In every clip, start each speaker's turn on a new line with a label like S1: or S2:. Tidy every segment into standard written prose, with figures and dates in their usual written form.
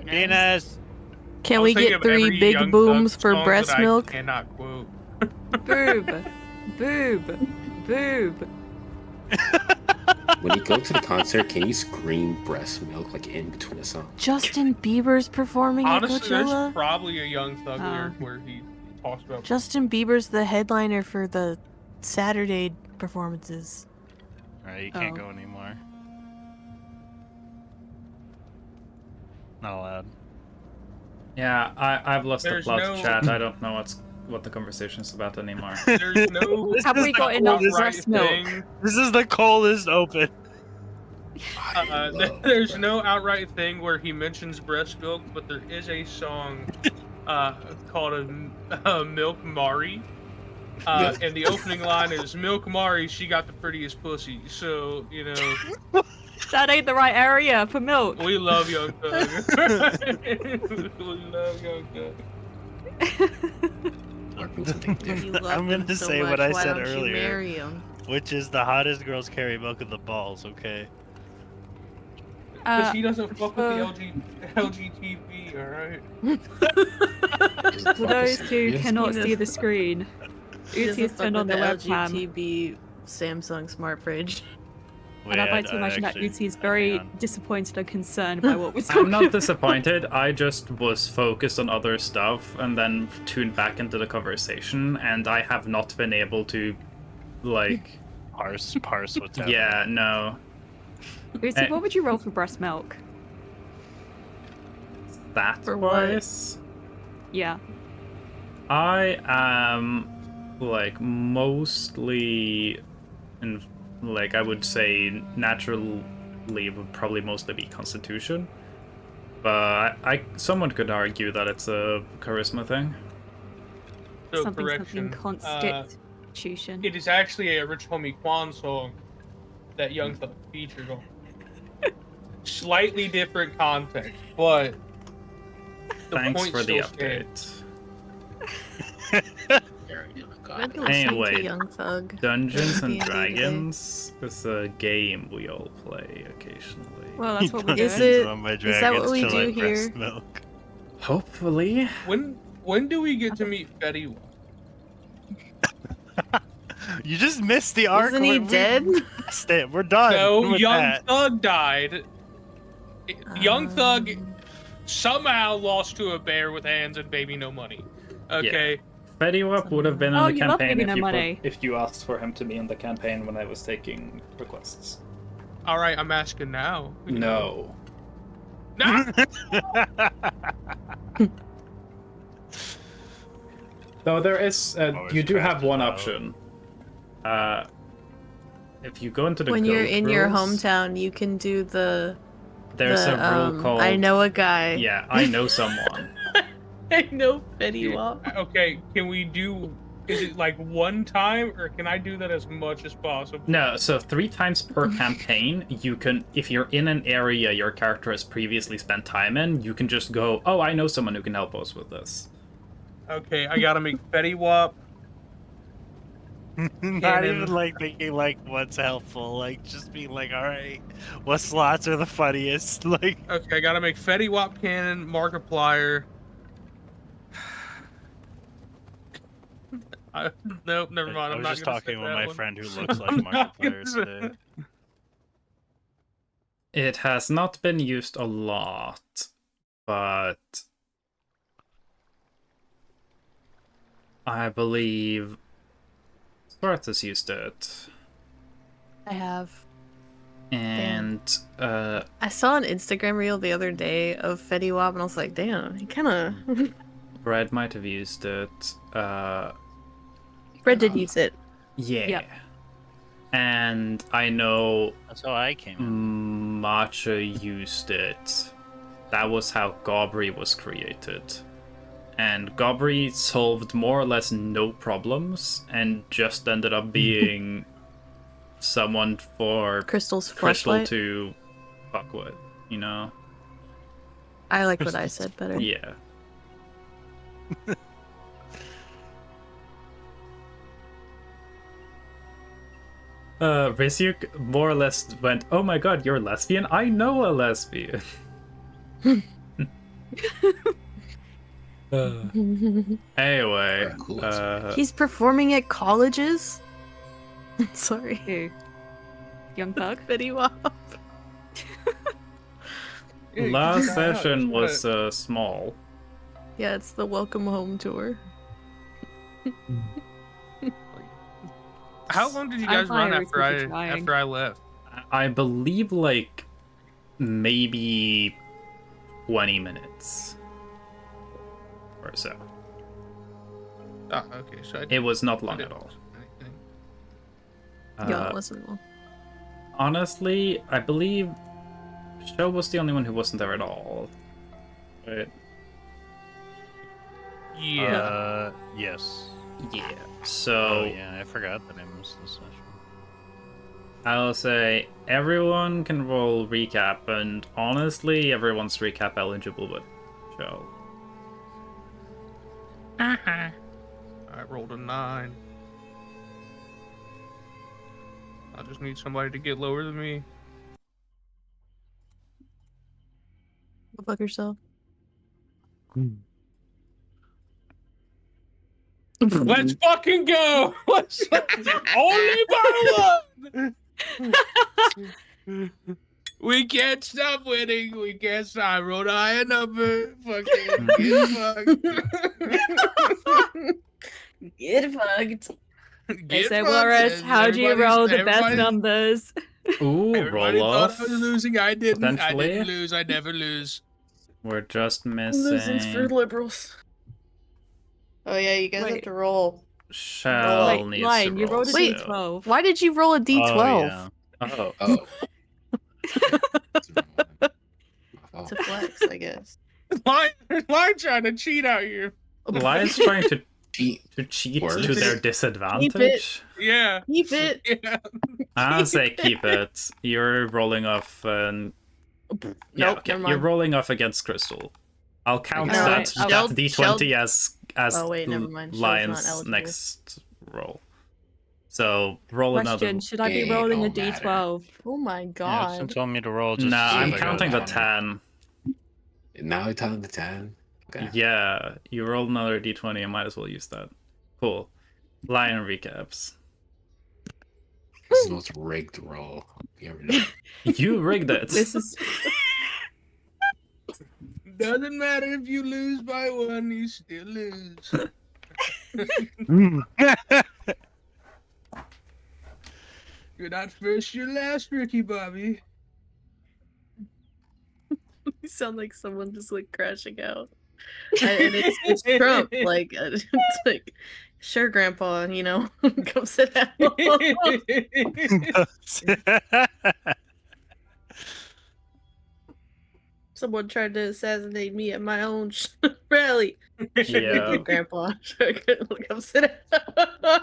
S1: Penis.
S2: Can we get 3 big booms for breast milk?
S3: I cannot quote.
S4: Boob. Boob. Boob.
S5: When you go to the concert, can you scream breast milk like in between a song?
S2: Justin Bieber's performing
S3: Honestly,
S2: at Coachella.
S3: there's probably a Young Thug lyric where he talks about.
S2: Justin Bieber's the headliner for the Saturday performances.
S1: Alright, you can't go anymore. Not allowed.
S6: Yeah, I've lost the
S3: There's
S6: plot
S3: no-
S6: chat. I don't know what the conversation's about anymore.
S3: There's no.
S4: Have we got enough
S3: outright
S4: breast milk?
S3: thing.
S1: This is the coldest open.
S3: There's no outright thing where he mentions breast milk, but there is a song called Milk Mari. And the opening line is Milk Mari, she got the prettiest pussy. So, you know.
S4: That ain't the right area for milk.
S3: We love Young Thug. We love Young Thug.
S1: I'm gonna say what I said earlier,
S2: Marry him?
S1: which is the hottest girls carry milk in the balls, okay?
S3: Because he doesn't fuck with the LGTB, alright?
S4: For those who cannot
S5: Yes.
S4: see the screen, Uzi is turned on the webcam.
S2: LGTB Samsung smart fridge.
S4: And I'd like to imagine that Uzi is very disappointed and concerned by what we're talking
S6: I'm not
S4: about.
S6: disappointed. I just was focused on other stuff and then tuned back into the conversation, and I have not been able to, like,
S1: parse what's happening.
S6: yeah, no.
S4: Uzi, what would you roll for breast milk?
S6: That
S2: For what?
S6: wise,
S4: Yeah.
S6: I am like mostly in, like, I would say naturally would probably mostly be Constitution, but someone could argue that it's a charisma thing.
S3: So
S4: Something
S3: correction.
S4: constitution.
S3: It is actually a Rich Homie Quan song that Young Thug featured on. Slightly different context, but the
S6: Thanks
S3: point
S6: for the
S3: still stands.
S6: update.
S2: I've been listening
S6: Anyway,
S2: to Young Thug.
S6: Dungeons and
S2: D&D
S6: Dragons is a game we all play occasionally.
S4: Well, that's what we're
S2: Is
S4: doing.
S2: it- that what we do here?
S1: Breast milk.
S6: Hopefully.
S3: When do we get to meet Fetty Wap?
S1: You just missed the arc.
S2: Isn't he dead?
S1: We're done.
S3: No,
S1: with
S3: Young
S1: that.
S3: Thug died. Young Thug somehow lost to a bear with hands and baby no money. Okay.
S6: Fetty Wap would have been
S4: Oh,
S6: in the
S4: you love
S6: campaign
S4: Baby No Money.
S6: if you asked for him to be in the campaign when I was taking requests.
S3: All right, I'm asking now.
S6: No.
S3: Nah.
S6: Though there is,
S1: Always
S6: you do have
S1: crafted
S6: one
S1: out.
S6: option. If you go into the
S2: When you're
S6: goat
S2: in your
S6: rules,
S2: hometown, you can do the.
S6: there's
S2: the,
S6: a rule called.
S2: I know a guy.
S6: Yeah, I know someone.
S2: I know Fetty Wap.
S3: Okay, can we do? Is it like one time, or can I do that as much as possible?
S6: No, so 3 times per campaign, you can, if you're in an area your character has previously spent time in, you can just go, oh, I know someone who can help us with this.
S3: Okay, I gotta make Fetty Wap.
S1: Not
S3: then-
S1: even like thinking like what's helpful, like just being like, all right, what slots are the funniest? Like,
S3: Okay, I gotta make Fetty Wap canon, Markiplier. Nope, never mind.
S1: I
S3: I'm
S1: was
S3: not
S1: just
S3: gonna
S1: talking
S3: say
S1: with
S3: that
S1: my
S3: one.
S1: friend who looks like
S3: I'm not
S1: Markiplier
S3: gonna-
S1: today.
S6: It has not been used a lot, but I believe Sparth has used it.
S2: I have.
S6: And
S2: I saw an Instagram reel the other day of Fetty Wap, and I was like, damn, he kind of.
S6: Brad might have used it.
S2: Fred did use it.
S6: Yeah.
S4: Yep.
S6: And I know
S1: That's how I came in.
S6: Matcha used it. That was how Gobri was created. And Gobri solved more or less no problems and just ended up being someone for
S2: Crystal's
S6: Crystal
S2: flashlight.
S6: to fuck with, you know?
S2: I like what I said better.
S6: Yeah. Rizyuk more or less went, oh my god, you're lesbian? I know a lesbian. Anyway,
S5: Cool as
S2: He's performing at colleges? Sorry.
S4: Who? Young Thug?
S2: Fetty Wap.
S3: Yeah,
S6: last
S3: keep going out.
S6: session
S3: Just
S6: was small.
S2: Yeah, it's the Welcome Home tour.
S3: How long did you
S4: I'm
S3: guys run
S4: hiring
S3: after
S4: for trying.
S3: after I left?
S6: I believe like maybe 20 minutes or so.
S3: Ah, okay, so I
S6: It was not long
S3: didn't
S6: at all.
S3: miss anything.
S2: Yeah,
S6: Uh,
S2: it wasn't long.
S6: honestly, I believe Show was the only one who wasn't there at all. Right?
S3: Yeah.
S1: Yes.
S6: Yeah.
S1: Oh
S6: So
S1: yeah, I forgot that I missed this session.
S6: I'll say everyone can roll recap, and honestly, everyone's recap eligible but Show.
S3: I rolled a 9. I just need somebody to get lower than me.
S2: Go fuck yourself.
S3: Let's fucking go! Let's only by one. We can't stop winning. We can't stop. I rolled a higher number. Fucking get fucked.
S2: Get fucked.
S4: They
S3: Get
S4: say,
S3: fucked.
S4: Walrus, how do you roll the best
S3: Everybody-
S4: numbers?
S6: Ooh,
S3: Everybody
S6: roll
S3: thought
S6: off.
S3: I was losing. I didn't. I
S6: Potentially.
S3: didn't lose. I never lose.
S6: We're just
S2: Losing's for
S6: missing.
S2: liberals. Oh yeah, you guys have
S4: Wait.
S2: to roll.
S6: Shell
S4: Wait,
S6: needs
S4: Lion,
S6: to
S4: you
S6: roll
S4: rolled a
S2: Wait,
S6: still.
S4: d12.
S2: Why did you roll a d12?
S1: Oh, yeah.
S6: Oh,
S5: Oh.
S2: To flex, I guess.
S3: Line trying to cheat out here.
S6: Lion's trying to
S5: Cheat.
S6: cheat
S5: Word.
S6: to their disadvantage.
S3: Yeah.
S2: Keep it.
S3: Yeah.
S6: I'll say keep it. You're rolling off, and yeah,
S2: Nope,
S6: okay.
S2: never
S6: You're
S2: mind.
S6: rolling off against Crystal. I'll count
S5: All
S6: that
S4: right,
S6: that
S2: Sheld-
S6: d20 as
S2: Oh, wait, never mind. Sheld's not
S6: Lion's
S2: eligible.
S6: next roll. So roll
S4: Question,
S6: another.
S4: should I be
S5: It
S4: rolling a
S5: don't matter.
S4: d12?
S2: Oh my
S1: Yeah,
S2: god.
S1: Justin told me to roll just
S6: Nah,
S1: to see
S6: I'm
S1: if I got
S6: counting
S1: a
S6: the
S1: 20.
S6: 10.
S5: Now it's on the 10. Okay.
S6: Yeah, you rolled another d20. I might as well use that. Cool. Lion recaps.
S5: This is the most rigged roll you ever done.
S6: You rigged it.
S4: This is
S3: Doesn't matter if you lose by 1, you still lose. You're not first, you're last, Ricky Bobby.
S2: You sound like someone just like crashing out. And it's Trump. Like, it's like, sure, Grandpa, you know, come sit down. Someone tried to assassinate me at my own rally.
S6: Yeah.
S2: Grandpa, sure, come sit down.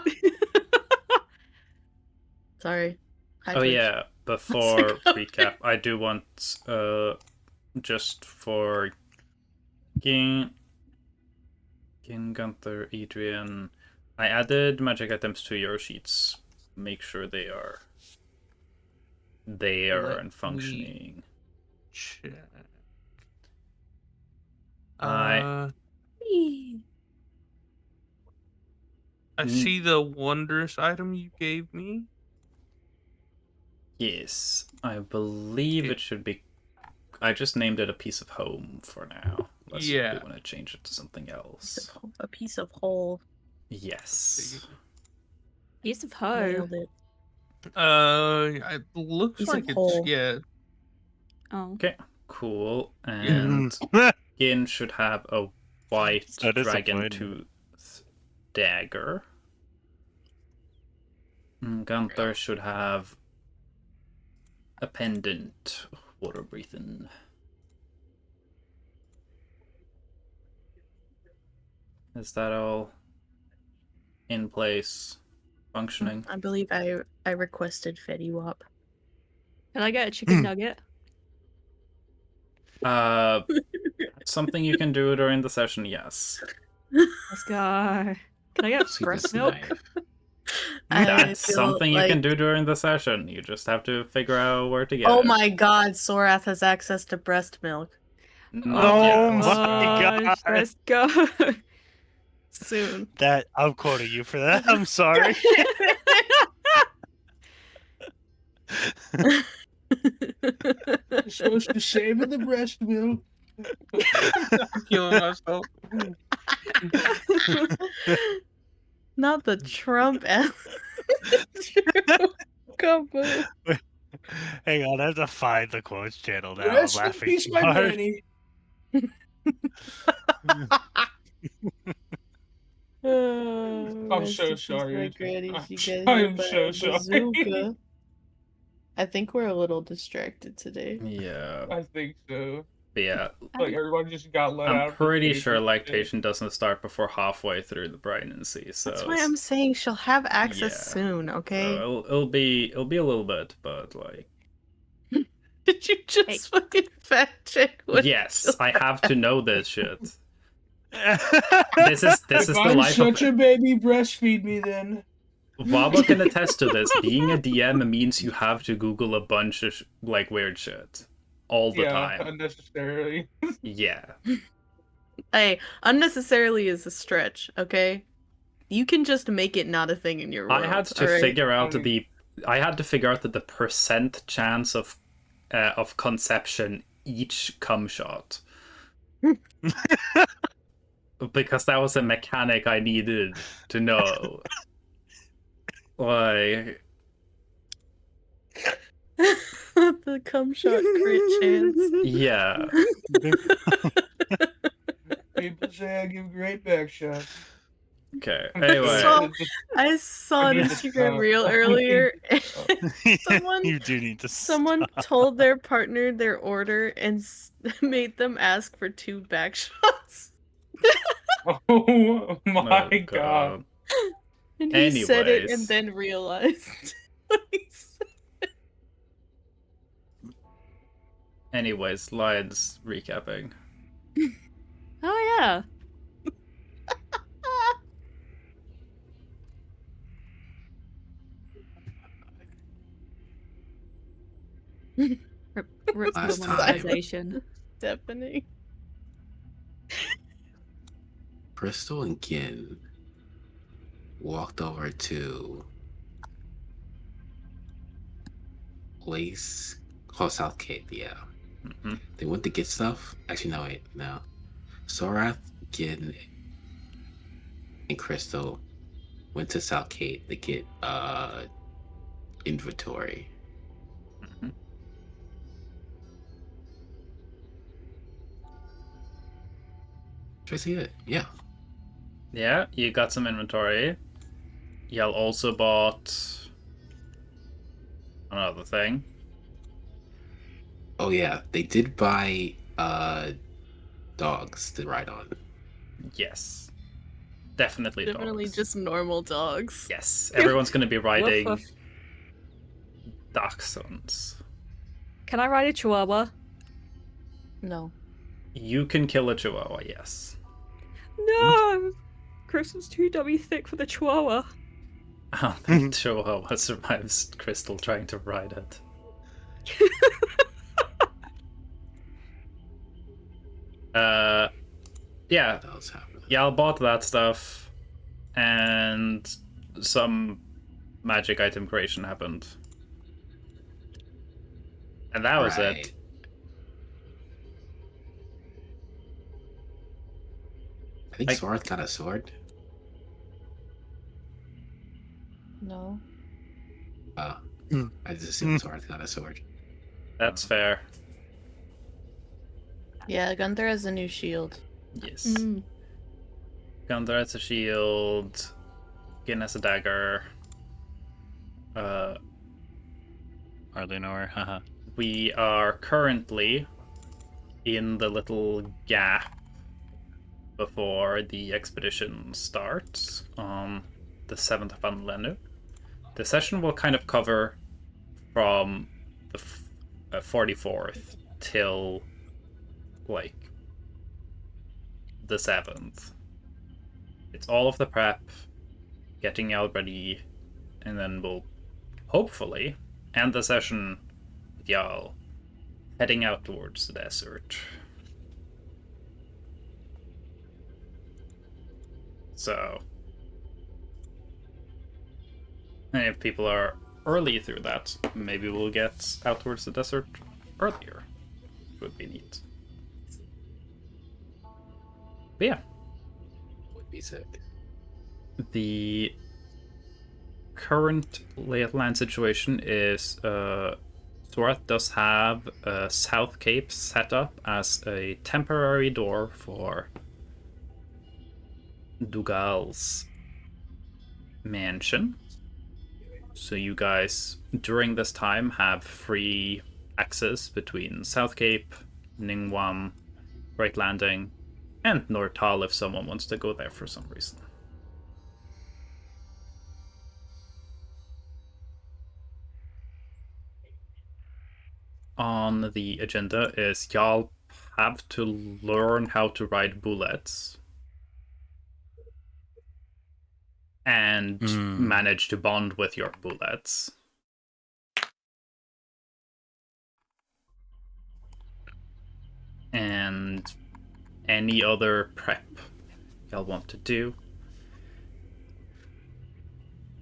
S2: Sorry. Hi,
S6: Oh
S2: Twitch.
S6: yeah, before recap, I do want just for King Gunther, Adrian, I added magic items to your sheets. Make sure they are there
S3: Let
S6: and functioning.
S3: Check.
S6: I-
S3: I see the wondrous item you gave me.
S6: Yes, I believe
S3: It-
S6: it should be. I just named it a piece of home for now. Unless
S3: Yeah.
S6: we want to change it to something else.
S2: A piece of hole.
S6: Yes.
S4: piece of hoe.
S2: Nailed it.
S3: It looks
S2: Piece of
S3: like it's
S2: hole.
S3: yeah.
S4: Oh.
S6: Okay, cool. And Gin should have a white
S1: So
S6: dragon
S1: disappointing.
S6: tooth dagger. Gunther should have a pendant, water breathing. Is that all in place, functioning?
S2: I believe I requested Fetty Wap.
S4: Can I get a chicken nugget?
S6: Something you can do during the session, yes.
S4: Let's go. Can I get
S5: See
S4: breast
S5: this
S4: milk?
S5: knife.
S2: I
S6: That's
S2: feel
S6: something you can
S2: like-
S6: do during the session. You just have to figure out where to get
S2: Oh
S6: it.
S2: my god, Sorath has access to breast milk.
S1: Oh
S6: yeah.
S1: my
S4: gosh,
S1: god.
S4: let's go.
S2: Soon.
S1: That I'm quoting you for that. I'm sorry.
S3: You're supposed to savor the breast milk. I'm killing myself.
S2: Not the Trump ass. Combo.
S1: Hang on, I have to find the quotes channel now. I'm
S3: Rest in
S1: laughing
S3: peace,
S1: too
S3: my
S1: hard.
S3: granny. I'm
S2: Rest
S3: so
S2: in peace,
S3: sorry.
S2: my
S3: Ethan.
S2: granny. She got
S3: I
S2: hit
S3: am
S2: by
S3: so
S2: a
S3: sorry.
S2: bazooka. I think we're a little distracted today.
S6: Yeah.
S3: I think so.
S6: But yeah,
S3: Like everybody just got let out.
S6: I'm
S3: of the
S6: pretty
S3: cage
S6: sure
S3: and shit.
S6: lactation doesn't start before halfway through the pregnancy, so
S2: That's why I'm saying she'll have access
S6: yeah.
S2: soon, okay?
S6: so it'll be a little bit, but like
S2: Did you just fucking fact check what
S6: yes, I have to know this shit.
S1: This
S6: This
S3: If
S6: is the
S3: I'm
S6: life
S3: such
S6: of
S3: a baby, breastfeed me then.
S6: Waba can attest to this. Being a DM means you have to Google a bunch of like weird shit all the
S3: Yeah,
S6: time.
S3: unnecessarily.
S6: Yeah.
S2: Hey, unnecessarily is a stretch, okay? You can just make it not a thing in your world.
S6: I had to
S2: alright?
S6: figure out
S3: Um,
S6: that the percent chance of conception each cum shot. Because that was a mechanic I needed to know. Like
S2: The cum shot crit chance.
S6: yeah.
S3: People say I give great back shots.
S6: Okay.
S3: I'm
S6: Anyway.
S2: So- I saw an
S3: I need to
S2: Instagram
S3: stop.
S2: reel
S3: I need
S2: earlier.
S3: to stop.
S2: Someone-
S1: You do need to
S2: Someone
S1: stop.
S2: told their partner their order and made them ask for 2 back shots.
S3: Oh my
S6: Oh,
S3: god.
S2: And he said it and
S6: Anyways.
S2: then realized what he said.
S6: Anyways, Lions recapping.
S4: Oh yeah. Rip to
S5: Last
S4: the
S5: time.
S4: monetization.
S2: Deafening.
S5: Crystal and Gin walked over to place called South Cape, yeah.
S6: Mm-hmm.
S5: They went to get stuff. Actually, no, wait, no. Sorath, Gin, and Crystal went to South Cape to get inventory.
S6: Mm-hmm.
S5: Should I see it? Yeah.
S6: Yeah, you got some inventory. Y'all also bought another thing.
S5: Oh yeah, they did buy dogs to ride on.
S6: Yes. Definitely dogs.
S2: Just normal dogs.
S6: Yes, everyone's gonna be riding
S4: woof.
S6: dachshunds.
S4: Can I ride a chihuahua?
S2: No.
S6: You can kill a chihuahua, yes.
S4: No! Crystal's too dummy thick for the chihuahua.
S6: I don't think chihuahua survives Crystal trying to ride it. Yeah,
S5: What else happened?
S6: y'all bought that stuff, and some magic item creation happened. And that was
S5: Right.
S6: it.
S5: I think
S6: I-
S5: Sorath got a sword.
S2: No.
S5: I just assumed Sorath got a sword.
S6: That's fair.
S2: Yeah, Gunther has a new shield.
S6: Yes.
S4: Mm.
S6: Gunther has a shield. Gin has a dagger.
S1: Hardly know her. Haha.
S6: We are currently in the little gap before the expedition starts on the 7th of Anlenu. The session will kind of cover from the 44th till like the 7th. It's all of the prep, getting y'all ready, and then we'll hopefully end the session with y'all heading out towards the desert. So, and if people are early through that, maybe we'll get out towards the desert earlier. Would be neat. But yeah,
S5: Would be sick.
S6: the current lay of land situation is Sorath does have South Cape set up as a temporary door for Dougal's mansion. So you guys, during this time, have free access between South Cape, Ningguam, Great Landing, and Nortal if someone wants to go there for some reason. On the agenda is y'all have to learn how to ride bullets and manage to bond with your bullets. And any other prep y'all want to do.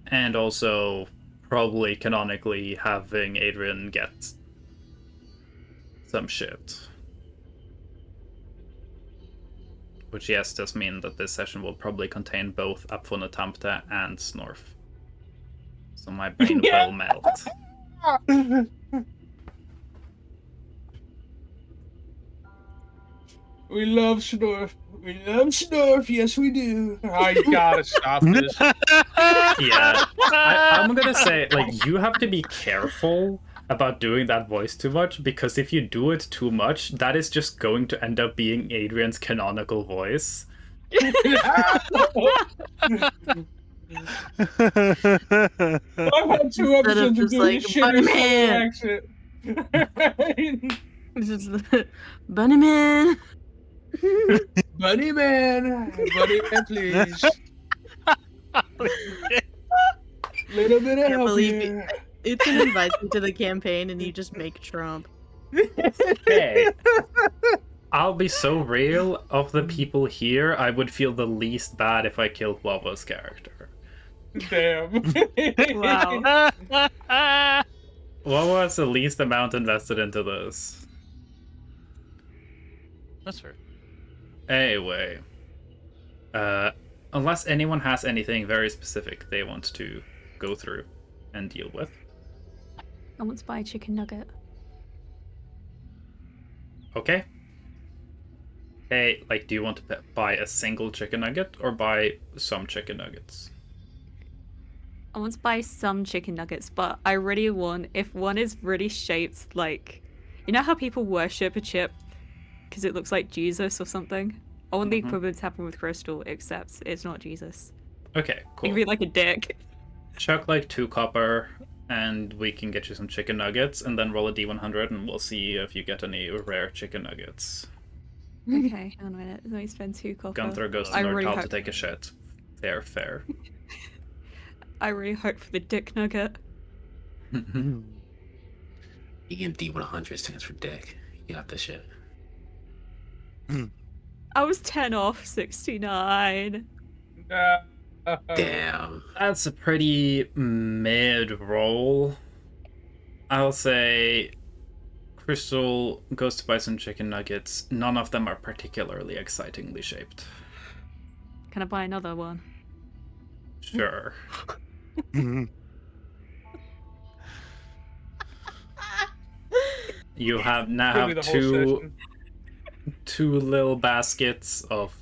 S6: And also, probably canonically, having Adrian get some shit. Which, yes, does mean that this session will probably contain both Apfonatamta and Snorf. So my brain will melt.
S3: We love Snorf. We love Snorf. Yes, we do. I gotta stop this.
S6: Yeah. I'm gonna say, like, you have to be careful about doing that voice too much, because if you do it too much, that is just going to end up being Adrian's canonical voice.
S3: I've had 2 episodes of doing
S2: just
S3: shit
S2: like,
S3: in
S2: Bunny Man.
S3: accent.
S2: This is Bunny Man.
S3: Bunny Man, please. Little bit of
S2: Can't
S3: help
S2: believe
S3: here.
S2: Ethan invites you to the campaign and you just make Trump.
S6: Hey, I'll be so real, of the people here, I would feel the least bad if I killed Wawa's character.
S3: Damn.
S4: Wow.
S6: Wawa's the least amount invested into this.
S1: That's fair.
S6: Anyway, unless anyone has anything very specific they want to go through and deal with.
S4: I want to buy a chicken nugget.
S6: Okay. Hey, like, do you want to buy a single chicken nugget or buy some chicken nuggets?
S4: I want to buy some chicken nuggets, but I really want, if one is really shaped like, you know how people worship a chip because it looks like Jesus or something? I want the equivalent to happen with Crystal, except it's not Jesus.
S6: Okay,
S4: It
S6: cool.
S4: can be like a dick.
S6: Chuck like 2 copper, and we can get you some chicken nuggets, and then roll a d100, and we'll see if you get any rare chicken nuggets.
S4: Okay, hang on a minute. Let me spend 2 copper.
S6: Gunther goes to
S4: I really
S6: Nortal to
S4: hope-
S6: take a shit. Fair.
S4: I really hope for the dick nugget.
S5: EMD 100 stands for dick. You got this shit.
S4: I was 10 off 69.
S5: Damn.
S6: That's a pretty mid roll. I'll say Crystal goes to buy some chicken nuggets. None of them are particularly excitingly shaped.
S4: Can I buy another one?
S6: Sure. You have now
S3: Give me
S6: have
S3: the whole session.
S6: two little baskets of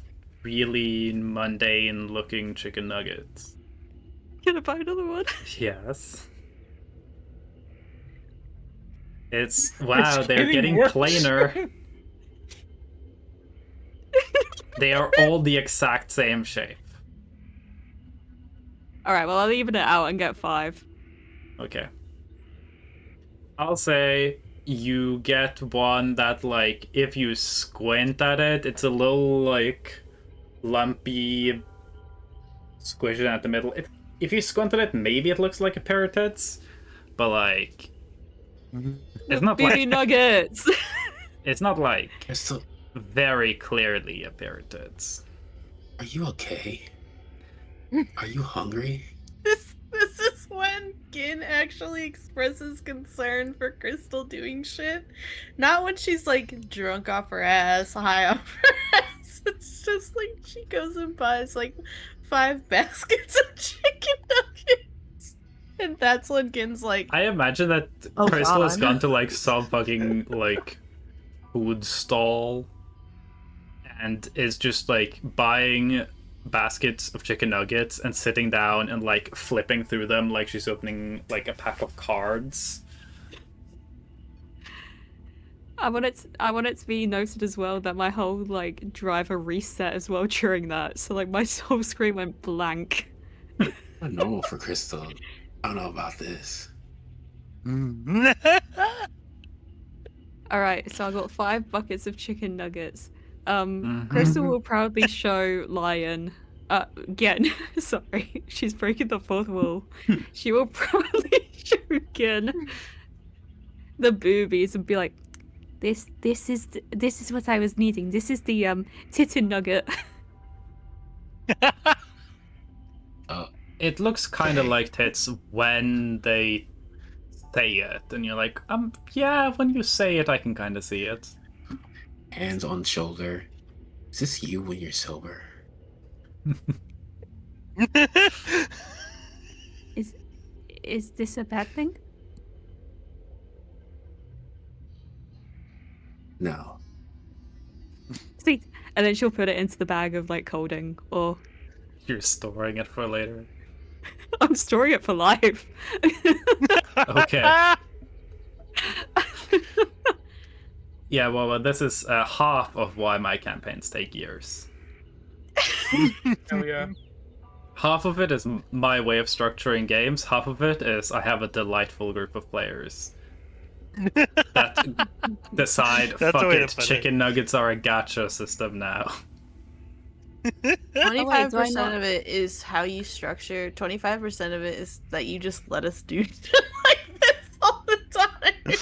S6: really mundane looking chicken nuggets.
S4: Can I buy another one?
S6: Yes. It's wow,
S3: It's
S6: they're getting
S3: worse.
S6: plainer. They are all the exact same shape.
S4: Alright, well, I'll even it out and get 5.
S6: Okay. I'll say you get one that, like, if you squint at it, it's a little, like, lumpy, squished at the middle. If you squint at it, maybe it looks like a pair of tits, but, like, it's not
S4: Beauty
S6: like
S4: nuggets!
S6: it's not like
S5: Crystal,
S6: very clearly a pair of tits.
S5: are you okay? Are you hungry?
S2: This is when Gin actually expresses concern for Crystal doing shit. Not when she's like drunk off her ass, high off her ass. It's just like she goes and buys like 5 baskets of chicken nuggets. And that's when Gin's like,
S6: I imagine that
S2: Oh,
S6: Crystal has
S2: God.
S6: gone to like some fucking like food stall and is just like buying baskets of chicken nuggets and sitting down and like flipping through them like she's opening like a pack of cards.
S4: I want it to be noted as well that my whole like driver reset as well during that. So like my whole screen went blank.
S5: Not normal for Crystal. I don't know about this.
S4: All right, so I got 5 buckets of chicken nuggets.
S6: Mhm.
S4: Crystal will proudly show Lion. Again, sorry, she's breaking the 4th wall. She will proudly show again the boobies and be like, "This is what I was needing. This is the titten nugget."
S6: It looks kind of
S5: Dang.
S6: like tits when they say it, and you're like, yeah, when you say it, I can kind of see it.
S5: Hands on shoulder. Is this you when you're sober?
S4: Is this a bad thing?
S5: No.
S4: Sweet. And then she'll put it into the bag of like colding, or
S6: You're storing it for later.
S4: I'm storing it for life.
S6: Okay. Yeah, well, this is half of why my campaigns take years.
S3: Hell yeah.
S6: Half of it is my way of structuring games. Half of it is I have a delightful group of players that decide,
S1: That's
S6: fuck
S1: the way to
S6: it,
S1: put it.
S6: chicken nuggets are a gacha system now.
S2: 25%
S4: not-
S2: of it is how you structure, 25% of it is that you just let us do shit like this all the time.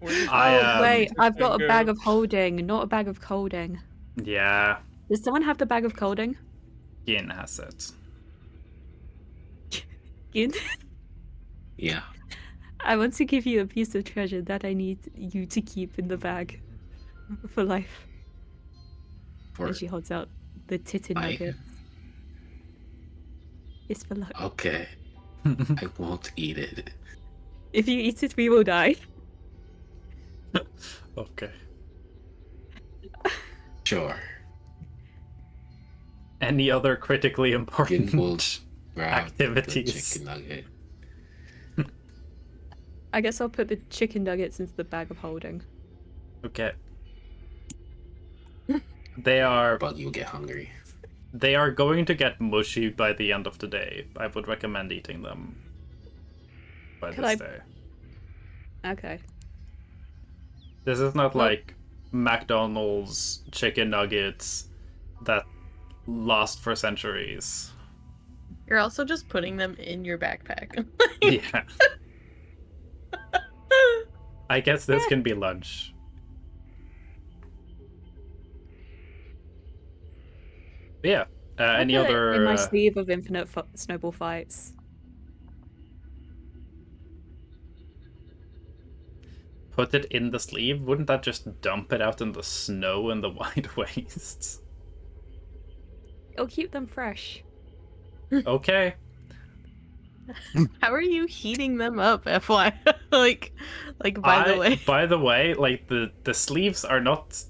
S4: Wait, I've got a
S3: Good.
S4: bag of holding, not a bag of colding.
S6: Yeah,
S4: Does someone have the bag of colding?
S6: Yin has it.
S4: Gin?
S5: Yeah.
S4: I want to give you a piece of treasure that I need you to keep in the bag for life.
S5: For
S4: And she holds out the titty
S5: life?
S4: nugget. It's for luck.
S5: Okay. I won't eat it.
S4: If you eat it, we will die.
S6: Okay.
S5: Sure.
S6: Any other critically
S5: Gin will
S6: important
S5: grab
S6: activities?
S5: the chicken nugget.
S4: I guess I'll put the chicken nuggets into the bag of holding.
S6: Okay. They are
S5: But you'll get hungry.
S6: going to get mushy by the end of the day. I would recommend eating them by
S4: Could
S6: this
S4: I-
S6: day.
S4: Okay.
S6: This is not
S4: Well-
S6: like McDonald's chicken nuggets that last for centuries.
S2: You're also just putting them in your backpack.
S6: Yeah. I guess this can be lunch. But yeah. Any
S4: I'll put it
S6: other?
S4: in my sleeve of infinite snowball fights.
S6: Put it in the sleeve? Wouldn't that just dump it out in the snow and the wide wastes?
S4: It'll keep them fresh.
S6: Okay.
S2: How are you heating them up, FY? like by the way.
S6: Like the sleeves are not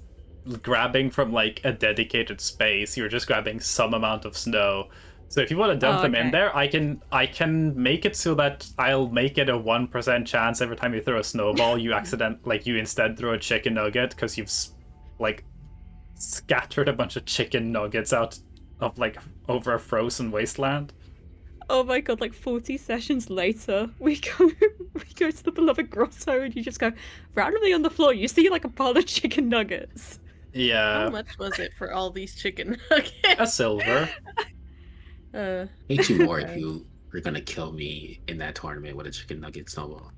S6: grabbing from like a dedicated space. You're just grabbing some amount of snow. So if you want to dump them in
S4: okay.
S6: there, I can make it so that I'll make it a 1% chance every time you throw a snowball, you instead throw a chicken nugget because you've like scattered a bunch of chicken nuggets out of like over a frozen wasteland.
S4: Oh my god, like 40 sessions later, we go to the beloved grotto and you just go randomly on the floor, you see like a pile of chicken nuggets.
S2: How
S6: Yeah,
S2: much was it for all these chicken nuggets?
S6: a silver.
S5: Hate you more if you were gonna kill me in that tournament with a chicken nugget snowball.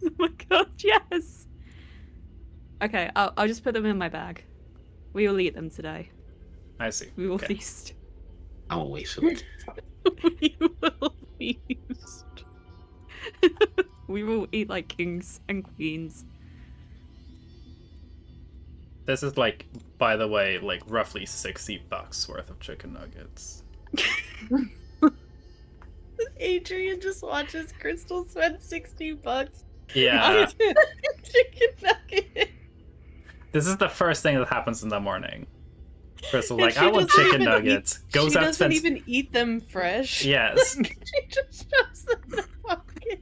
S4: Oh my god, yes! Okay, I'll just put them in my bag. We will eat them today.
S6: I see.
S4: We will
S6: Okay.
S4: feast.
S5: I won't waste food.
S2: We will feast.
S4: We will eat like kings and queens.
S6: This is like, by the way, like roughly $60 worth of chicken nuggets.
S2: Adrian just watches Crystal spend $60
S6: Yeah,
S2: on chicken nugget.
S6: this is the first thing that happens in the morning. Crystal's
S2: And
S6: like,
S2: she
S6: I want
S2: doesn't
S6: chicken
S2: even
S6: nuggets.
S2: Eat,
S6: Goes
S2: she
S6: out,
S2: doesn't
S6: spends.
S2: even eat them fresh.
S6: Yes.
S2: She just shoves them in a pocket.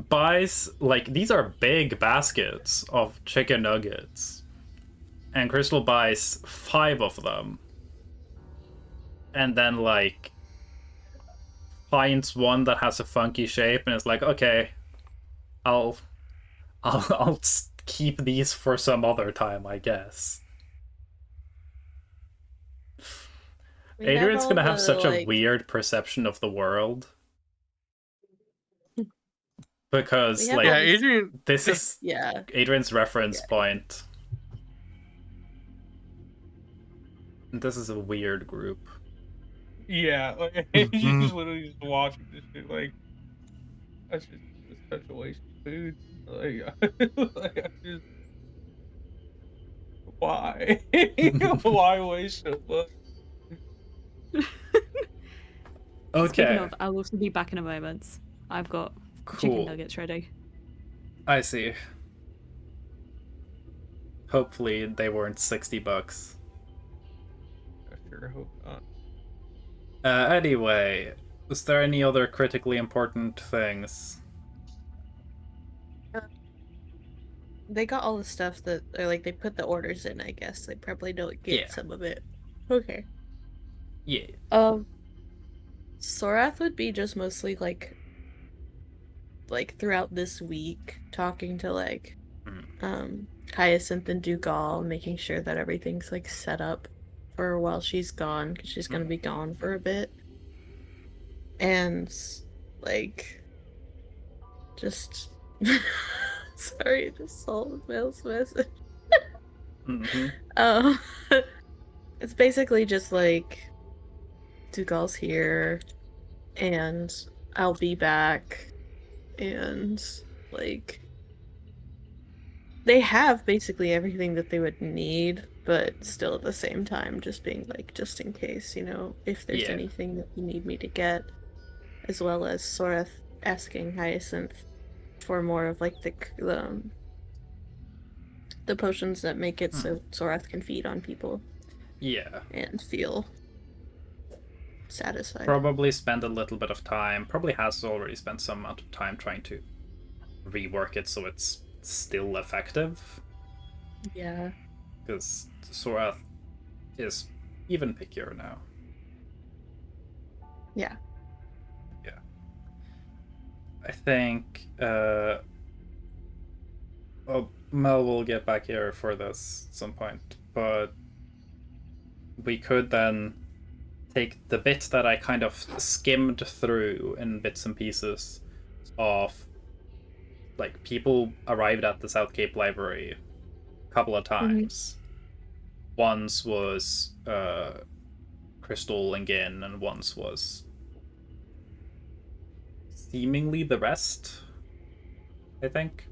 S6: Buys, like, these are big baskets of chicken nuggets. And Crystal buys 5 of them. And then, like, finds one that has a funky shape and is like, okay, I'll keep these for some other time, I guess.
S2: We have
S6: Adrian's
S2: all
S6: gonna have
S2: the,
S6: such a
S2: like-
S6: weird perception of the world. Because,
S2: We have
S6: like,
S2: all
S3: Yeah, Adrian.
S6: this is
S2: Yeah.
S6: Adrian's reference point. This is a weird group.
S3: Yeah, like, Adrian's literally just watching this shit. Like, that's just such a waste of food. Like, like I just why? Why waste so much?
S6: Okay,
S4: Speaking of, I'll also be back in a moment. I've got chicken
S6: cool.
S4: nuggets ready.
S6: I see. Hopefully they weren't $60.
S3: I sure hope not.
S6: Anyway, is there any other critically important things?
S2: They got all the stuff that, or like, they put the orders in, I guess. They probably don't get
S6: Yeah.
S2: some of it. Okay.
S6: Yeah.
S2: Sorath would be just mostly, like, throughout this week, talking to, like, Hyacinth and Dougal, making sure that everything's, like, set up for while she's gone, because she's gonna be gone for a bit. And, like, just... Sorry, I just saw Mel's message.
S6: Mm-hmm.
S2: It's basically just, like, Dougal's here, and I'll be back, and, like, they have basically everything that they would need, but still at the same time just being like, just in case, you know, if there's
S6: Yeah.
S2: anything that you need me to get, as well as Sorath asking Hyacinth for more of, like, the potions that make it so Sorath can feed on people
S6: Yeah.
S2: and feel satisfied.
S6: Probably spend a little bit of time, probably has already spent some amount of time trying to rework it so it's still effective.
S2: Yeah.
S6: Because Sorath is even pickier now.
S2: Yeah.
S6: Yeah. I think well, Mel will get back here for this at some point, but we could then take the bit that I kind of skimmed through in bits and pieces of, like, people arrived at the South Cape Library a couple of times. Once was Crystal and Gin, and once was seemingly the rest, I think.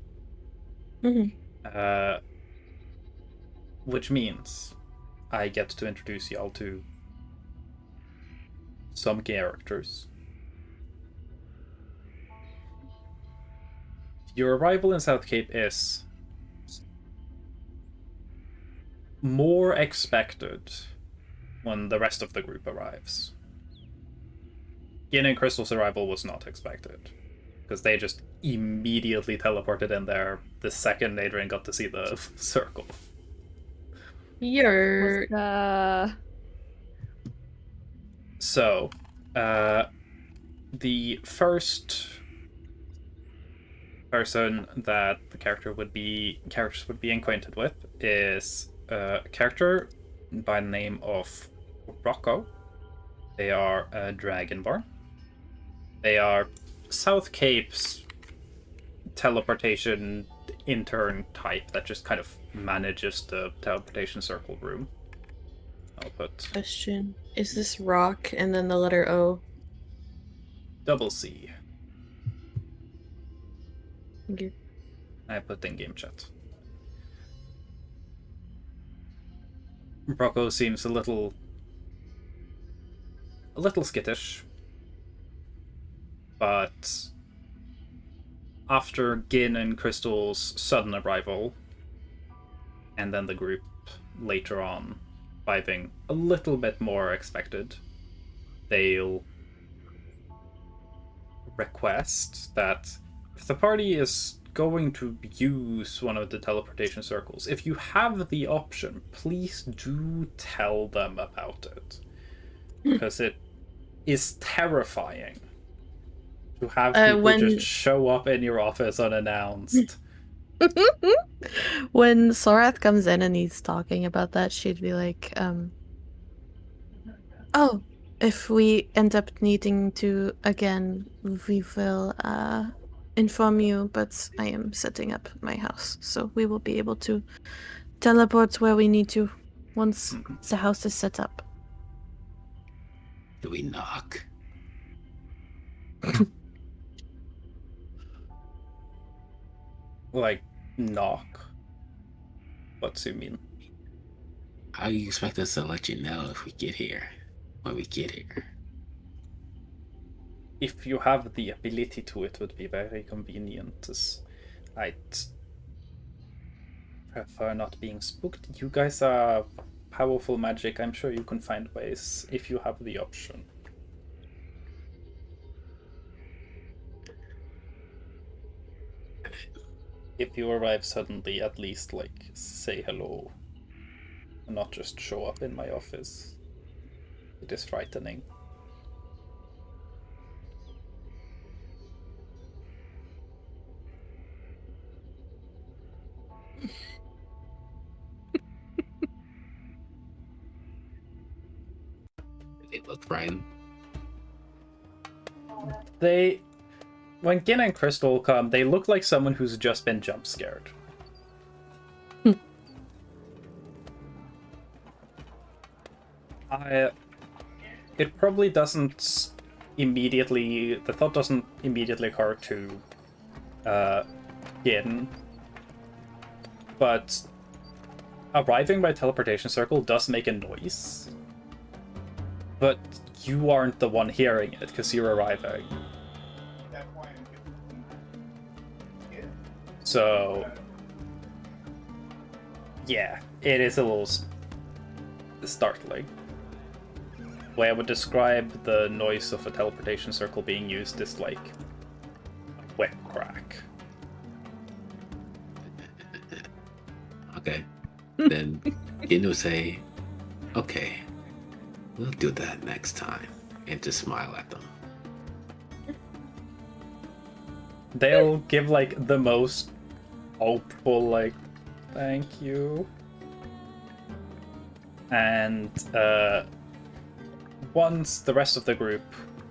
S6: Which means I get to introduce y'all to some characters. Your arrival in South Cape is more expected when the rest of the group arrives. Gin and Crystal's arrival was not expected, because they just immediately teleported in there the second Adrian got to see the circle.
S2: You're...
S6: So, the first person that the characters would be acquainted with is a character by the name of Rocco. They are a Dragonborn. They are South Cape's teleportation intern type that just kind of manages the teleportation circle room. I'll put
S2: Question. Is this rock and then the letter O?
S6: double C.
S2: Thank you.
S6: I put in game chat. Rocco seems a little skittish, but after Gin and Crystal's sudden arrival, and then the group later on arriving a little bit more expected, they'll request that if the party is going to use one of the teleportation circles, if you have the option, please do tell them about it. Because it is terrifying to have people just show up in your office unannounced.
S2: When Sorath comes in and he's talking about that, she'd be like, oh, if we end up needing to again, we will inform you, but I am setting up my house, so we will be able to teleport where we need to once the house is set up.
S5: Do we knock?
S6: Like, knock? What do you mean?
S5: How do you expect us to let you know if we get here? When we get here?
S6: If you have the ability to, it would be very convenient, as I'd prefer not being spooked. You guys are powerful magic. I'm sure you can find ways if you have the option. If you arrive suddenly, at least, like, say hello. And not just show up in my office. It is frightening.
S5: They look frightened.
S6: When Gin and Crystal come, they look like someone who's just been jump scared. It probably doesn't immediately, the thought doesn't immediately occur to Gin, but arriving by teleportation circle does make a noise. But you aren't the one hearing it because you're arriving. So, yeah, it is a little startling. The way I would describe the noise of a teleportation circle being used is like a whip crack.
S5: Okay. Then Gin will say, okay, we'll do that next time. And just smile at them.
S6: They'll give like the most hopeful, like, thank you. And once the rest of the group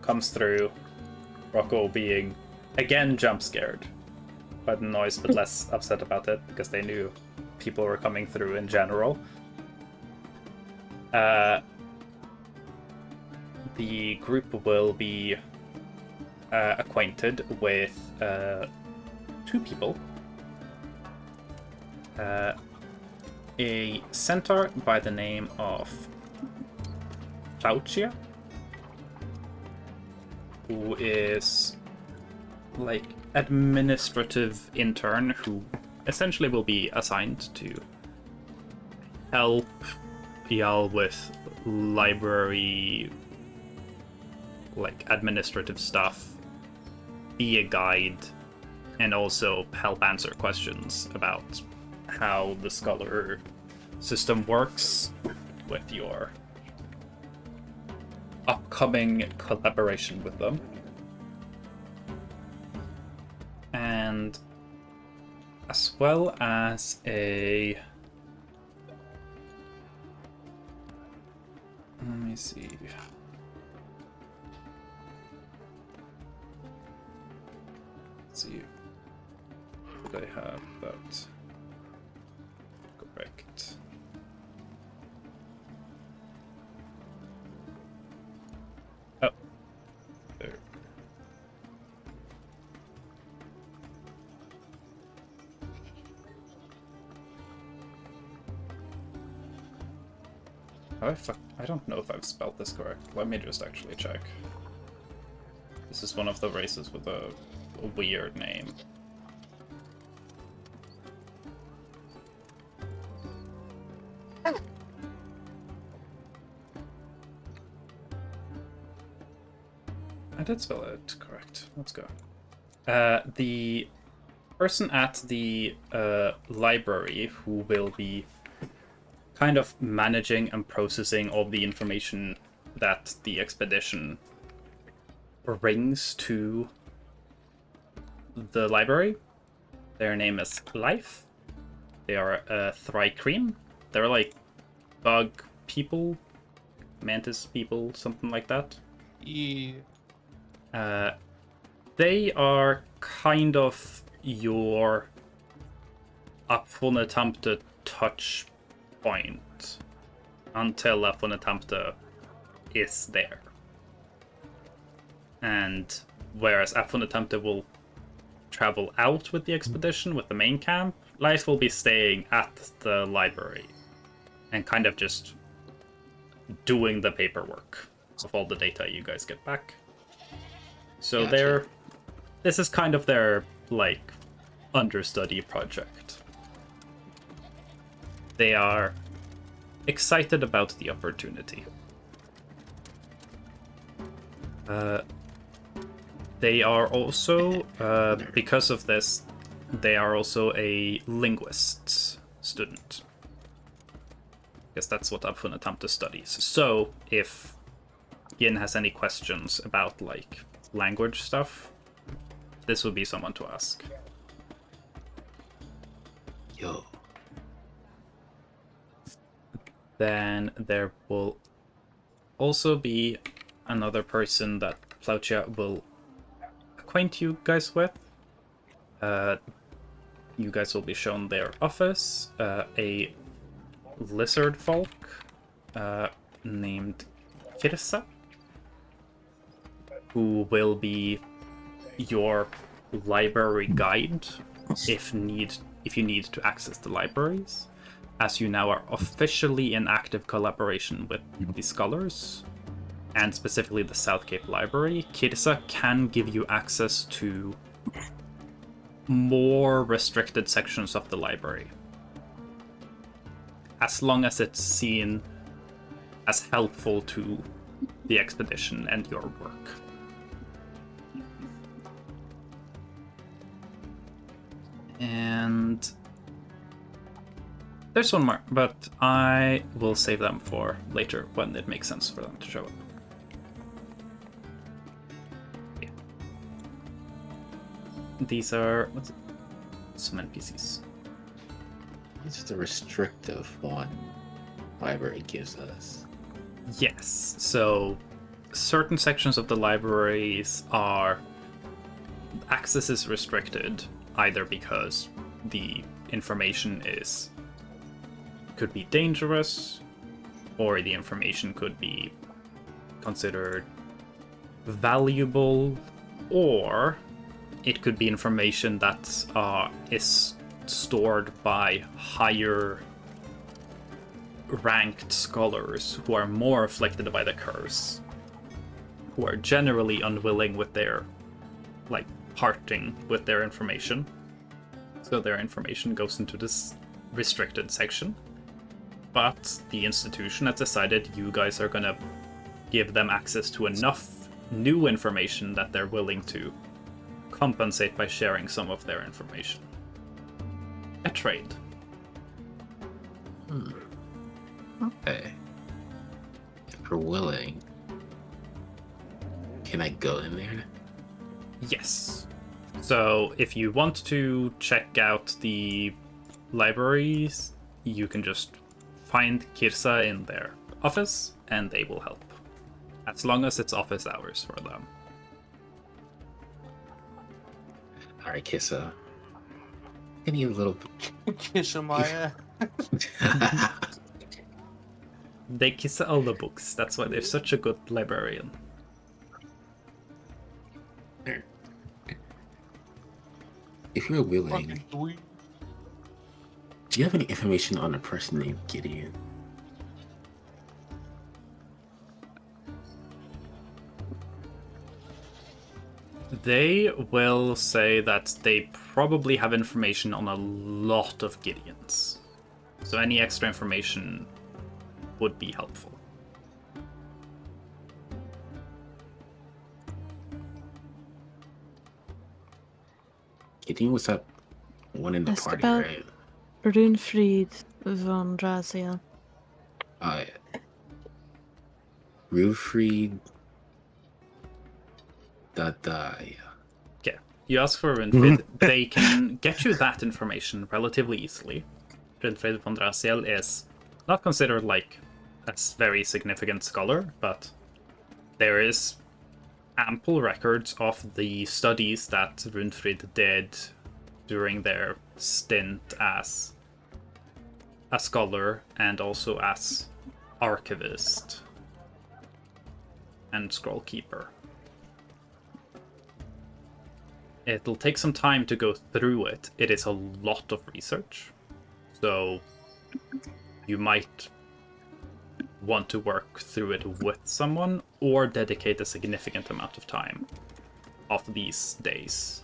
S6: comes through, Rocco being again jump scared by the noise, but less upset about it because they knew people were coming through in general. The group will be acquainted with two people. A centaur by the name of Chauchia, who is like administrative intern who essentially will be assigned to help y'all with library, like, administrative stuff, be a guide, and also help answer questions about how the scholar system works with your upcoming collaboration with them. And as well as a... Let me see. Let's see. Did I have that correct? I don't know if I've spelled this correct. Let me just actually check. This is one of the races with a weird name. I did spell it correct. Let's go. The person at the library who will be kind of managing and processing all the information that the expedition brings to the library. Their name is Life. They are a Thri-Kreen. They're like bug people, mantis people, something like that.
S3: Yeah.
S6: They are kind of your Afonetambte touch point until Afonetambte is there. And whereas Afonetambte will travel out with the expedition, with the main camp, Life will be staying at the library and kind of just doing the paperwork of all the data you guys get back. So
S5: Gotcha.
S6: this is kind of their, like, understudy project. They are excited about the opportunity. They are also, because of this, they are also a linguists student. Because that's what Afonetambte studies. So, if Yin has any questions about, like, language stuff, this would be someone to ask.
S5: Yo.
S6: Then there will also be another person that Plautia will acquaint you guys with. You guys will be shown their office. A lizard folk named Kirsa, who will be your library guide if you need to access the libraries, as you now are officially in active collaboration with the scholars, and specifically the South Cape Library. Kirsa can give you access to more restricted sections of the library, as long as it's seen as helpful to the expedition and your work. And there's one more, but I will save them for later when it makes sense for them to show up. Yeah. These are some NPCs.
S5: What's the restrictive one library gives us?
S6: Yes, so certain sections of the libraries are access is restricted, either because the information could be dangerous, or the information could be considered valuable, or it could be information that is stored by higher ranked scholars who are more afflicted by the curse, who are generally unwilling with their, like, parting with their information. So their information goes into this restricted section. But the institution has decided you guys are gonna give them access to enough new information that they're willing to compensate by sharing some of their information. A trade.
S5: Okay. If we're willing, can I go in there?
S6: Yes. So if you want to check out the libraries, you can just find Kirsa in their office and they will help. As long as it's office hours for them.
S5: Alright, Kissa. I need a little
S3: Kiss Maya.
S6: They kiss all the books. That's why they're such a good librarian.
S5: If you're willing,
S3: Fucking dweeb.
S5: do you have any information on a person named Gideon?
S6: They will say that they probably have information on a lot of Gideons. So any extra information would be helpful.
S5: Gideon was that one in the
S7: Ask
S5: party,
S7: about-
S5: right?
S7: Runefried von Draziel.
S5: Oh, yeah. Rufried. Yeah.
S6: Okay, you ask for Winfried, they can get you that information relatively easily. Winfried von Draziel is not considered like a very significant scholar, but there is ample records of the studies that Runfrid did during their stint as a scholar and also as archivist and scroll keeper. It'll take some time to go through it. It is a lot of research, so you might want to work through it with someone or dedicate a significant amount of time of these days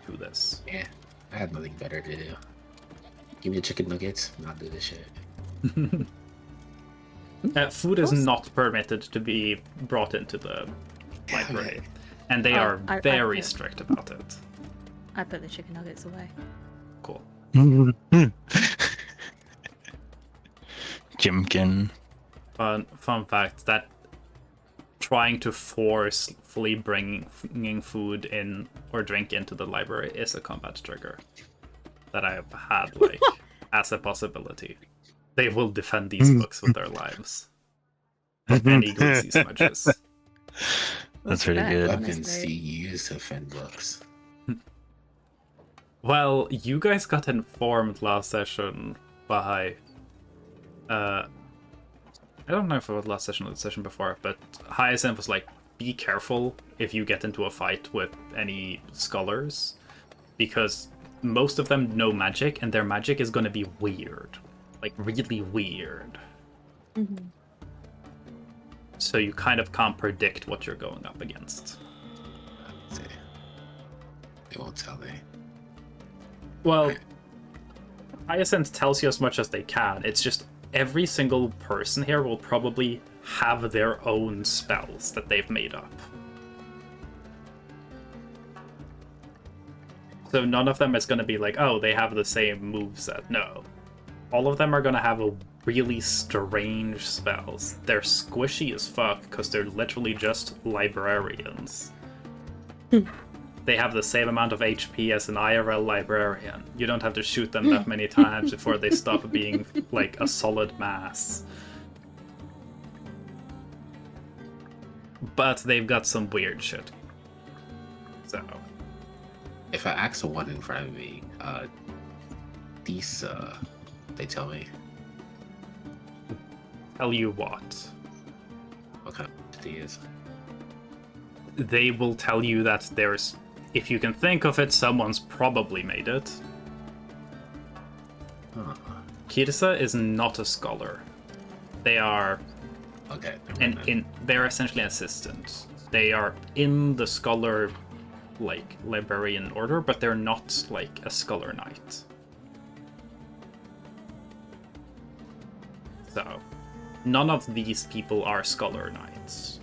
S6: to this.
S5: Yeah, I had nothing better to do. Give me the chicken nuggets, and I'll do this shit.
S6: Food is not permitted to be brought into the library, and they are
S4: I
S6: very
S4: put-
S6: strict about it.
S4: I put the chicken nuggets away.
S6: Cool.
S1: Jimkin.
S6: Fun fact that trying to forcefully bringing food in or drink into the library is a combat trigger that I have had like as a possibility. They will defend these books with their lives. Any greasy smudges.
S1: That's pretty
S4: that?
S1: good.
S5: Weapons
S4: That's
S5: to
S4: great.
S5: use to defend books.
S6: Well, you guys got informed last session by I don't know if it was last session or the session before, but Hyacinth was like, be careful if you get into a fight with any scholars, because most of them know magic, and their magic is going to be weird. Like, really weird.
S4: Mm-hmm.
S6: So you kind of can't predict what you're going up against.
S5: They won't tell me.
S6: Well, Hyacinth tells you as much as they can. It's just every single person here will probably have their own spells that they've made up. So none of them is going to be like, oh, they have the same moveset. No. All of them are going to have a really strange spells. They're squishy as fuck because they're literally just librarians. They have the same amount of HP as an IRL librarian. You don't have to shoot them that many times before they stop being like a solid mass. But they've got some weird shit. So,
S5: If I ask the one in front of me, these, they tell me
S6: tell you what.
S5: what kind of tea is.
S6: They will tell you that there's, if you can think of it, someone's probably made it.
S5: Huh.
S6: Kirsa is not a scholar. They are,
S5: Okay.
S6: and they're essentially assistants. They are in the scholar, like, librarian order, but they're not, like, a scholar knight. So, none of these people are scholar knights.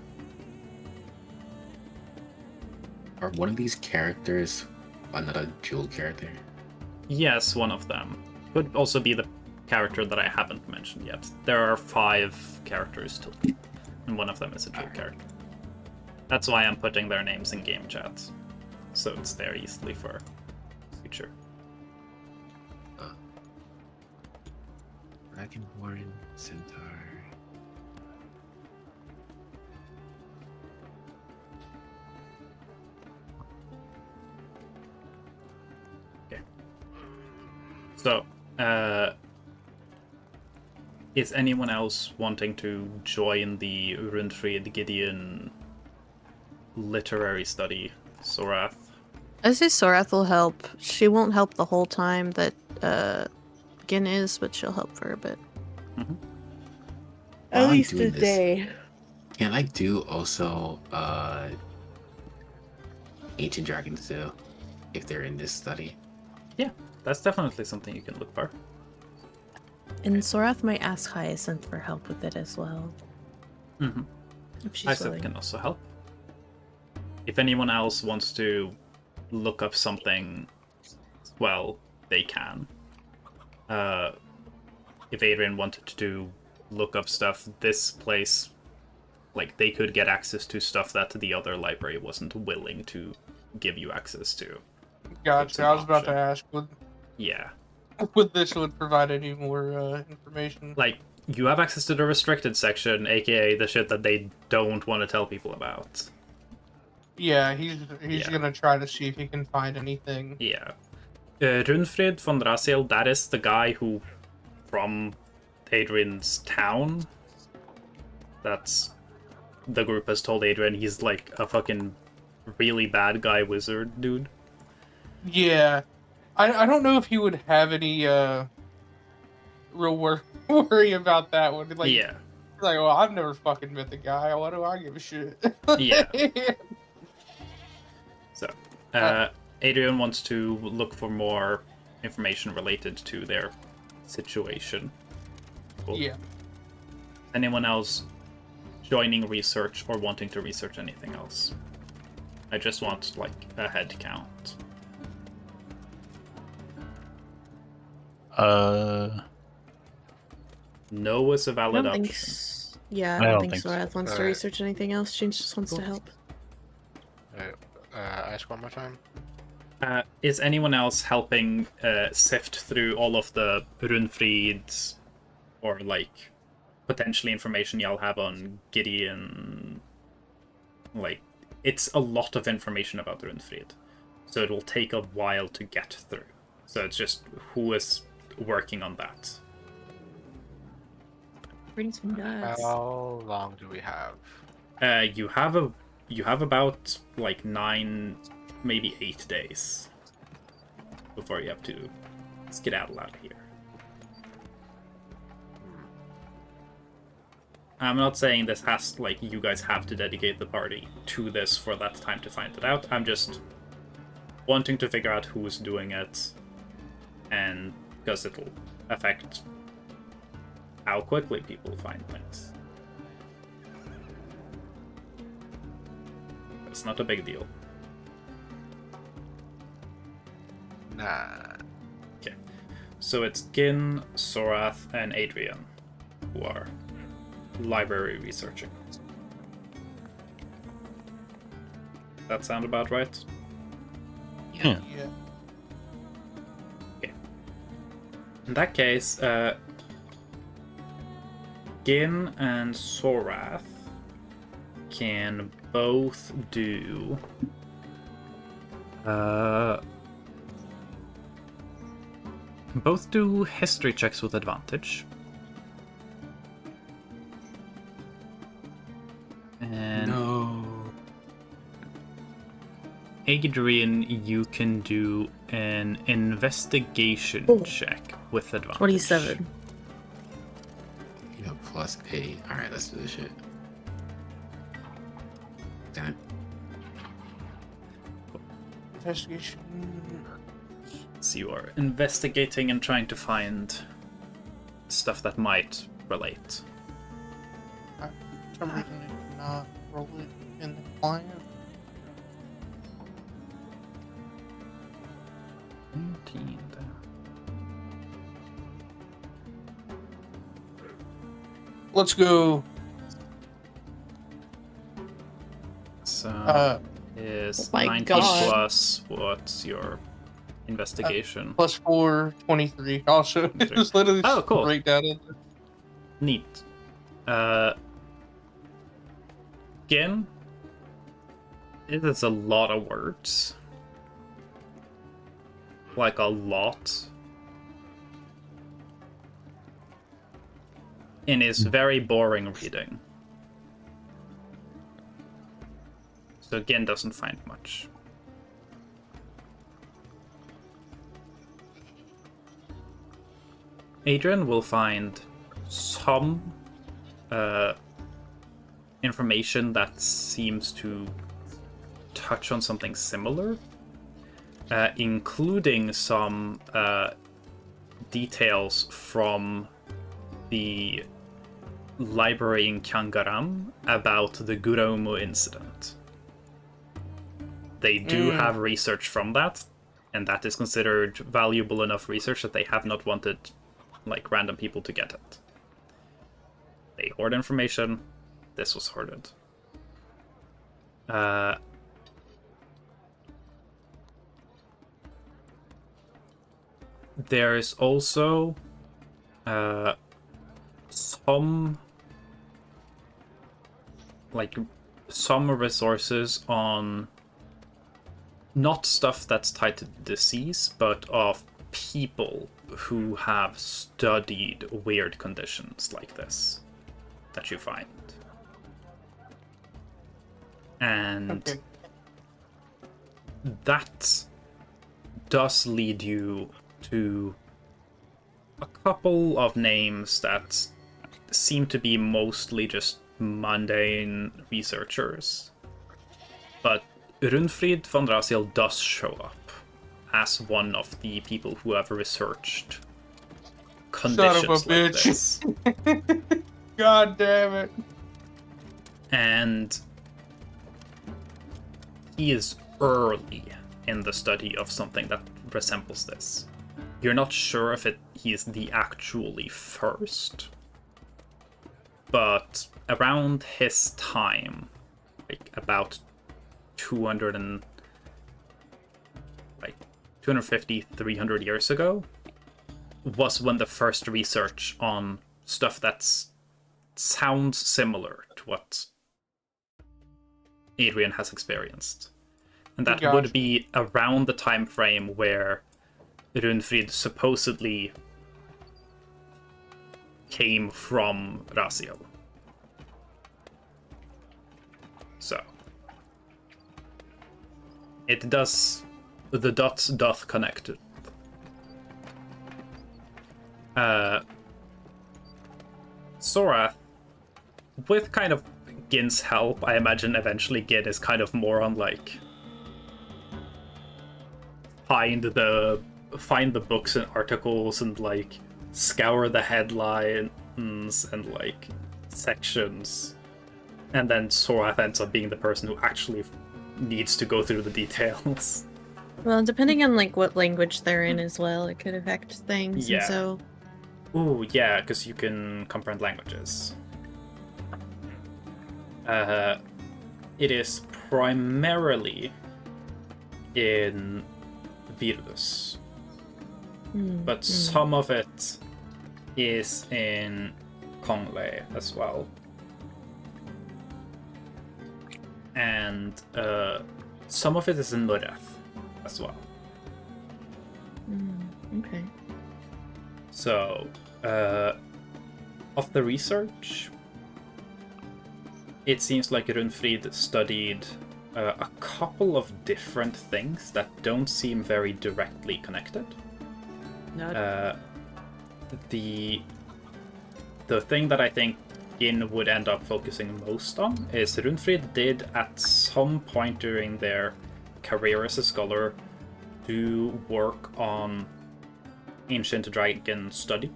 S5: Are one of these characters another dual character?
S6: Yes, one of them. Could also be the character that I haven't mentioned yet. There are 5 characters total, and one of them is a dual character. That's why I'm putting their names in game chat, so it's there easily for future.
S5: Dragonborn, Centaur.
S6: So, is anyone else wanting to join the Rundfried Gideon literary study, Sorath?
S7: I say Sorath will help. She won't help the whole time that Gin is, but she'll help for a bit.
S5: While
S2: At
S5: I'm
S2: least a
S5: doing this,
S2: day.
S5: Can I do also ancient dragons too, if they're in this study.
S6: Yeah, that's definitely something you can look for.
S7: And Sorath might ask Hyacinth for help with it as well.
S6: Mm-hmm.
S7: If she's
S6: Isset
S7: willing.
S6: can also help. If anyone else wants to look up something, well, they can. If Adrian wanted to look up stuff, this place, like, they could get access to stuff that the other library wasn't willing to give you access to. It's
S3: Gotcha.
S6: an
S3: I was about to
S6: option.
S3: ask,
S6: Yeah.
S3: would this would provide any more information?
S6: Like, you have access to the restricted section, aka the shit that they don't want to tell people about.
S3: Yeah, he's
S6: Yeah.
S3: gonna try to see if he can find anything.
S6: Yeah. Runfrid von Raziel, that is the guy who, from Adrian's town, that's the group has told Adrian he's like a fucking really bad guy wizard dude.
S3: Yeah, I don't know if he would have any real worry about that one. Like,
S6: Yeah.
S3: like, well, I've never fucking met the guy. Why do I give a shit?
S6: Yeah. So, Adrian wants to look for more information related to their situation. Cool.
S3: Yeah.
S6: Anyone else joining research or wanting to research anything else? I just want, like, a head count. No is a
S7: I
S6: valid
S7: don't think.
S6: option.
S7: Yeah,
S1: I
S7: I
S1: don't
S7: don't think
S1: think so.
S7: Sorath wants to
S8: Alright.
S7: research anything else. She just wants to help.
S8: Ask one more time.
S6: Is anyone else helping sift through all of the Runfrieds or, like, potentially information y'all have on Gideon? Like, it's a lot of information about Runfried, so it will take a while to get through. So it's just who is working on that.
S7: Reading some notes.
S8: How long do we have?
S6: You have about like 9, maybe 8 days before you have to skedaddle out of here. I'm not saying this has, like, you guys have to dedicate the party to this for that time to find it out. I'm just wanting to figure out who's doing it, and because it'll affect how quickly people find things. It's not a big deal.
S8: Nah.
S6: Okay. So it's Gin, Sorath, and Adrian who are library researching. That sound about right?
S1: Yeah.
S3: Yeah.
S6: In that case, Gin and Sorath can both do history checks with advantage. And
S5: No.
S6: Adrian, you can do an investigation
S7: Oh.
S6: check with advantage.
S7: 27.
S5: You have +8. Alright, let's do this shit. Damn it.
S3: Investigation.
S6: So you are investigating and trying to find stuff that might relate.
S3: For some reason, it did not roll it in the client. Let's go.
S6: So is
S7: Oh my
S6: 19
S7: God.
S6: plus what's your investigation?
S3: +4, 23. Also, it
S6: 23.
S3: just literally
S6: Oh, cool.
S3: right down into.
S6: Neat. Again, it is a lot of words. Like a lot. And it's very boring reading. So again, doesn't find much. Adrian will find some information that seems to touch on something similar, including some details from the library in Kyangaram about the Guraumu incident. They do have research from that, and that is considered valuable enough research that they have not wanted like random people to get it. They hoard information. This was hoarded. There's also some resources on not stuff that's tied to disease, but of people who have studied weird conditions like this that you find. And that does lead you to a couple of names that seem to be mostly just mundane researchers. But Runfrid von Rasiel does show up as one of the people who have researched conditions like this.
S3: God damn it.
S6: And he is early in the study of something that resembles this. You're not sure if he is the actually first, but around his time, like about 250, 300 years ago, was when the first research on stuff that sounds similar to what Adrian has experienced. And that would be around the time frame where Runfrid supposedly came from Rasiel. So it does, the dots doth connect. Sorath, with kind of Gin's help, I imagine eventually Gin is kind of more on like find the books and articles and like scour the headlines and like sections, and then Sorath ends up being the person who actually needs to go through the details.
S7: Well, depending on like what language they're in as well, it could affect things.
S6: Yeah.
S7: And so
S6: Ooh, yeah, because you can comprehend languages. It is primarily in Virus, but some of it is in Kongle as well. And some of it is in Noreth as well.
S7: Okay.
S6: So, of the research, it seems like Runfrid studied a couple of different things that don't seem very directly connected.
S4: No.
S6: The thing that I think Gin would end up focusing most on is Runfrid did at some point during their career as a scholar do work on ancient dragon study,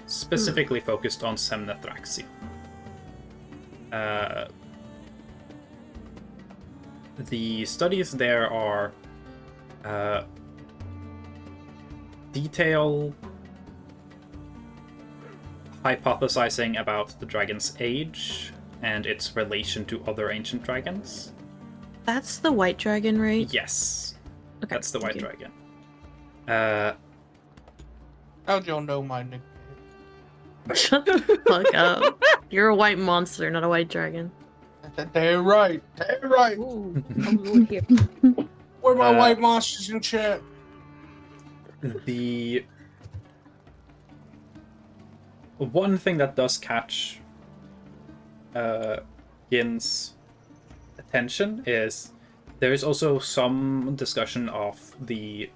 S6: specifically focused on Semnethraxi. The studies there are detail hypothesizing about the dragon's age and its relation to other ancient dragons.
S7: That's the white dragon, right?
S6: Yes.
S7: Okay,
S6: That's the white
S7: thank you.
S6: dragon.
S3: How'd y'all know my nickname?
S7: Shut the fuck up. You're a white monster, not a white dragon.
S3: Damn right. Damn right.
S4: Ooh, I'm Lord here.
S3: Where my white monsters in chat?
S6: The one thing that does catch Gin's attention is there is also some discussion of the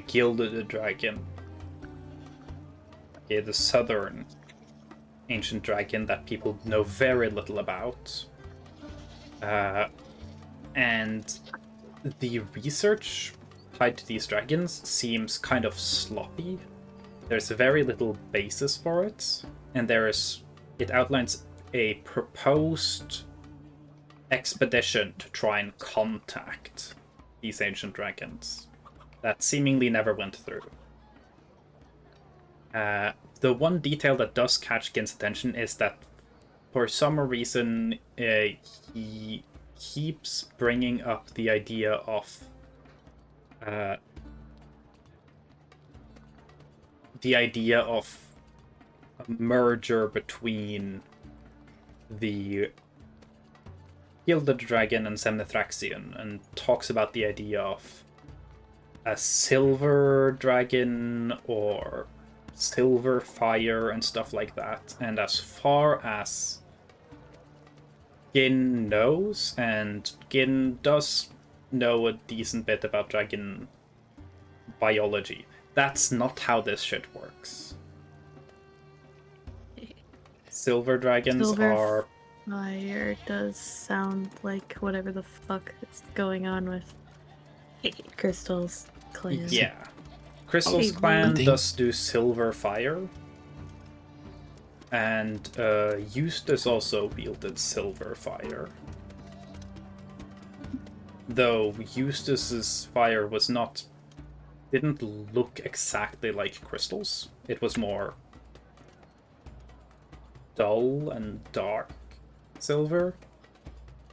S6: Gilded Dragon. Okay, the southern ancient dragon that people know very little about. And the research tied to these dragons seems kind of sloppy. There's very little basis for it, and it outlines a proposed expedition to try and contact these ancient dragons that seemingly never went through. The one detail that does catch Gin's attention is that for some reason he keeps bringing up the idea of a merger between the Gilded Dragon and Semnithraxion, and talks about the idea of a silver dragon or silver fire and stuff like that. And as far as Gin knows, and Gin does know a decent bit about dragon biology, that's not how this shit works. Silver dragons are...
S7: Fire does sound like whatever the fuck is going on with Crystal's clan.
S6: Yeah. Crystal's
S7: Oh,
S6: clan
S5: thing-
S6: does do silver fire. And Eustace also wielded silver fire. Though Eustace's fire didn't look exactly like Crystal's. It was more dull and dark silver.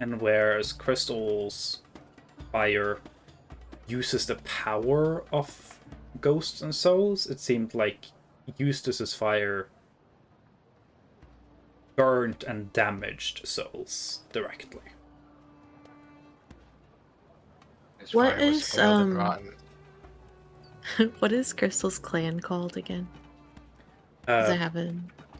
S6: And whereas Crystal's fire uses the power of ghosts and souls, it seemed like Eustace's fire burnt and damaged souls directly.
S8: His
S7: What
S8: fire was
S7: is,
S8: spoiled and rotten.
S7: What is Crystal's clan called again? Does it have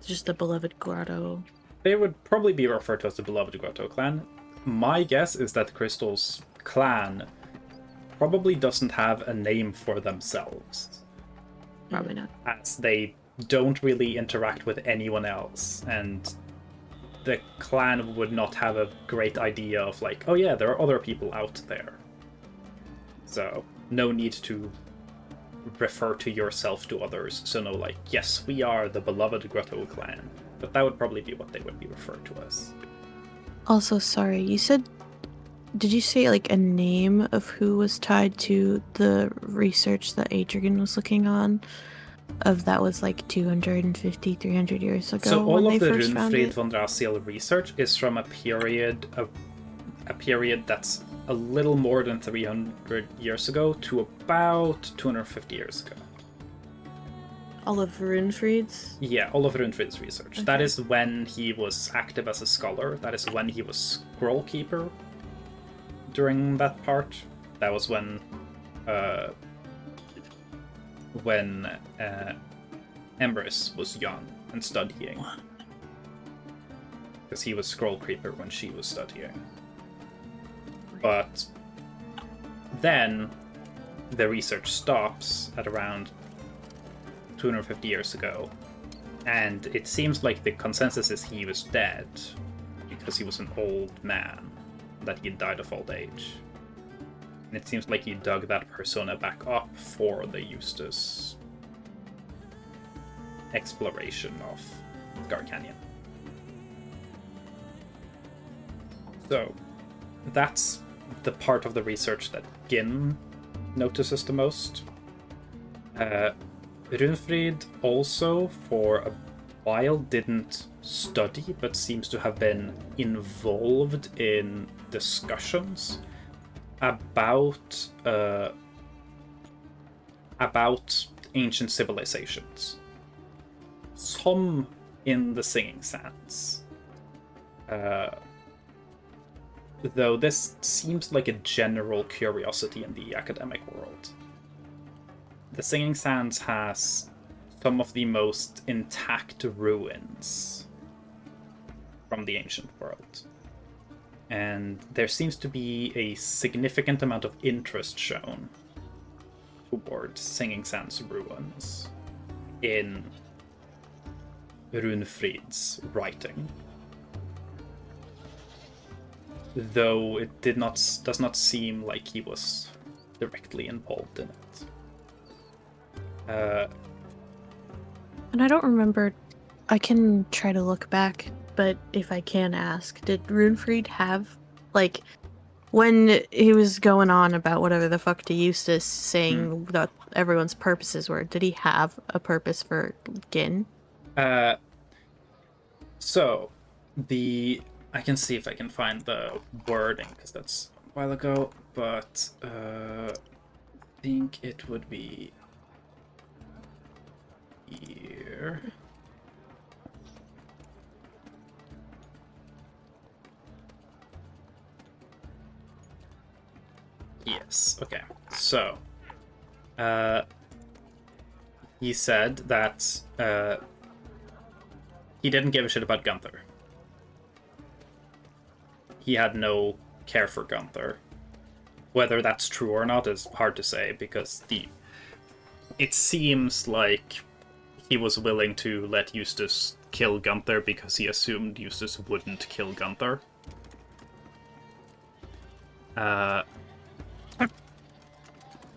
S7: just a beloved grotto?
S6: They would probably be referred to as the Beloved Grotto clan. My guess is that Crystal's clan probably doesn't have a name for themselves,
S7: Probably not.
S6: as they don't really interact with anyone else, and the clan would not have a great idea of like, oh yeah, there are other people out there. So, no need to refer to yourself to others. So no, like, yes, we are the Beloved Grotto clan. But that would probably be what they would be referred to as.
S7: Also, sorry, you said. Did you say like a name of who was tied to the research that Adrian was looking on? Of that was like 250, 300 years ago.
S6: So all
S7: when
S6: of
S7: they
S6: the
S7: first found
S6: Runefrid
S7: it?
S6: von Draciel research is from a period that's a little more than 300 years ago to about 250 years ago.
S7: All of Runefried's?
S6: Yeah, all of Runefrid's research. That
S7: Okay.
S6: is when he was active as a scholar. That is when he was Scroll Keeper during that part. That was when Emrys was young and studying. Because he was Scroll Creeper when she was studying. But then the research stops at around 250 years ago, and it seems like the consensus is he was dead because he was an old man, that he died of old age. And it seems like he dug that persona back up for the Eustace exploration of Scar Canyon. So, that's the part of the research that Gin notices the most. Runefrid also, for a while, didn't study, but seems to have been involved in discussions about ancient civilizations. Some in the Singing Sands. Though this seems like a general curiosity in the academic world. The Singing Sands has some of the most intact ruins from the ancient world. And there seems to be a significant amount of interest shown towards Singing Sands ruins in Runefrid's writing, though it does not seem like he was directly involved in it.
S7: And I don't remember. I can try to look back, but if I can ask, did Runefried have, like, when he was going on about whatever the fuck to Eustace, saying that everyone's purposes were, did he have a purpose for Gin?
S6: So, I can see if I can find the wording, because that's a while ago, but I think it would be here. Yes, okay. So, he said that he didn't give a shit about Gunther. He had no care for Gunther. Whether that's true or not is hard to say, because it seems like he was willing to let Eustace kill Gunther because he assumed Eustace wouldn't kill Gunther.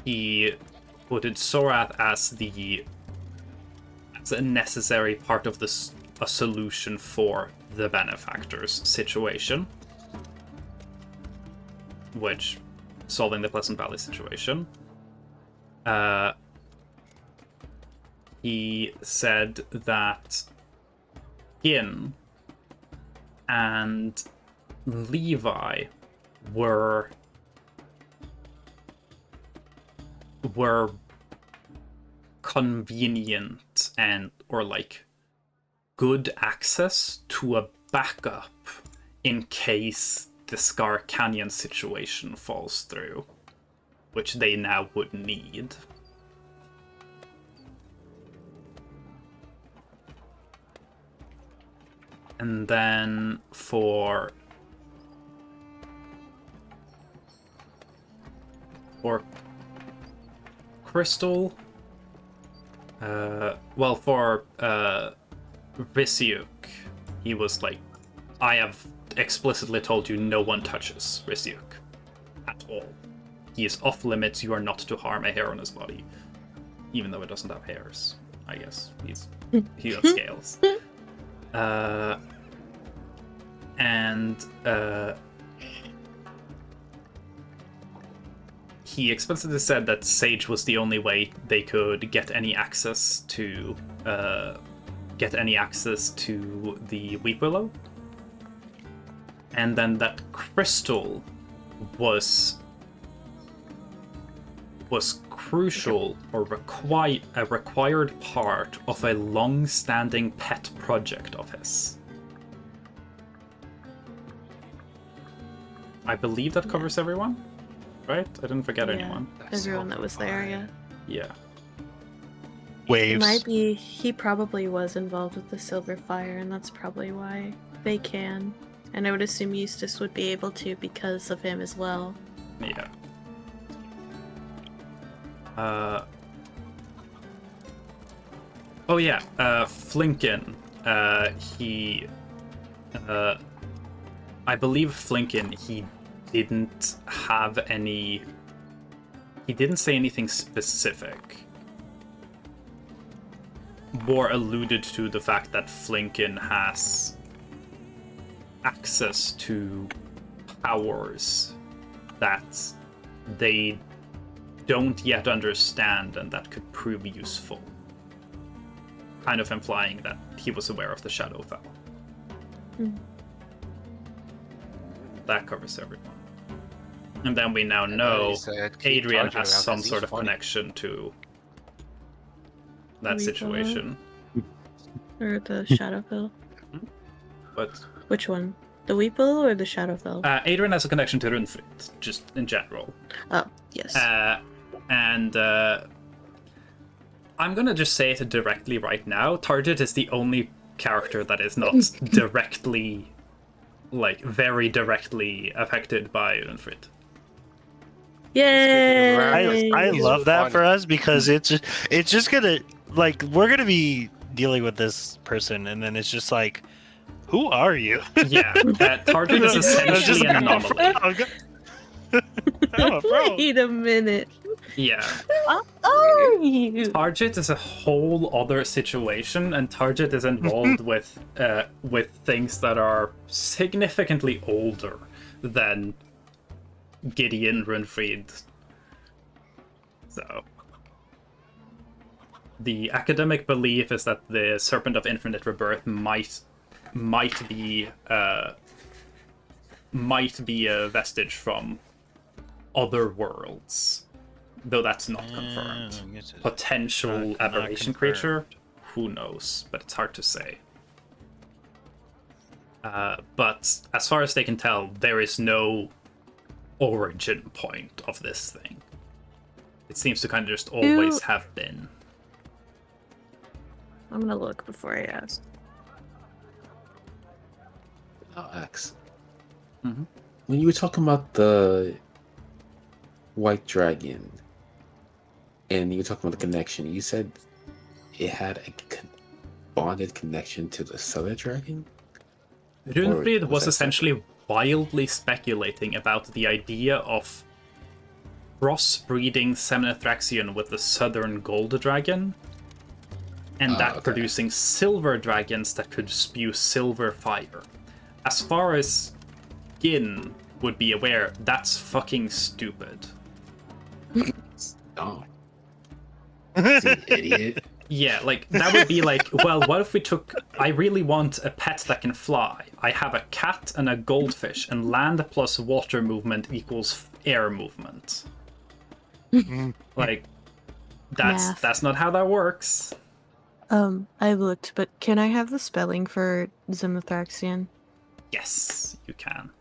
S6: He put Sorath as a necessary part of a solution for the benefactor's situation, which solving the Pleasant Valley situation. He said that Gin and Levi were convenient or like good access to a backup in case the Scar Canyon situation falls through, which they now would need. And then for Crystal, for Risiuk, he was like, I have explicitly told you no one touches Risiuk at all. He is off limits, you are not to harm a hair on his body. Even though it doesn't have hairs, I guess. He got scales. He explicitly said that Sage was the only way they could get any access to the Weep Willow, and then that Crystal was crucial or a required part of a long-standing pet project of his. I believe that covers everyone, right? I didn't forget anyone.
S7: Everyone that was there, yeah.
S6: Yeah.
S7: It
S1: Waves.
S7: might be, he probably was involved with the Silver Fire, and that's probably why they can. And I would assume Eustace would be able to because of him as well.
S6: Yeah. Flinken. I believe Flinken, he didn't say anything specific. More alluded to the fact that Flinken has access to powers that they don't yet understand and that could prove useful. Kind of implying that he was aware of the Shadowfell. That covers everyone. And then we now know Adrian has some sort of connection to that situation.
S7: Or the Shadowfell.
S6: But
S7: Which one? The Weeple or the Shadowfell?
S6: Adrian has a connection to Runefrid, just in general.
S7: Oh, yes.
S6: And I'm gonna just say it directly right now. Target is the only character that is not directly, like, very directly affected by Runefrid.
S7: Yay!
S1: I love that for us because it's just gonna, like, we're gonna be dealing with this person, and then it's just like, who are you?
S6: Yeah, Target is essentially an anomaly.
S1: I'm a pro.
S7: Wait a minute.
S6: Yeah.
S7: What are you?
S6: Target is a whole other situation, and Target is involved with things that are significantly older than Gideon Runfried. So the academic belief is that the Serpent of Infinite Rebirth might be a vestige from other worlds, though that's not confirmed. Potential aberration creature, who knows? But it's hard to say. But as far as they can tell, there is no origin point of this thing. It seems to kind of just always have been.
S7: I'm gonna look before I ask.
S5: I'll ask.
S6: Mm-hmm.
S5: When you were talking about the white dragon, and you were talking about the connection, you said it had a bonded connection to the Southern Dragon?
S6: Runfried
S5: Or
S6: was
S5: that
S6: essentially wildly speculating about the idea of crossbreeding Semnethraxion with the Southern Gold Dragon, and that
S5: okay.
S6: producing silver dragons that could spew silver fire. As far as Gin would be aware, that's fucking stupid.
S5: Oh. Is he an idiot?
S6: Yeah, like, that would be like, well, what if we took... I really want a pet that can fly. I have a cat and a goldfish, and land plus water movement equals air movement. Like,
S7: Math.
S6: that's not how that works.
S7: I looked, but can I have the spelling for Zimithraxian?
S6: Yes, you can.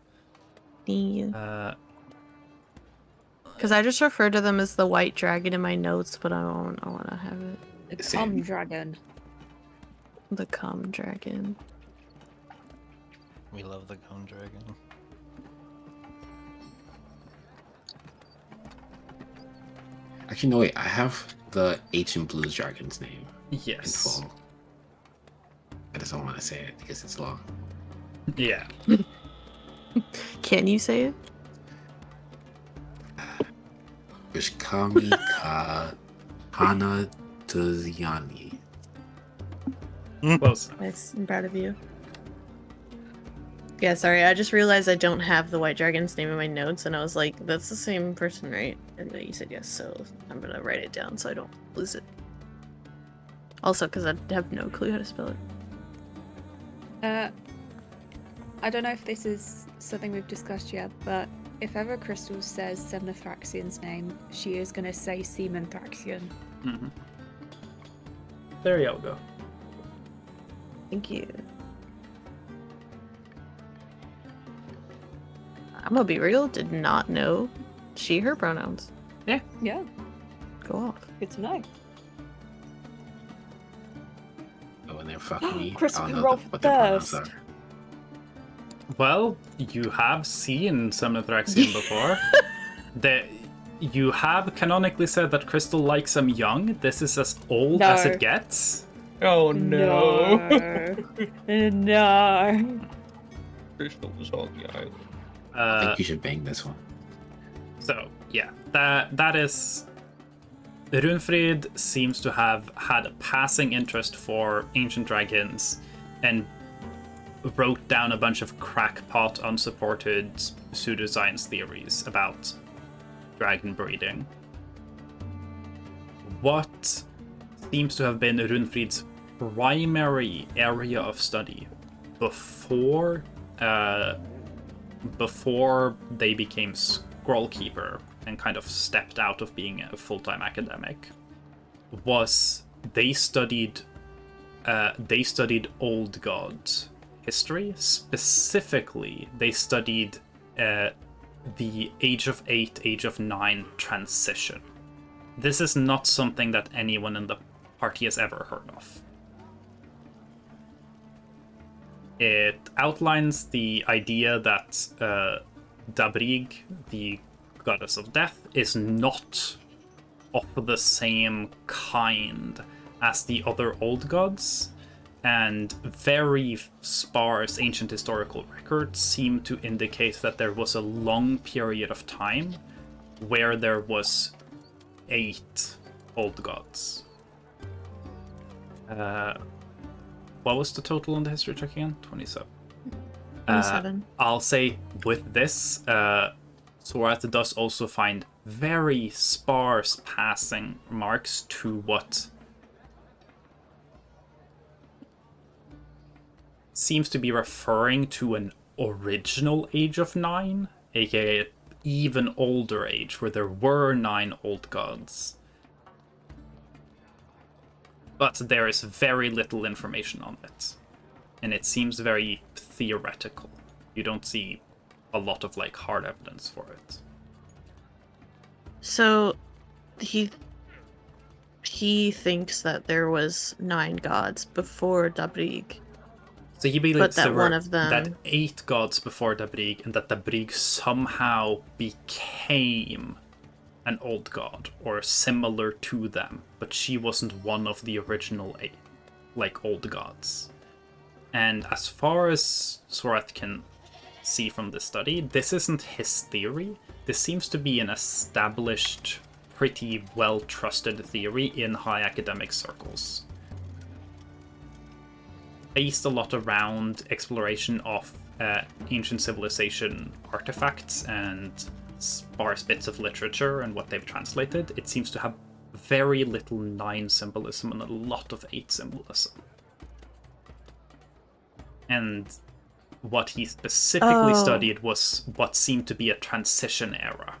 S7: Thank you.
S6: Uh,
S7: Because I just refer to them as the white dragon in my notes, but I want to have it.
S4: The
S5: Same.
S4: dragon.
S7: The cum dragon.
S1: We love the cone dragon.
S5: Actually, no, wait. I have the Ancient Blues Dragon's name in
S6: yes.
S5: full. I just don't want to say it because it's long.
S6: Yeah.
S7: Can you say it?
S5: Vishkami Ka Hana Tuzyani.
S6: Close.
S7: Nice. I'm proud of you. Yeah, sorry. I just realized I don't have the white dragon's name in my notes, and I was like, "That's the same person, right?" And then you said yes, so I'm gonna write it down so I don't lose it. Also, because I have no clue how to spell it.
S4: I don't know if this is something we've discussed yet, but if ever Crystal says Semnethraxian's name, she is going to say Sementhraxian.
S6: Mm-hmm. There you go.
S7: Thank you. I'm gonna be real. Did not know she/her pronouns.
S4: Yeah,
S7: Go off.
S4: good to know.
S5: Oh, when they're fucking me,
S4: Chris,
S5: I don't
S4: you
S5: know
S4: roll
S5: what their pronouns
S4: first.
S5: are.
S6: Well, you have seen Semnethraxian before. You have canonically said that Crystal likes him young. This is as old as
S4: No.
S6: it gets.
S3: Oh no.
S4: No.
S3: Crystal was on the island.
S5: I think you should bang this one.
S6: So, yeah, that is... Runfried seems to have had a passing interest for ancient dragons and wrote down a bunch of crackpot, unsupported pseudoscience theories about dragon breeding. What seems to have been Runfried's primary area of study before they became Scrollkeeper and kind of stepped out of being a full-time academic was they studied old god history. Specifically, they studied the Age of 8, Age of 9 transition. This is not something that anyone in the party has ever heard of. It outlines the idea that Dabrig, the goddess of death, is not of the same kind as the other old gods, and very sparse ancient historical records seem to indicate that there was a long period of time where there was 8 old gods. What was the total on the history check again? 27.
S7: 27.
S6: I'll say with this, Sorath does also find very sparse passing marks to what seems to be referring to an original Age of 9, aka an even older age, where there were 9 old gods. But there is very little information on it, and it seems very theoretical. You don't see a lot of like hard evidence for it.
S7: So he thinks that there was 9 gods before Dabrig.
S6: So he believes
S7: But that
S6: there were
S7: one of them-
S6: that 8 gods before Dabrig, and that Dabrig somehow became an old god or similar to them, but she wasn't one of the original 8, like old gods. And as far as Sorath can see from this study, this isn't his theory. This seems to be an established, pretty well-trusted theory in high academic circles, based a lot around exploration of ancient civilization artifacts and sparse bits of literature and what they've translated. It seems to have very little 9 symbolism and a lot of 8 symbolism. And what he specifically studied was what seemed to be a transition era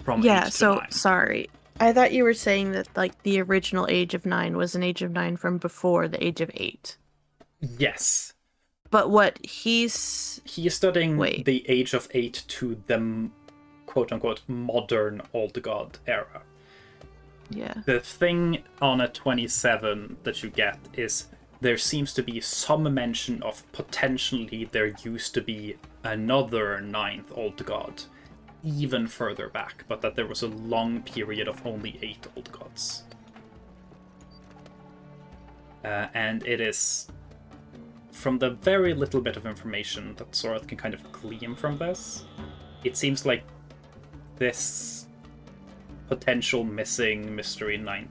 S6: from 8 to 9.
S7: Sorry. I thought you were saying that like the original Age of 9 was an Age of 9 from before the Age of 8.
S6: Yes.
S7: But what
S6: he is studying
S7: Wait.
S6: the Age of 8 to the quote-unquote modern old god era.
S7: Yeah.
S6: The thing on a 27 that you get is there seems to be some mention of potentially there used to be another 9th old god even further back, but that there was a long period of only 8 old gods. And it is, from the very little bit of information that Sorath can kind of glean from this, it seems like this potential missing mystery 9th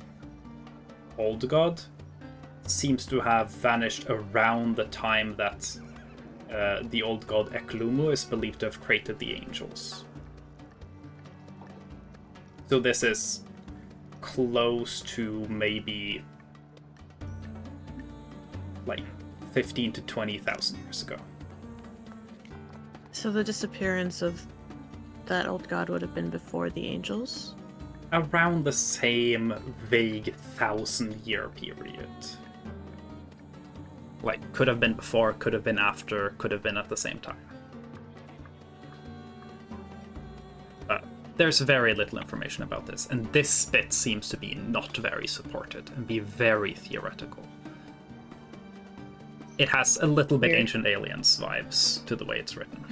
S6: old god seems to have vanished around the time that the old god Eklumu is believed to have created the angels. So this is close to maybe like 15 to 20,000 years ago.
S7: So the disappearance of that old god would have been before the angels?
S6: Around the same vague 1,000-year period. Like, could have been before, could have been after, could have been at the same time. But there's very little information about this, and this bit seems to be not very supported and be very theoretical. It has a little bit
S7: Weird.
S6: Ancient Aliens vibes to the way it's written.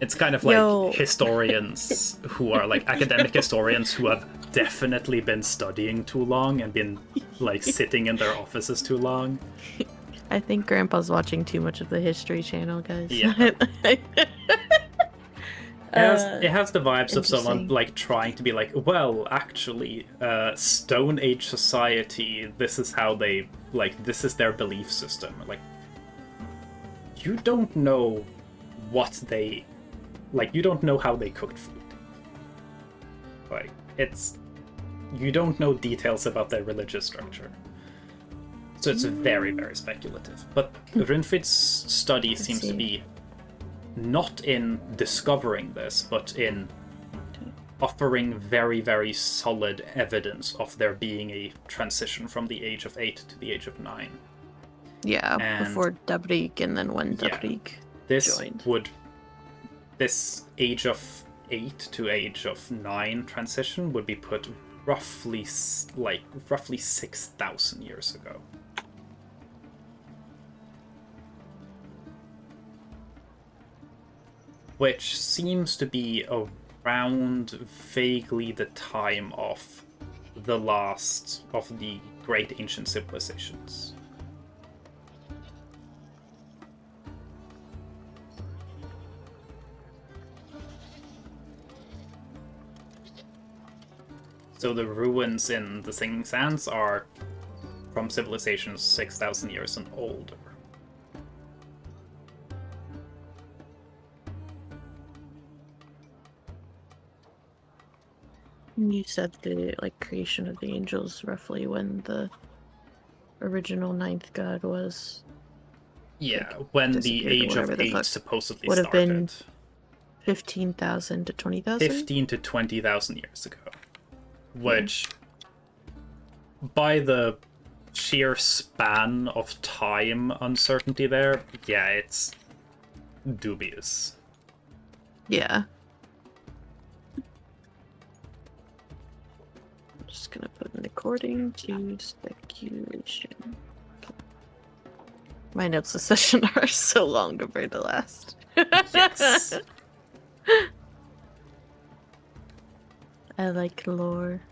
S6: It's kind of like historians who are like academic historians who have definitely been studying too long and been like sitting in their offices too long.
S7: I think Grandpa's watching too much of the History Channel, guys.
S6: Yeah. It has the vibes of someone
S7: Interesting.
S6: like trying to be like, well, actually, Stone Age society, this is how they, like, this is their belief system. Like, you don't know what they, like, you don't know how they cooked food. Like, it's, you don't know details about their religious structure. So it's very, very speculative. But Runfrid's study seems to be not in discovering this, but in offering very, very solid evidence of there being a transition from the Age of 8 to the Age of 9.
S7: Yeah,
S6: And-
S7: before Dabrig and then when
S6: Yeah.
S7: Dabrig
S6: This
S7: joined.
S6: this Age of 8 to Age of 9 transition would be put roughly 6,000 years ago. Which seems to be around vaguely the time of the last of the great ancient civilizations. So the ruins in the Singing Sands are from civilizations 6,000 years and older.
S7: You said the creation of the angels roughly when the original ninth god was
S6: Yeah, when the
S7: disappeared or
S6: Age of
S7: whatever the
S6: Age
S7: fuck
S6: supposedly
S7: would have been
S6: started.
S7: 15,000 to 20,000?
S6: 15 to 20,000 years ago. Which, by the sheer span of time uncertainty there, yeah, it's dubious.
S7: Yeah. I'm just gonna put in according to speculation. My notes this session are so long compared to last.
S6: Yes.
S7: I like lore.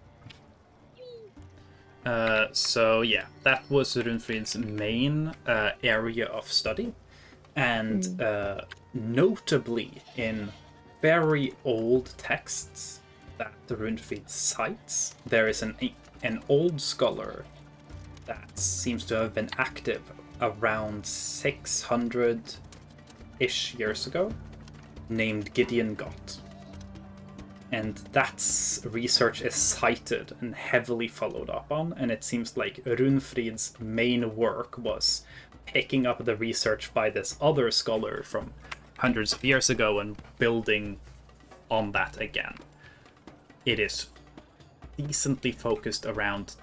S6: So yeah, that was Runfrid's main area of study. And notably in very old texts that Runfrid cites, there is an old scholar that seems to have been active around 600-ish years ago, named Gideon Gott. And that's research is cited and heavily followed up on, and it seems like Runfrid's main work was picking up the research by this other scholar from hundreds of years ago and building on that again. It is decently focused around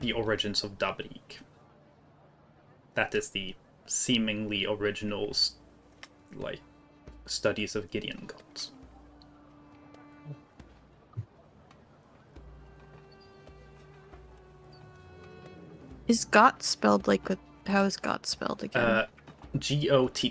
S6: the origins of Dabrik. That is the seemingly original studies of Gideon gods.
S7: Is Gott spelled how is Gott spelled again?
S6: Gott.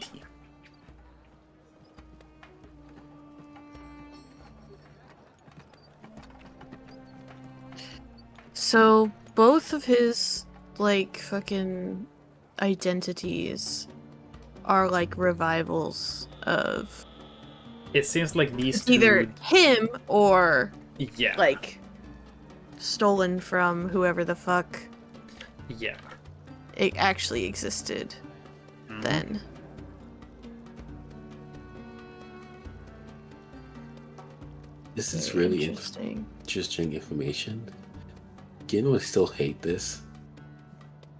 S7: So both of his fucking identities are revivals of
S6: It seems like these
S7: it's either
S6: two...
S7: him or
S6: Yeah.
S7: Stolen from whoever the fuck
S6: Yeah.
S7: it actually existed then.
S5: This is really
S7: interesting.
S5: Interesting information. Gin would still hate this.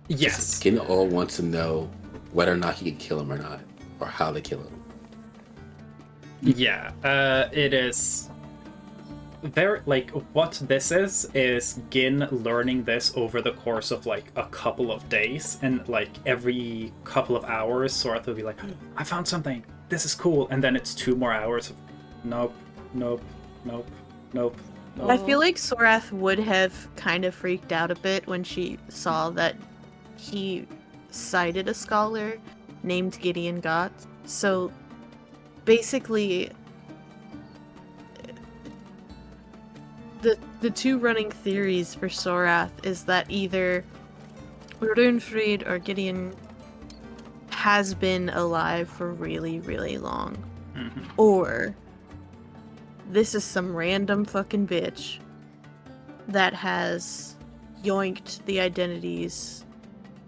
S6: Yes.
S5: Gin all wants to know whether or not he can kill him or not, or how to kill him.
S6: Yeah, it is very what this is Gin learning this over the course of a couple of days, and every couple of hours Sorath will be like, I found something, this is cool, and then it's 2 more hours of nope.
S7: I feel like Sorath would have kind of freaked out a bit when she saw that he cited a scholar named Gideon Gott. So basically, the two running theories for Sorath is that either Runfrid or Gideon has been alive for really, really long, or this is some random fucking bitch that has yoinked the identities,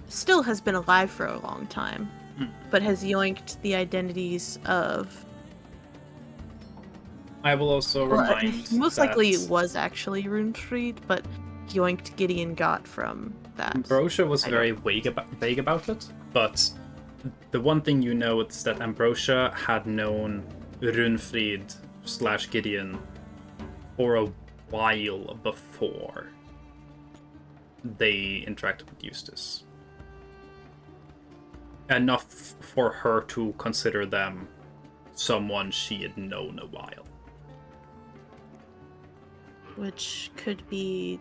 S7: still has been alive for a long time, but has yoinked the identities of...
S6: I will also remind
S7: most
S6: that
S7: likely it was actually Runfrid, but yoinked Gideon Gott from that.
S6: Ambrosia was very vague about it, but the one thing you know is that Ambrosia had known Runfrid / Gideon for a while before they interacted with Eustace. Enough for her to consider them someone she had known a while.
S7: Which could be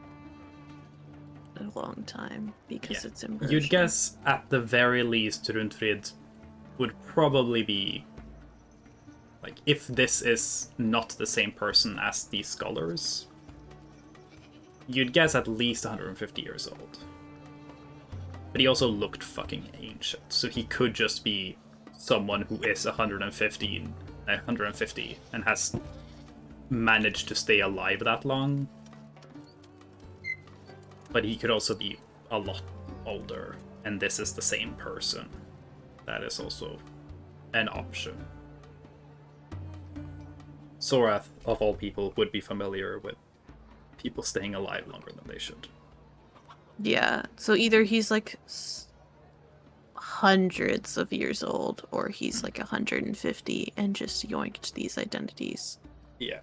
S7: a long time, because it's Ambrosia.
S6: You'd guess at the very least Runfrid would probably be, if this is not the same person as these scholars, you'd guess at least 150 years old. but he also looked fucking ancient. So he could just be someone who is 150 and has managed to stay alive that long. But he could also be a lot older, and this is the same person. That is also an option. Sorath, of all people, would be familiar with people staying alive longer than they should.
S7: Yeah, so either he's like hundreds of years old, or he's like 150 and just yoinked these identities.
S6: Yeah.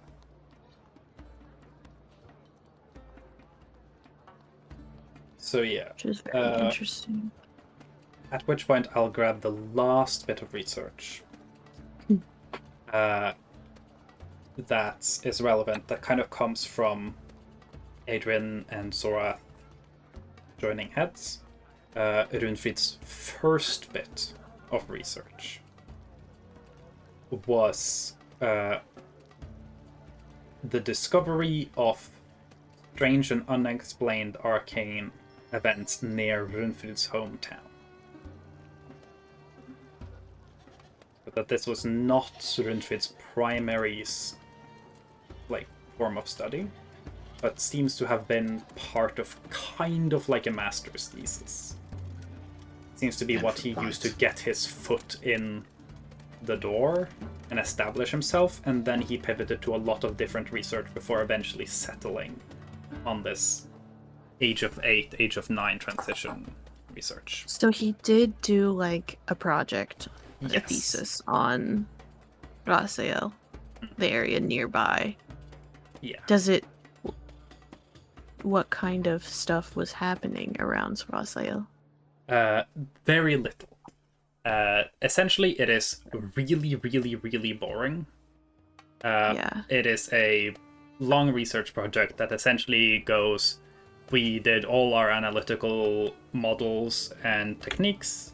S6: So yeah.
S7: Which is very interesting.
S6: At which point I'll grab the last bit of research that is relevant, that kind of comes from Adrian and Sorath joining heads. Runefrid's first bit of research was the discovery of strange and unexplained arcane events near Runefrid's hometown. But that this was not Runefrid's primary form of study, but seems to have been part of kind of like a master's thesis. Seems to be what he used to get his foot in the door and establish himself, and then he pivoted to a lot of different research before eventually settling on this age of 8, age of 9 transition research.
S7: So he did do like a project, a
S6: Yes.
S7: thesis on Rasael, the area nearby.
S6: Yeah.
S7: What kind of stuff was happening around Rasael?
S6: Very little. Essentially, it is really, really, really boring.
S7: Yeah.
S6: It is a long research project that essentially goes, we did all our analytical models and techniques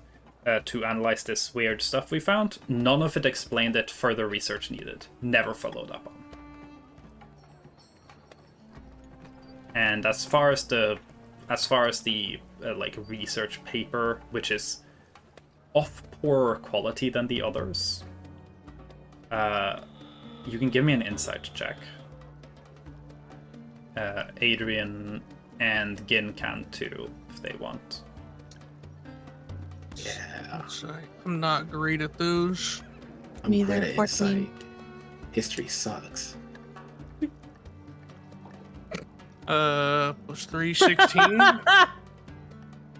S6: to analyze this weird stuff we found. None of it explained it, further research needed. Never followed up on. And as far as the research paper, which is of poorer quality than the others, you can give me an insight check. Adrian and Gin can too, if they want.
S5: Yeah.
S3: I'm not great at those.
S5: I'm
S7: Neither,
S5: great at
S7: 14.
S5: insight. History sucks.
S3: Plus 3, 16.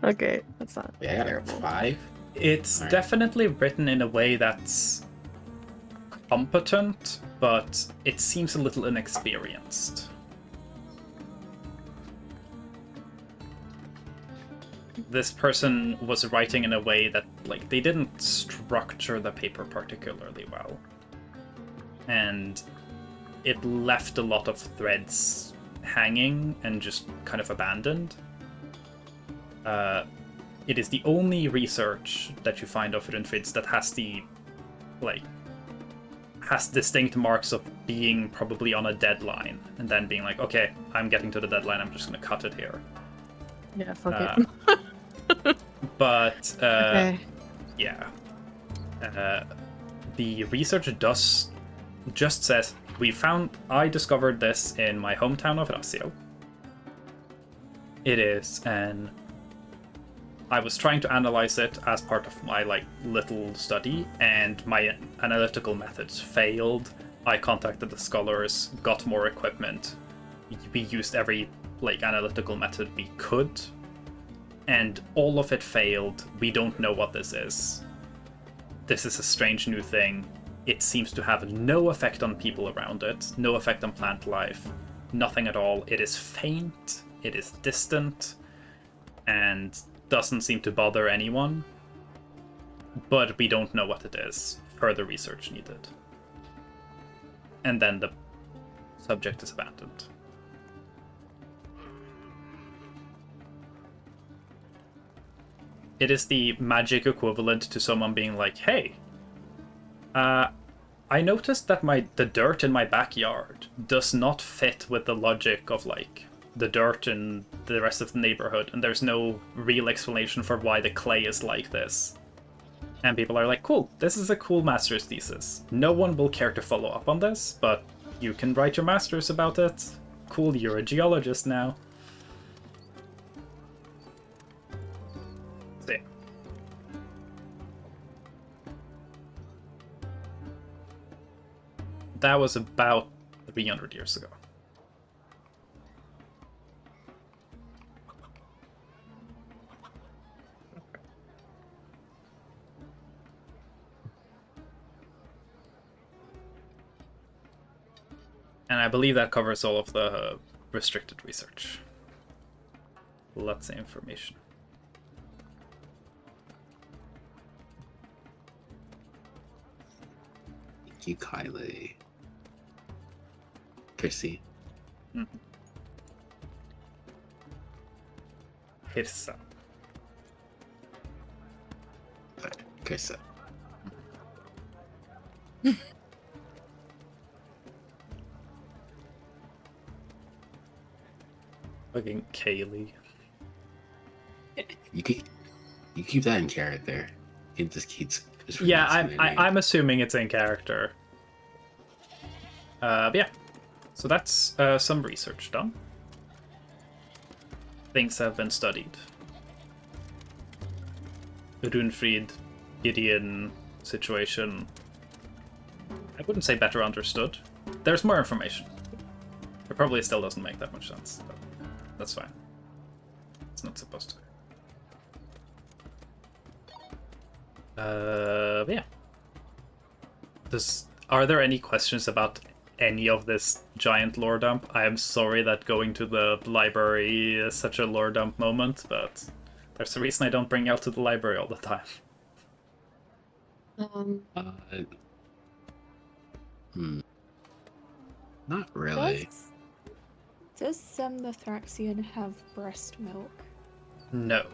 S7: Okay, that's not
S5: Yeah, I got
S7: terrible.
S5: a 5.
S6: It's
S5: Alright.
S6: definitely written in a way that's competent, but it seems a little inexperienced. This person was writing in a way that, like, they didn't structure the paper particularly well. And it left a lot of threads hanging and just kind of abandoned. It is the only research that you find of Runefrid's that has has distinct marks of being probably on a deadline, and then being like, okay, I'm getting to the deadline, I'm just gonna cut it here.
S7: Yeah, fuck
S6: Uh,
S7: it.
S6: But
S7: Okay.
S6: yeah, the research just says I discovered this in my hometown of Rasio. It is I was trying to analyze it as part of my little study, and my analytical methods failed. I contacted the scholars, got more equipment. We used every analytical method we could, and all of it failed. We don't know what this is. This is a strange new thing. It seems to have no effect on people around it, no effect on plant life, nothing at all. It is faint, it is distant, and doesn't seem to bother anyone. But we don't know what it is. Further research needed. And then the subject is abandoned. It is the magic equivalent to someone being like, hey, I noticed that the dirt in my backyard does not fit with the logic of the dirt in the rest of the neighborhood, and there's no real explanation for why the clay is like this. And people are like, cool, this is a cool master's thesis. No one will care to follow up on this, but you can write your master's about it. Cool, you're a geologist now. So, yeah. That was about 300 years ago. And I believe that covers all of the restricted research. Lots of information.
S5: Thank you, Kylie. Chrissy.
S6: Hirsa.
S5: Chrissy.
S6: Fucking Kaylee.
S5: You keep that in character. It just keeps.
S6: Yeah, I'm assuming it's in character. But yeah. So that's some research done. Things have been studied. The Runefried, Gideon situation. I wouldn't say better understood. There's more information. It probably still doesn't make that much sense, but that's fine. It's not supposed to. But yeah. Are there any questions about any of this giant lore dump? I am sorry that going to the library is such a lore dump moment, but there's a reason I don't bring out to the library all the time.
S5: Not really.
S4: Does Semnothraxion have breast milk?
S6: No.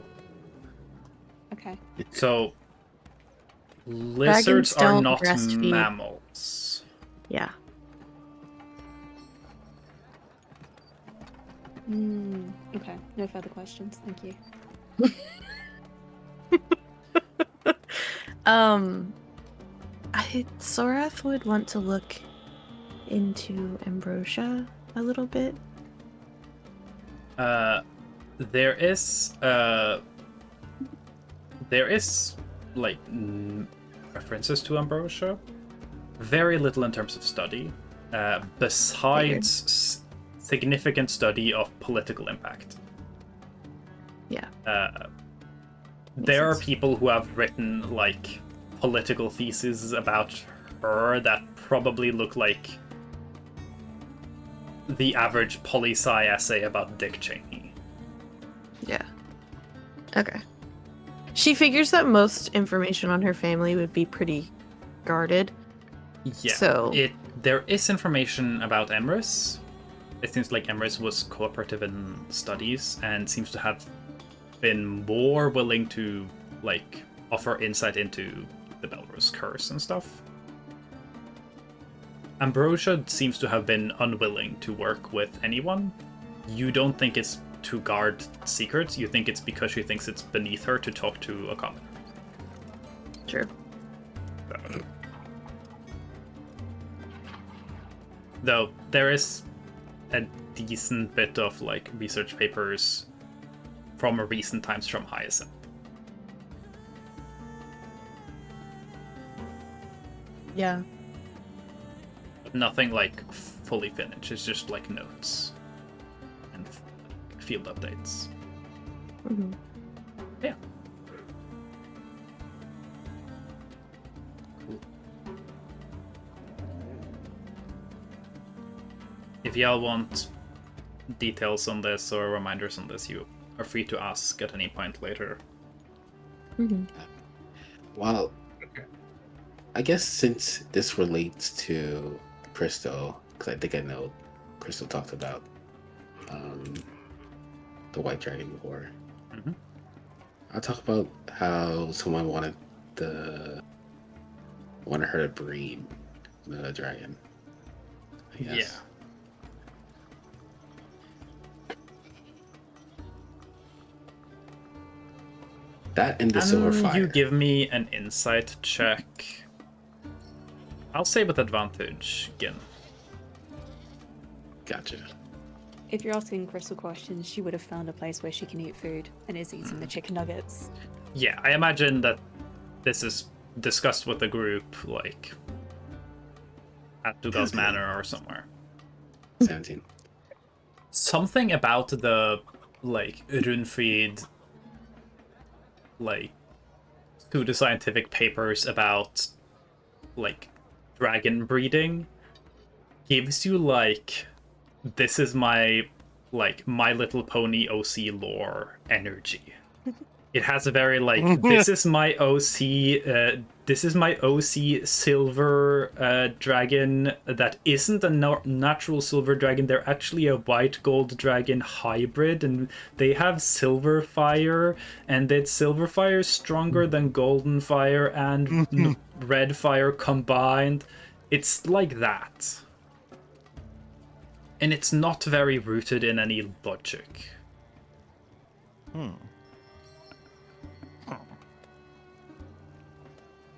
S4: Okay.
S6: So, lizards are
S7: don't
S6: not
S7: breastfeed.
S6: mammals.
S7: Yeah.
S4: Okay. No further questions. Thank you.
S7: Sorath would want to look into ambrosia a little bit.
S6: There is like references to ambrosia. Very little in terms of study, besides significant study of political impact.
S7: Yeah.
S6: There are
S7: sense.
S6: people who have written like political theses about her that probably look like the average poli-sci essay about Dick Cheney.
S7: Yeah. Okay. She figures that most information on her family would be pretty guarded.
S6: Yeah.
S7: So
S6: there is information about Emrys. It seems like Emrys was cooperative in studies and seems to have been more willing to like offer insight into the Belrose curse and stuff. Ambrosia seems to have been unwilling to work with anyone. You don't think it's to guard secrets, you think it's because she thinks it's beneath her to talk to a commoner.
S7: True.
S6: Though there is a decent bit of like research papers from recent times from Isset.
S7: Yeah.
S6: Nothing like fully finished, it's just like notes and field updates.
S7: Mm-hmm.
S6: Yeah. Cool. If y'all want details on this or reminders on this, you are free to ask at any point later.
S7: Mm-hmm.
S5: Well, I guess since this relates to Crystal, because I think I know Crystal talked about the White Dragon before.
S6: Mm-hmm.
S5: I'll talk about how someone wanted her to breed the dragon. I guess.
S6: Yeah.
S5: That and the silver
S6: Can
S5: fire.
S6: you give me an insight check? I'll say with advantage, Gin.
S5: Gotcha.
S4: If you're asking Crystal questions, she would have found a place where she can eat food and is eating the chicken nuggets.
S6: Yeah, I imagine that this is discussed with the group, like, at Dugal's Manor or somewhere.
S5: 17.
S6: Something about the, like, Runfried, like, pseudoscientific papers about, like, dragon breeding gives you, like, this is my, like, My Little Pony OC lore energy. It has a very, like, this is my OC silver dragon that isn't a natural silver dragon. They're actually a white gold dragon hybrid, and they have silver fire, and that silver fire is stronger than golden fire and red fire combined. It's like that. And it's not very rooted in any logic.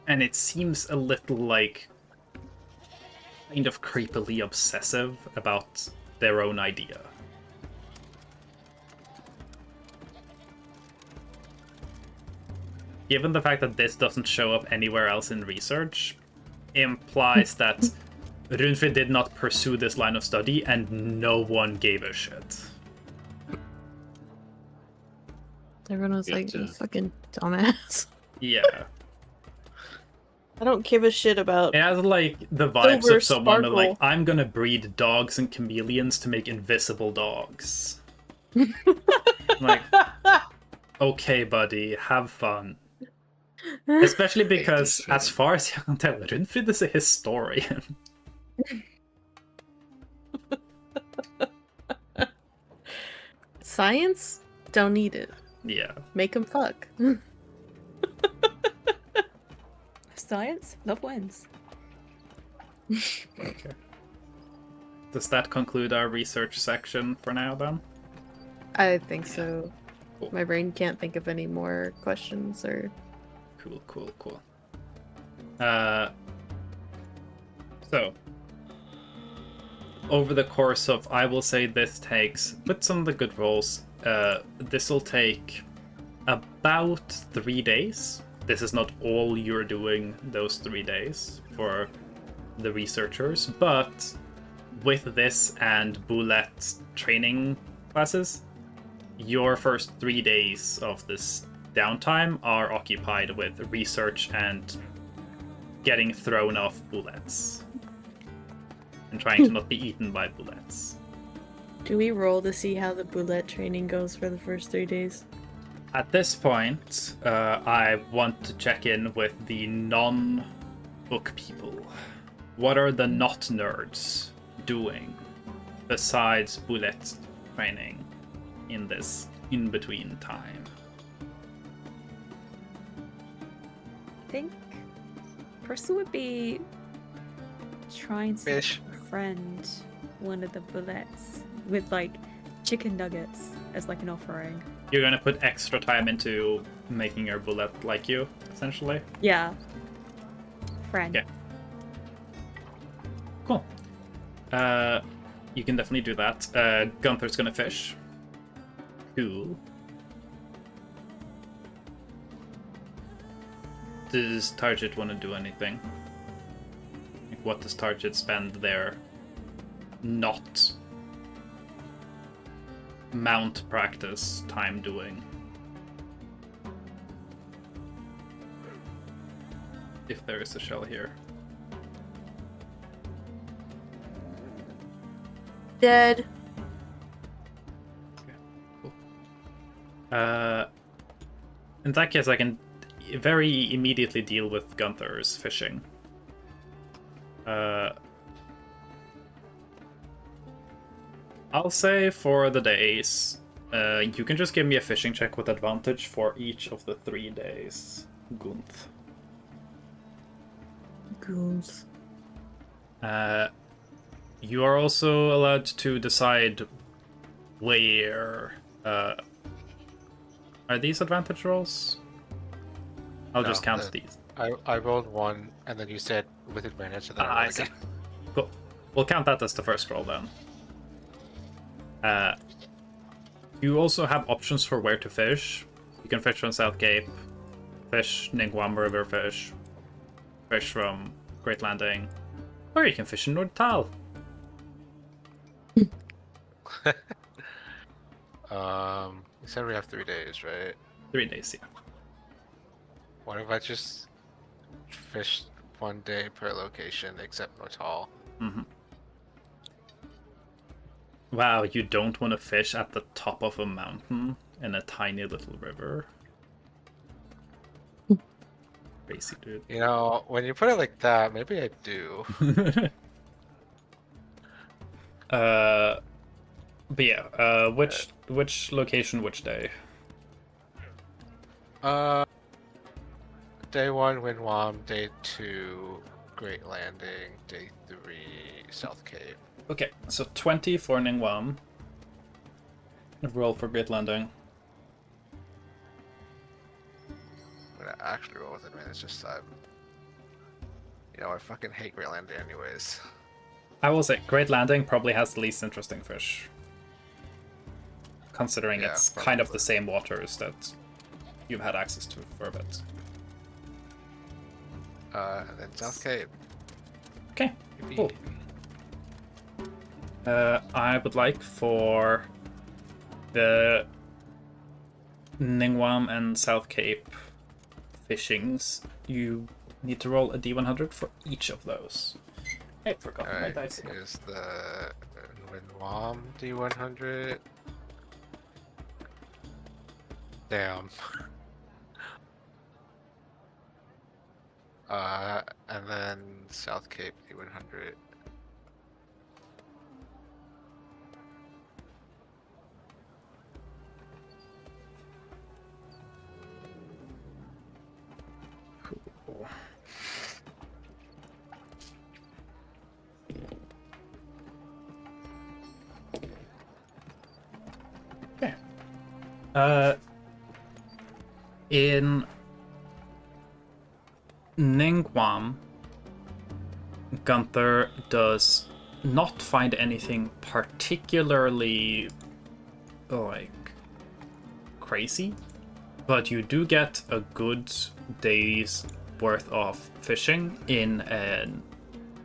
S6: And it seems a little, like, kind of creepily obsessive about their own idea. Given the fact that this doesn't show up anywhere else in research, implies that Runfrid did not pursue this line of study and no one gave a shit.
S7: Everyone was like,
S5: Gotcha.
S7: "You fucking dumbass."
S6: Yeah.
S2: I don't give a shit about.
S6: It has, like, the vibes
S2: Silver
S6: of someone
S2: sparkle.
S6: like, I'm gonna breed dogs and chameleons to make invisible dogs. Like, okay, buddy, have fun. Especially because, as far as you can tell, Runfrid is a historian.
S2: Science? Don't need it.
S6: Yeah.
S2: Make them fuck.
S4: Science, love wins.
S6: Okay. Does that conclude our research section for now, then?
S2: I think so.
S6: Cool.
S2: My brain can't think of any more questions or.
S6: Cool. So, over the course of, I will say this takes, with some of the good rolls, this will take about 3 days. This is not all you're doing those 3 days for the researchers, but with this and Bullet training classes, your first 3 days of this downtime are occupied with research and getting thrown off bullets and trying to not be eaten by bullets.
S2: Do we roll to see how the bullet training goes for the first 3 days?
S6: At this point, I want to check in with the non-book people. What are the not nerds doing besides bullet training in this in-between time?
S4: I think Crystal would be trying to
S8: Fish.
S4: befriend one of the bullets with like chicken nuggets as like an offering.
S6: You're gonna put extra time into making your bullet like you, essentially?
S4: Yeah. Friend.
S6: Okay. Cool. You can definitely do that. Gunther's gonna fish. Cool. Does Target want to do anything? Like, what does Target spend their not mount practice time doing? If there is a shell here.
S2: Dead.
S6: In that case, I can very immediately deal with Gunther's fishing. I'll say for the days, you can just give me a fishing check with advantage for each of the 3 days, Gunth.
S2: Goons.
S6: You are also allowed to decide where. Are these advantage rolls? I'll
S8: No,
S6: just count
S8: the-
S6: these.
S8: I rolled 1, and then you said with advantage, so then I
S6: I
S8: rolled
S6: see.
S8: again.
S6: Cool. We'll count that as the first roll then. You also have options for where to fish. You can fish from South Cape, fish Ningguam River fish from Great Landing, or you can fish in Nordtal.
S8: You said we have 3 days, right?
S6: 3 days, yeah.
S8: What if I just fish 1 day per location except Nortal?
S6: Mm-hmm. Wow, you don't want to fish at the top of a mountain in a tiny little river? Crazy, dude.
S8: You know, when you put it like that, maybe I do.
S6: But yeah, which location, which day?
S8: Day 1, Windwam. Day 2, Great Landing. Day 3, South Cape.
S6: Okay, so 20 for Ningguam. Roll for Great Landing.
S8: I'm gonna actually roll with advantage this time. You know, I fucking hate Great Landing anyways.
S6: I will say, Great Landing probably has the least interesting fish. Considering
S8: Yeah,
S6: it's kind of
S8: probably.
S6: the same waters that you've had access to for a bit.
S8: And then South Cape.
S6: Okay,
S8: Yippee.
S6: cool. I would like for the Ningguam and South Cape fishings, you need to roll a d100 for each of those. I forgot my
S8: Alright,
S6: dice.
S8: here's the Windwam D100. Damn. And then South Cape D100.
S6: Okay. In Ningguam, Gunther does not find anything particularly like crazy, but you do get a good day's worth of fishing in an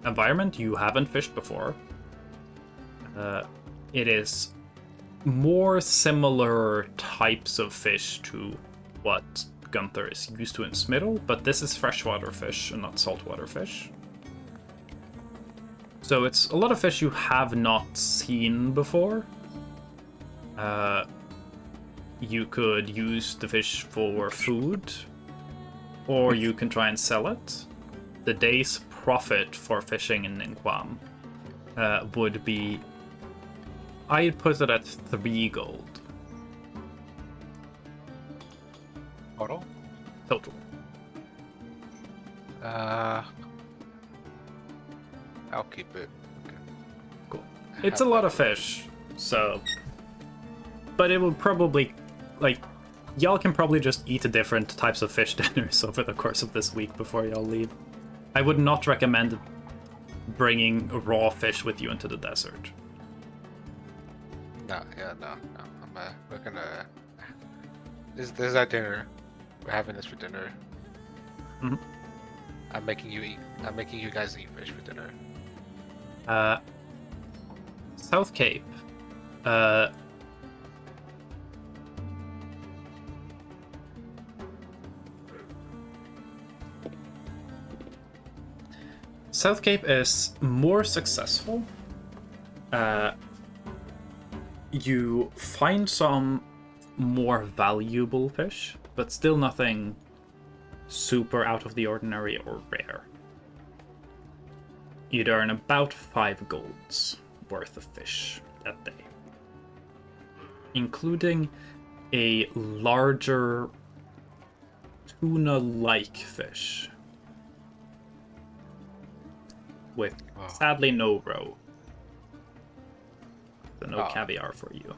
S6: environment you haven't fished before. It is more similar types of fish to what Gunther is used to in Smiddle, but this is freshwater fish and not saltwater fish. So it's a lot of fish you have not seen before. You could use the fish for food, or you can try and sell it. The day's profit for fishing in Ningguam would be, I'd put it at 3 gold
S8: Total?
S6: total.
S8: I'll keep it. Okay.
S6: Cool. It's a lot of fish, so. But it will probably, like, y'all can probably just eat different types of fish dinners over the course of this week before y'all leave. I would not recommend bringing raw fish with you into the desert.
S8: No. We're gonna. This is our dinner. We're having this for dinner.
S6: Mhm.
S8: I'm making you guys eat fish for dinner.
S6: South Cape. South Cape is more successful. You find some more valuable fish, but still nothing super out of the ordinary or rare. You'd earn about 5 golds worth of fish that day, including a larger tuna-like fish with
S8: Wow.
S6: sadly no roe. So no
S8: Oh.
S6: caviar for you.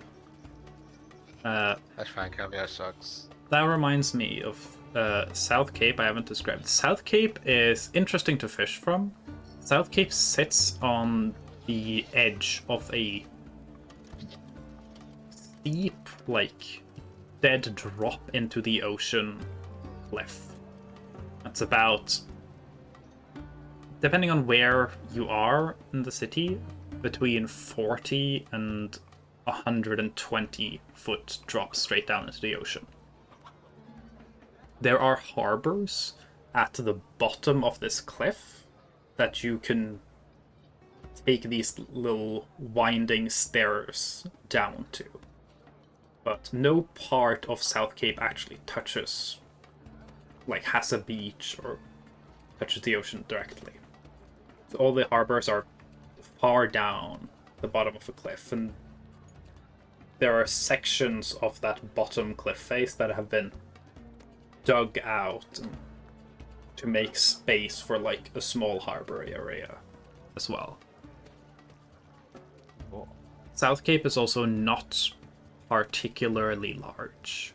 S8: That's fine. Caviar sucks.
S6: that reminds me of South Cape. I haven't described. South Cape is interesting to fish from. South Cape sits on the edge of a steep, like, dead drop into the ocean cliff. That's about, depending on where you are in the city, between 40 and 120 foot drop straight down into the ocean. There are harbors at the bottom of this cliff that you can take these little winding stairs down to. But no part of South Cape actually touches, like, has a beach or touches the ocean directly. So all the harbors are far down the bottom of a cliff, and there are sections of that bottom cliff face that have been dug out to make space for, like, a small harbor area as well.
S8: Cool.
S6: South Cape is also not particularly large.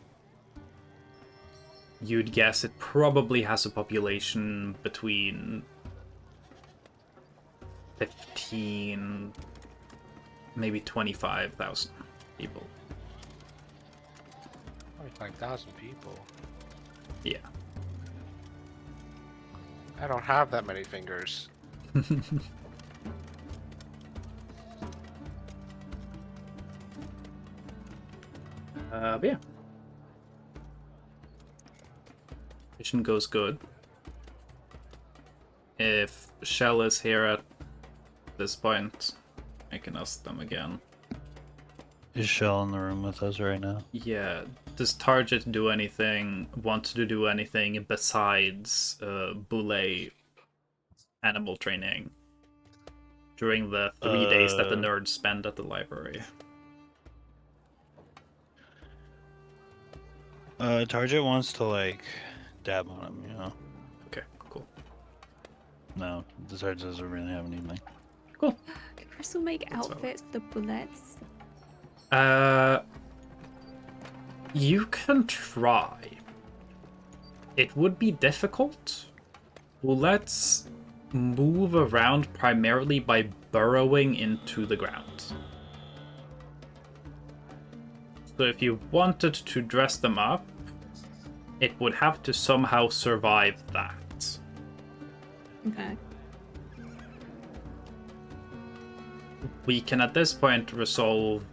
S6: You'd guess it probably has a population between 15, maybe 25,000 people.
S8: 25,000 people.
S6: Yeah.
S8: I don't have that many fingers.
S6: But yeah. Mission goes good. If Shell is here at this point, I can ask them again.
S1: Is Shell in the room with us right now?
S6: Yeah. Does Target do anything, want to do anything besides Boule animal training during the 3 days that the nerds spend at the library?
S1: Target wants to, like, dab on him, you know?
S6: Okay, cool.
S1: No, the Target doesn't really have anything.
S6: Cool.
S4: Can Crystal make outfits for the bullets?
S6: You can try. It would be difficult. Let's move around primarily by burrowing into the ground. So if you wanted to dress them up, it would have to somehow survive that.
S4: Okay.
S6: We can at this point resolve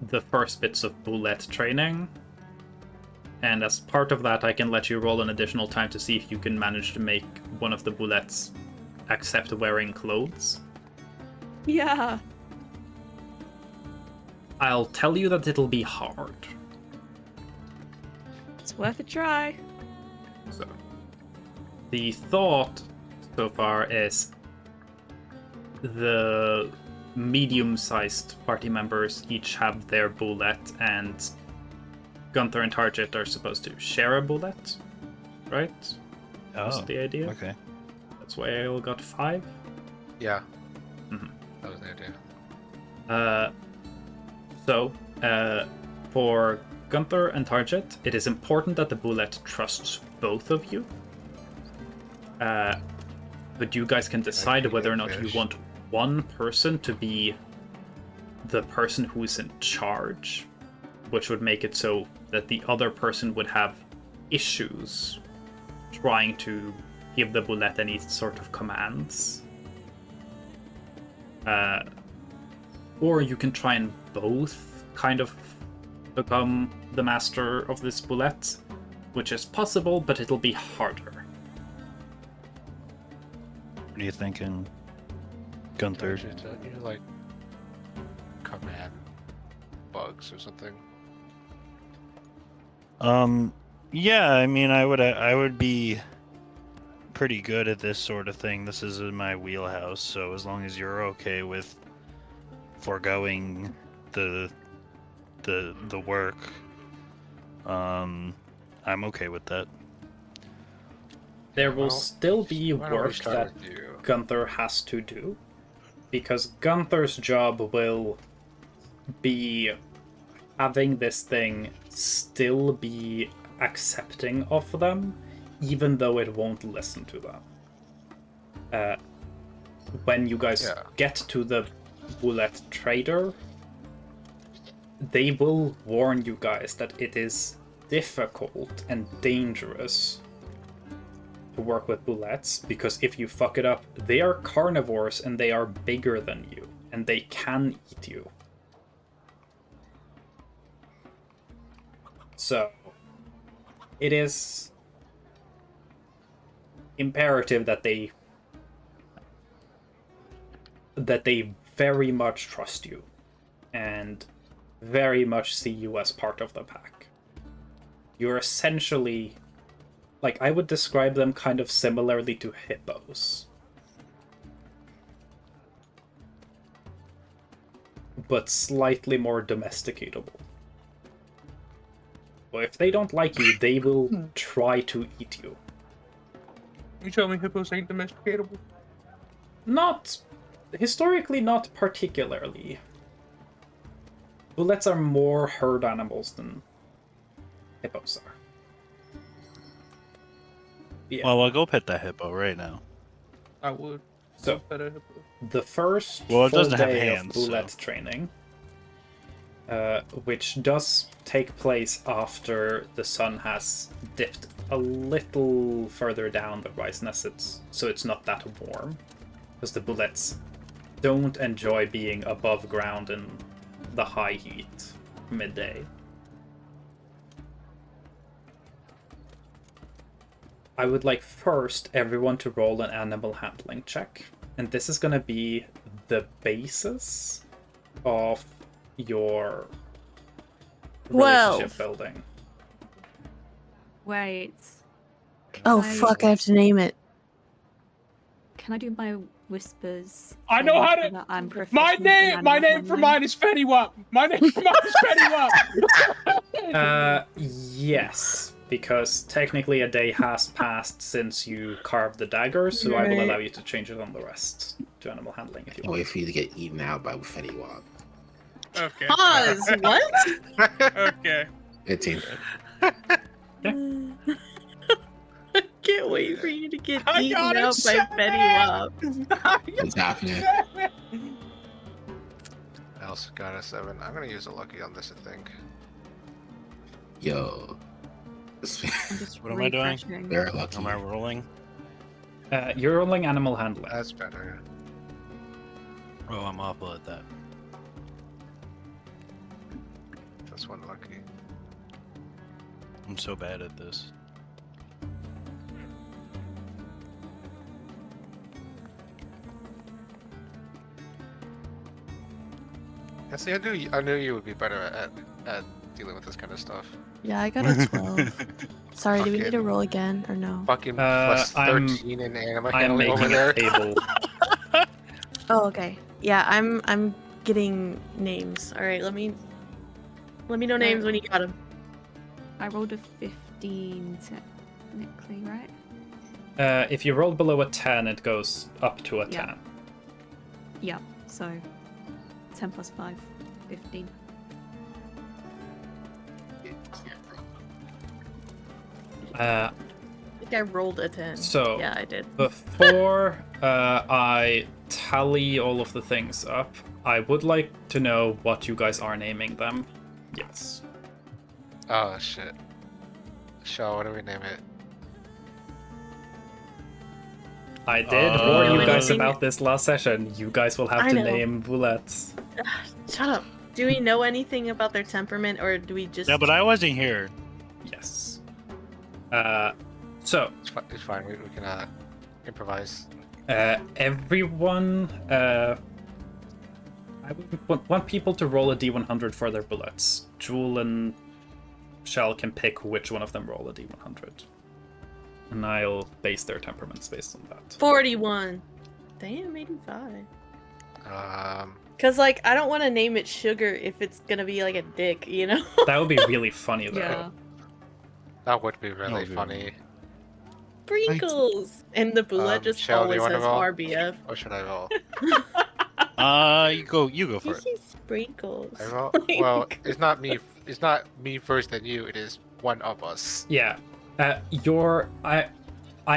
S6: the first bits of bullet training, and as part of that I can let you roll an additional time to see if you can manage to make one of the bullets accept wearing clothes.
S4: Yeah.
S6: I'll tell you that it'll be hard.
S4: It's worth a try.
S6: So, the thought so far is the medium-sized party members each have their bullet, and Gunther and Target are supposed to share a bullet, right? That's
S1: Oh,
S6: the idea.
S1: okay.
S6: That's why I all got 5.
S8: Yeah.
S6: Mhm.
S8: That was the idea.
S6: So, for Gunther and Target, it is important that the bullet trusts both of you. But you guys can decide whether or not you want one person to be the person who is in charge, which would make it so that the other person would have issues trying to give the bullet any sort of commands. Or you can try and both kind of become the master of this bullet, which is possible, but it'll be harder.
S1: What are you thinking, Gunther?
S8: You like command bugs or something.
S1: Yeah, I mean, I would be pretty good at this sort of thing. This is in my wheelhouse, so as long as you're okay with foregoing the work, I'm okay with that.
S6: There will
S8: Well,
S6: still be
S8: why don't we
S6: work
S8: start
S6: that
S8: with you?
S6: Gunther has to do, because Gunther's job will be having this thing still be accepting of them, even though it won't listen to them. When you guys get to the bullet trader, they will warn you guys that it is difficult and dangerous to work with bullets, because if you fuck it up, they are carnivores and they are bigger than you, and they can eat you. So, it is imperative that they very much trust you and very much see you as part of the pack. You're essentially, like, I would describe them kind of similarly to hippos. But slightly more domesticatable. But if they don't like you, they will try to eat you.
S3: You tell me hippos ain't domesticatable?
S6: Historically, not particularly. Bullets are more herd animals than hippos are. Yeah.
S1: Well, I'll go pet that hippo right now.
S3: I would.
S6: So,
S3: Pet a hippo.
S6: the first
S1: Well, it
S6: full
S1: doesn't have
S6: day
S1: hands,
S6: of bullet
S1: so.
S6: training, which does take place after the sun has dipped a little further down the horizon, so it's not that warm, because the bullets don't enjoy being above ground in the high heat midday. I would like first everyone to roll an animal handling check, and this is going to be the basis of your relationship building.
S4: Wait.
S7: Oh
S4: Can
S7: fuck! I have to name it.
S4: Can I do my whispers?
S3: I know how
S4: so
S3: to.
S4: that I'm
S3: My
S4: proficient in
S3: name
S4: animal
S3: for
S4: handling?
S3: mine is Fetty Wap. My name for mine is Fetty Wap.
S6: Yes, because technically a day has passed since you carved the dagger, so I will
S7: Right.
S6: allow you to change it on the rest to animal handling if you
S5: Can't
S6: want.
S5: wait for you to get eaten out by Fetty Wap.
S3: Okay.
S2: Pause. What?
S3: Okay.
S5: 15.
S2: I can't wait for you to get
S3: I
S2: eaten
S3: got it,
S2: out by
S3: shut
S2: Betty
S3: up.
S2: Wap.
S5: It's happening.
S8: I also got a 7. I'm gonna use a lucky on this, I think.
S5: Yo.
S4: I'm just
S1: What am I doing?
S4: refreshing.
S5: Very lucky.
S1: Am I rolling?
S6: You're rolling animal handling.
S8: That's better.
S1: Oh, I'm awful at that.
S8: Just one lucky.
S1: I'm so bad at this.
S8: Yeah, see, I knew you would be better at dealing with this kind of stuff.
S7: Yeah, I got a 12. Sorry, do we need to
S8: Fucking-
S7: roll again or no?
S8: Fucking plus
S6: I'm-
S8: 13 in anime
S6: I am
S8: handling over
S6: making
S8: there.
S6: a table.
S7: Oh, okay. Yeah, I'm getting names. All right, let me know names when you got them.
S4: I rolled a 15 technically, right?
S6: If you roll below a 10, it goes up to a 10.
S4: Yeah. Yeah, so 10 plus 5, 15.
S7: I think I rolled a 10.
S6: So-
S7: yeah, I did.
S6: Before I tally all of the things up, I would like to know what you guys are naming them. Yes.
S8: Oh shit. Shaw, what do we name it?
S6: I did
S1: Oh,
S6: warn you
S1: I
S6: guys
S7: know.
S6: about this last session. You guys will have
S7: I
S6: to
S7: know.
S6: name bullets.
S7: Shut up. Do we know anything about their temperament, or do we just?
S1: Yeah, but I wasn't here.
S6: Yes. So,
S8: It's fine. We can improvise.
S6: everyone, I would want people to roll a d100 for their bullets. Jewel and Shell can pick which one of them roll a d100. And I'll base their temperaments based on that.
S2: 41. Damn, 85.
S8: Um,
S2: Cause like I don't want to name it Sugar if it's gonna be like a dick, you know?
S6: That would be really funny, though.
S4: Yeah.
S8: that would be really
S1: Okay.
S8: funny.
S2: Sprinkles. And the bullet just
S8: Shell, do you
S2: always
S8: wanna
S2: has
S8: roll?
S2: RBF.
S8: Or should I roll?
S1: You go
S2: You
S1: first.
S2: say sprinkles.
S8: I roll, well, it's not me. It's not me first than you. It is one of us.
S6: Yeah. I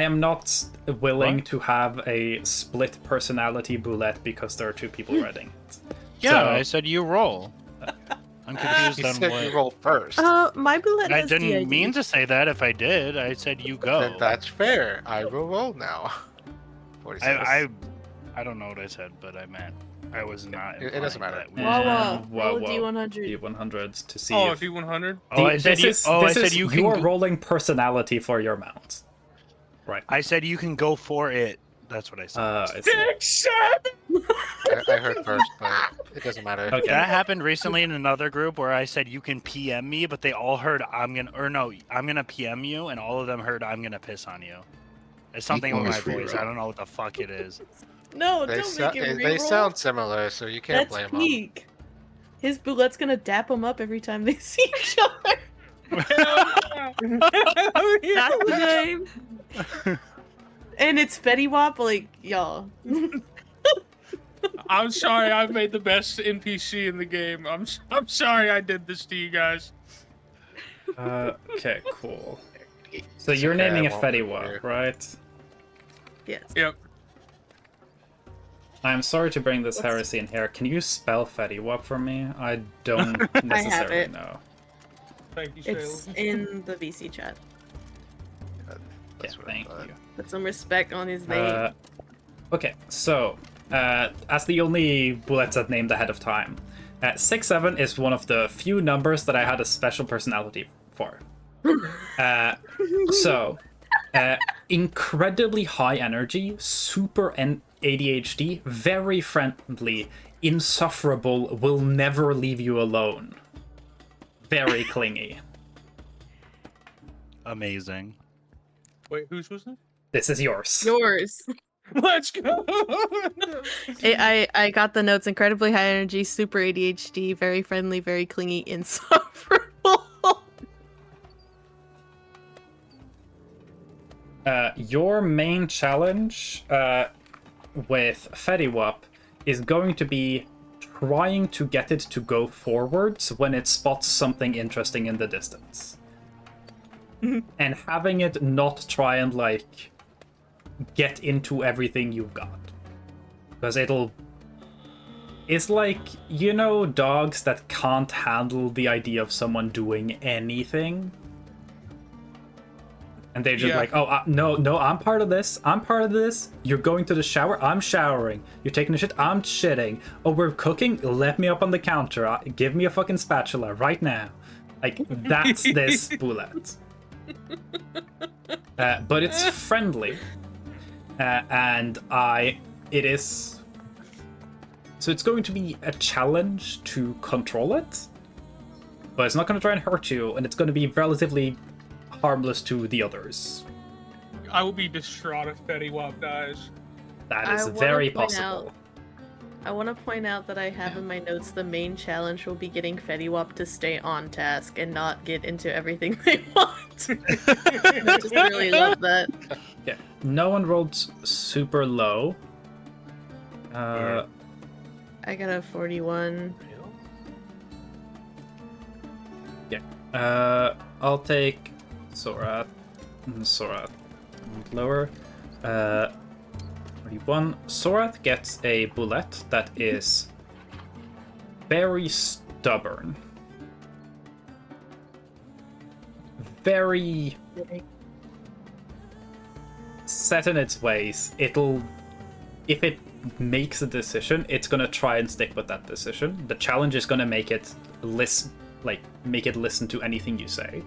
S6: am not willing
S1: What?
S6: to have a split personality boulette because there are two people writing it.
S1: Yeah,
S6: So-
S1: I said you roll. I'm confused
S8: You
S1: on
S8: said
S1: what.
S8: you roll first.
S7: My bullet
S1: I
S7: has
S1: didn't
S7: DID.
S1: mean to say that. If I did, I said you go.
S8: Then that's fair. I will roll now. 46.
S1: I don't know what I said, but I meant I was not.
S8: It doesn't
S1: implying
S8: matter.
S1: that we-
S7: Whoa,
S6: Whoa,
S7: roll a
S6: whoa.
S7: D100.
S6: D100 to see
S3: Oh,
S6: if...
S3: D100.
S1: Oh, I said you. Oh, I said you can.
S6: You're
S1: go-
S6: rolling personality for your mount. Right.
S1: I said you can go for it. That's what I said.
S6: I see.
S8: I heard first, but it doesn't matter.
S6: Okay.
S1: That happened recently in another group where I said you can PM me, but they all heard I'm gonna PM you, and all of them heard I'm gonna piss on you. It's something with my
S5: Almost
S1: voice.
S5: reroll.
S1: I don't know what the fuck it is.
S2: No,
S8: They,
S2: don't make him
S8: they
S2: reroll.
S8: sound similar, so you can't
S2: That's
S8: blame them.
S2: peak. His bullet's gonna dap him up every time they see each other.
S4: That's the name.
S2: And it's Fetty Wap, like, y'all.
S3: I'm sorry, I made the best NPC in the game. I'm sorry I did this to you guys.
S6: Okay, cool. So
S8: It's
S6: you're
S8: okay,
S6: naming
S8: I
S6: a
S8: won't
S6: Fediwa,
S8: hear.
S6: right?
S2: Yes.
S3: Yep.
S6: I'm sorry to bring this
S2: What's-
S6: heresy in here. Can you spell Fediwa for me? I don't necessarily
S2: it.
S6: know.
S3: Thank you,
S2: It's
S3: Shayla.
S2: in the VC chat.
S6: Yeah,
S8: That's what I
S6: thank
S8: thought.
S6: you.
S2: Put some respect on his name.
S6: Okay, so as the only bullets that named ahead of time, 6-7 is one of the few numbers that I had a special personality for. So, incredibly high energy, super ADHD, very friendly, insufferable, will never leave you alone. Very clingy.
S1: Amazing.
S3: Wait, whose was it?
S6: This is yours.
S2: Yours.
S3: Let's go.
S2: I got the notes. Incredibly high energy, super ADHD, very friendly, very clingy, insufferable.
S6: Your main challenge with Fediwap is going to be trying to get it to go forwards when it spots something interesting in the distance. And having it not try and, like, get into everything you've got. Because it's like, you know, dogs that can't handle the idea of someone doing anything? And they're just
S3: Yeah.
S6: like, oh, no, I'm part of this. I'm part of this. You're going to the shower. I'm showering. You're taking a shit. I'm shitting. Oh, we're cooking. Let me up on the counter. Give me a fucking spatula right now. Like, that's this bullet. But it's friendly. And it is. So it's going to be a challenge to control it. But it's not going to try and hurt you. And it's going to be relatively harmless to the others.
S3: I will be distraught if Betty Wop dies.
S6: That
S2: I
S6: is
S2: wanna
S6: very
S2: point
S6: possible.
S2: out- I want to point out that I have in my notes the main challenge will be getting Fetty Wap to stay on task and not get into everything they want. I just really love that.
S6: Yeah. No one rolled super low.
S2: I got a 41.
S6: I'll take Sorat. Lower. 41. Sorath gets a bullet that is very stubborn. Very set in its ways. If it makes a decision, it's gonna try and stick with that decision. The challenge is gonna make it listen to anything you say.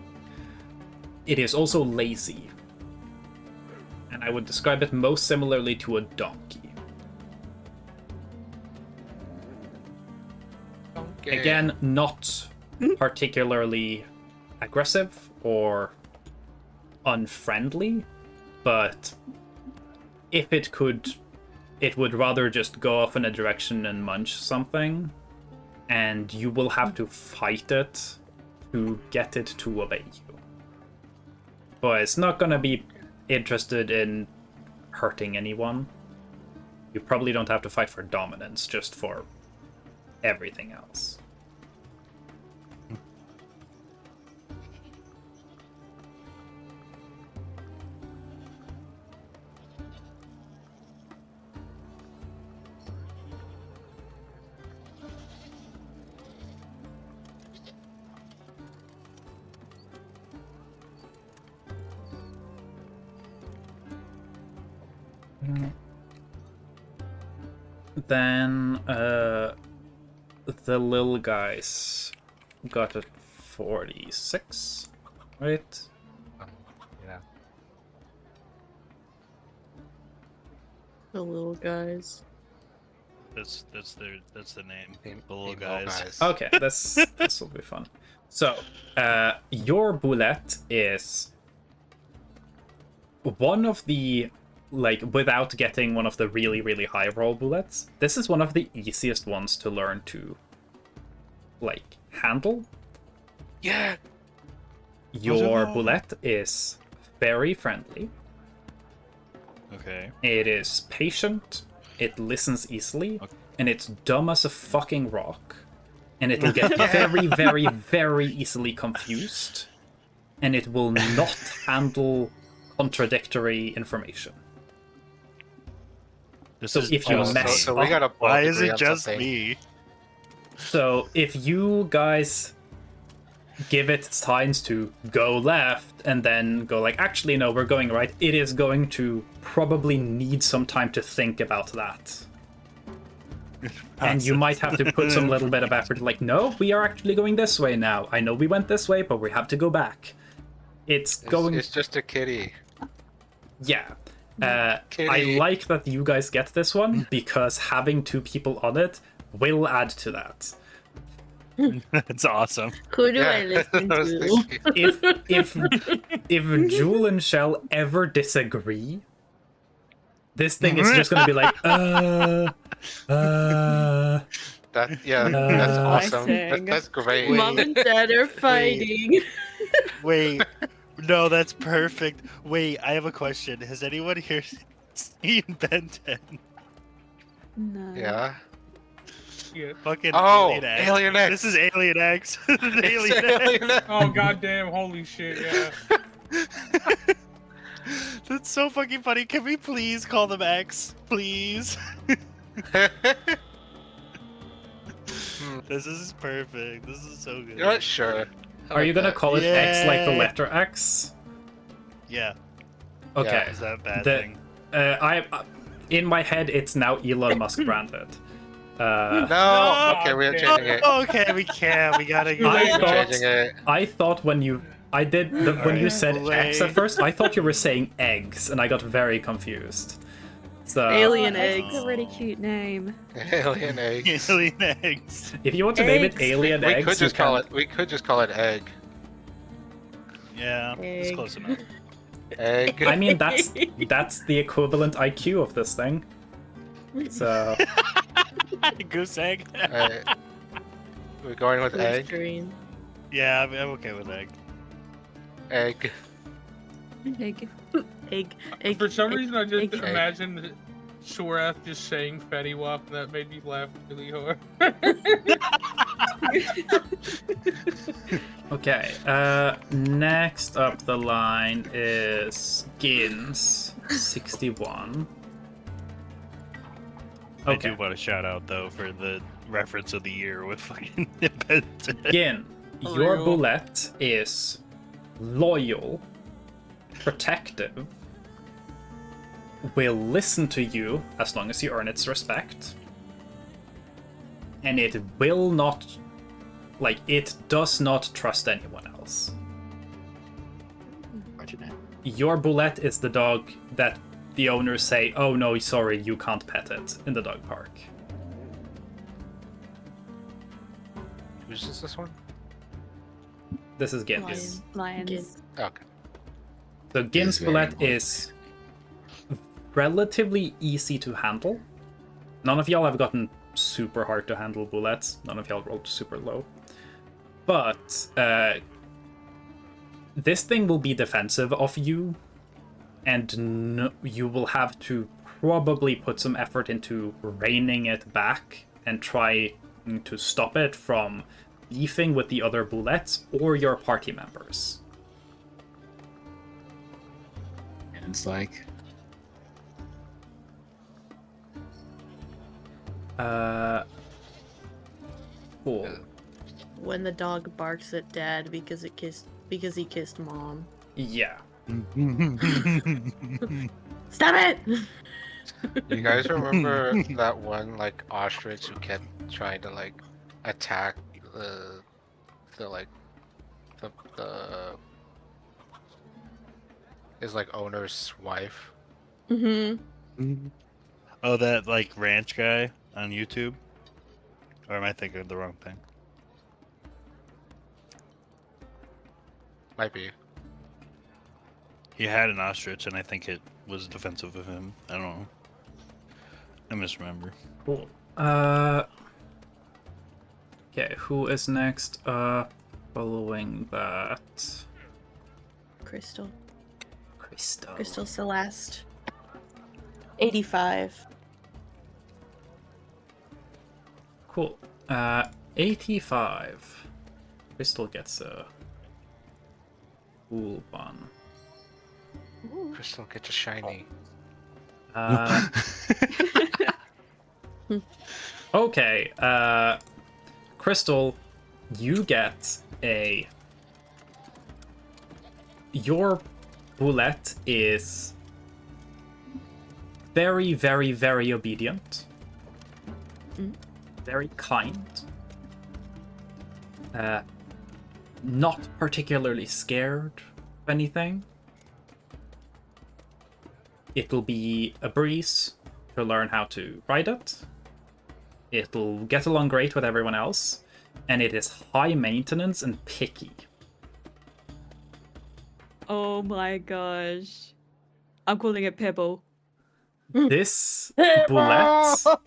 S6: It is also lazy. And I would describe it most similarly to a donkey.
S8: Okay.
S6: Again, not particularly aggressive or unfriendly, but if it could, it would rather just go off in a direction and munch something, and you will have to fight it to get it to obey you. But it's not gonna be interested in hurting anyone. You probably don't have to fight for dominance, just for everything else. Then the little guys got a 46, right?
S8: Yeah.
S2: The little guys.
S1: That's the name.
S8: Team-
S1: The little
S8: team little
S1: guys.
S6: Okay, this will be fun. So, your bullet is one of the, like, without getting one of the really, really high roll bullets, this is one of the easiest ones to learn to, like, handle.
S1: Yeah.
S6: Your bullet is very friendly.
S1: Okay.
S6: It is patient. It listens easily.
S1: Okay.
S6: And it's dumb as a fucking rock. And it will get very, very, very easily confused. And it will not handle contradictory information.
S1: This
S6: So
S1: is
S6: if you
S1: just
S6: mess
S1: me.
S8: So we
S6: up-
S8: gotta both
S1: Why is
S8: agree
S1: it
S8: on
S1: just
S8: something.
S1: me?
S6: So if you guys give it signs to go left and then go like, actually no, we're going right, it is going to probably need some time to think about that. And you might have to put some little bit of effort, like, no, we are actually going this way now. I know we went this way, but we have to go back. It's going...
S8: It's just a kitty.
S6: Yeah. I
S8: Kitty.
S6: like that you guys get this one, because having two people on it will add to that.
S1: That's awesome.
S2: Who do
S8: Yeah,
S2: I listen
S8: I was
S2: to?
S8: thinking-
S6: If Jewel and Shell ever disagree, this thing is just gonna be like,
S8: That yeah, that's awesome.
S4: Exciting.
S8: That's great.
S2: Mom and Dad are fighting.
S1: Wait. No, that's perfect. Wait, I have a question. Has anyone here seen Ben 10?
S4: No.
S8: Yeah.
S3: Yeah.
S1: Fucking
S8: Oh,
S1: Alien X.
S8: Alien X.
S1: This is Alien X. This is Alien X.
S8: Alien X.
S3: Oh goddamn! Holy shit! Yeah.
S1: That's so fucking funny. Can we please call them X? Please. This is perfect. This is so good.
S8: You're not sure. I
S6: are you
S8: like
S6: gonna
S8: that.
S6: call it X like the
S1: Yeah.
S6: letter X?
S1: Yeah.
S6: Okay.
S1: Is that a bad
S6: The-
S1: thing?
S6: In my head, it's now Elon Musk branded.
S8: No.
S1: No.
S8: Okay, we're
S3: Okay.
S8: changing it.
S1: Oh, okay, we can't. We gotta
S3: I
S1: go.
S8: We're
S6: thought-
S8: changing it.
S6: I thought when you when you
S1: Alright,
S6: said X at
S1: wait.
S6: first, I thought you were saying eggs, and I got very confused. So
S2: Alien
S4: Oh,
S2: eggs.
S4: That's a really cute name.
S8: Alien egg.
S1: Alien X.
S6: if you want to name it
S2: Eggs.
S6: Alien
S8: We
S6: Eggs,
S8: could
S6: you
S8: just call
S6: can-
S8: it. We could just call it egg.
S1: Yeah, it's
S2: Egg.
S1: close enough.
S8: Egg.
S6: I mean, that's the equivalent IQ of this thing. So
S1: Goose egg.
S8: We're going with
S2: Blue
S8: egg.
S2: screen.
S1: Yeah, I'm okay with egg.
S8: Egg.
S4: Egg.
S2: Egg. Egg.
S3: For some
S2: egg,
S3: reason, I just
S2: egg.
S3: imagined Shorath just saying Fetty Wap, and that made me laugh really hard.
S6: okay, next up the line is Gins 61.
S1: I
S6: Okay.
S1: do want to shout out though for the reference of the year with fucking Ben 10.
S6: Gin, your
S3: Real.
S6: bullet is loyal, protective, will listen to you as long as you earn its respect, and it will not, like, it does not trust anyone else. Your bullet is the dog that the owners say, oh no, sorry, you can't pet it in the dog park.
S8: Who's this one?
S6: This is Gins.
S4: Lions.
S8: Okay.
S6: So Gin's
S5: Is very
S6: bullet
S5: important.
S6: is relatively easy to handle. None of y'all have gotten super hard to handle bullets. None of y'all rolled super low. But this thing will be defensive of you, and you will have to probably put some effort into reining it back and try to stop it from beefing with the other bullets or your party members.
S5: And it's like,
S6: Cool.
S2: When the dog barks at dad because he kissed mom.
S6: Yeah.
S2: Stop it!
S8: You guys remember that one like ostrich who kept trying to like attack the his like owner's wife?
S2: Mm-hmm.
S1: Oh, that like ranch guy on YouTube? Or am I thinking of the wrong thing?
S8: Might be.
S1: He had an ostrich, and I think it was defensive of him. I don't know. I misremember.
S6: Cool. Okay, who is next? Following that.
S2: Crystal.
S6: Crystal.
S2: Celeste. 85.
S6: Cool. 85. Crystal gets a cool one.
S8: Crystal, get a shiny.
S6: Okay, Crystal, you get a... Your bullet is very, very, very obedient. Very kind. Not particularly scared of anything. It'll be a breeze to learn how to ride it. It'll get along great with everyone else. And it is high maintenance and picky.
S4: Oh my gosh. I'm calling it Pibble.
S6: This bullet,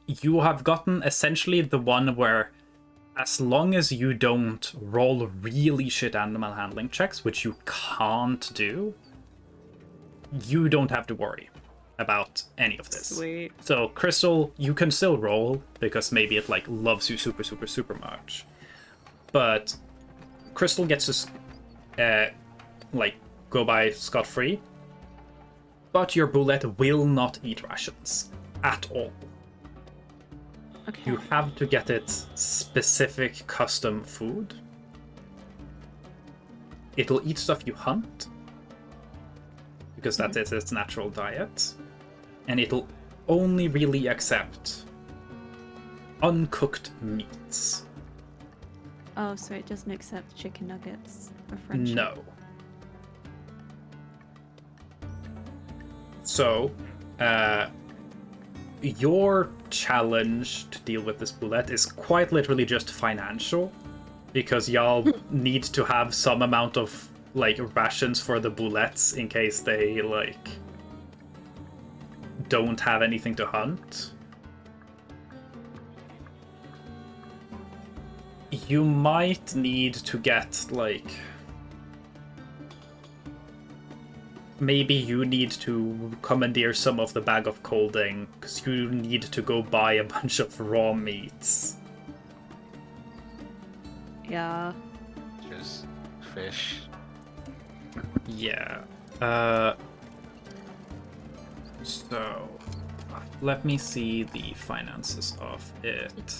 S6: you have gotten essentially the one where as long as you don't roll really shit animal handling checks, which you can't do, you don't have to worry about any of this.
S4: Sweet.
S6: So Crystal, you can still roll because maybe it like loves you super, super, super much. But Crystal gets to like go by scot-free. But your bullet will not eat rations at all.
S4: Okay.
S6: You have to get it specific custom food. It'll eat stuff you hunt, because that is its natural diet. And it'll only really accept uncooked meats.
S4: Oh, so it doesn't accept chicken nuggets for friendship?
S6: No. So, your challenge to deal with this bullet is quite literally just financial, because y'all need to have some amount of like rations for the bullets in case they like don't have anything to hunt. You might need to get like maybe you need to commandeer some of the bag of colding, because you need to go buy a bunch of raw meats.
S4: Yeah.
S8: Just fish.
S6: Yeah. So, let me see the finances of it.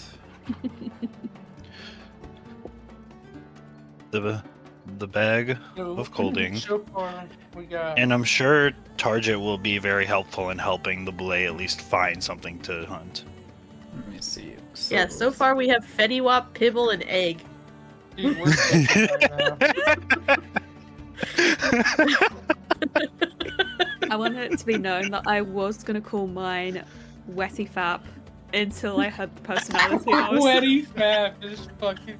S1: The bag of colding.
S3: So far, we got.
S1: And I'm sure Target will be very helpful in helping the Belay at least find something to hunt.
S6: Let me see.
S2: Yeah, so far we have Fetty-Wap, Pibble, and Egg.
S3: Dude, we're right now.
S4: I want it to be known that I was going to call mine Wetty Fap until I had the personality.
S3: Wetty Fap is fucking.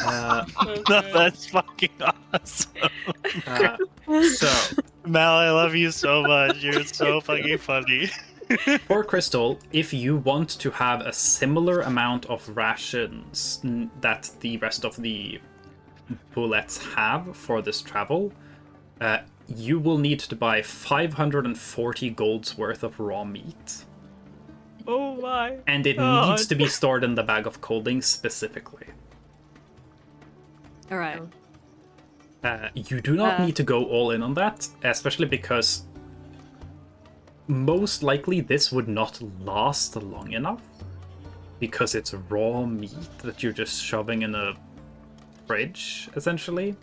S3: So good.
S1: That's fucking awesome.
S6: So,
S1: Mal, I love you so much. You're so fucking funny.
S6: for Crystal, if you want to have a similar amount of rations that the rest of the bullets have for this travel, you will need to buy 540 gold's worth of raw meat.
S4: Oh my.
S6: And it
S4: God.
S6: needs to be stored in the bag of colding specifically.
S4: All right.
S6: You do not need to go all in on that, especially because most likely this would not last long enough because it's raw meat that you're just shoving in a fridge, essentially.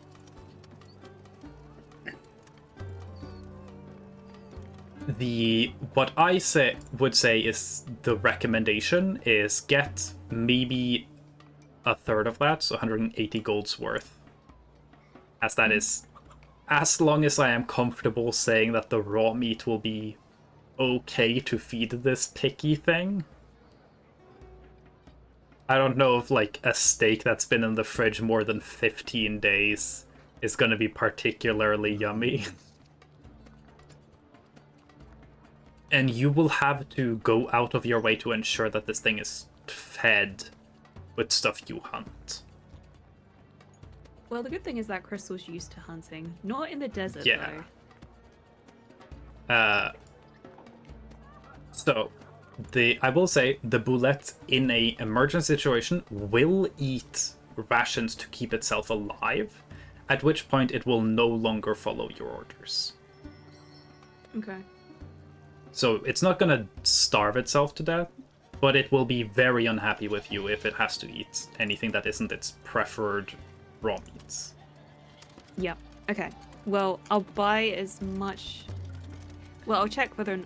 S6: What I would say is the recommendation is get maybe a third of that, so 180 gold's worth. As that is, as long as I am comfortable saying that the raw meat will be okay to feed this picky thing. I don't know if like a steak that's been in the fridge more than 15 days is gonna be particularly yummy. And you will have to go out of your way to ensure that this thing is fed with stuff you hunt.
S4: Well, the good thing is that Crystal's used to hunting, not in the desert
S6: Yeah.
S4: though.
S6: So, I will say the boulette in a emergency situation will eat rations to keep itself alive, at which point it will no longer follow your orders.
S4: Okay.
S6: So it's not gonna starve itself to death, but it will be very unhappy with you if it has to eat anything that isn't its preferred raw meats.
S4: Yep. Okay. Well, I'll buy as much. Well, I'll check whether.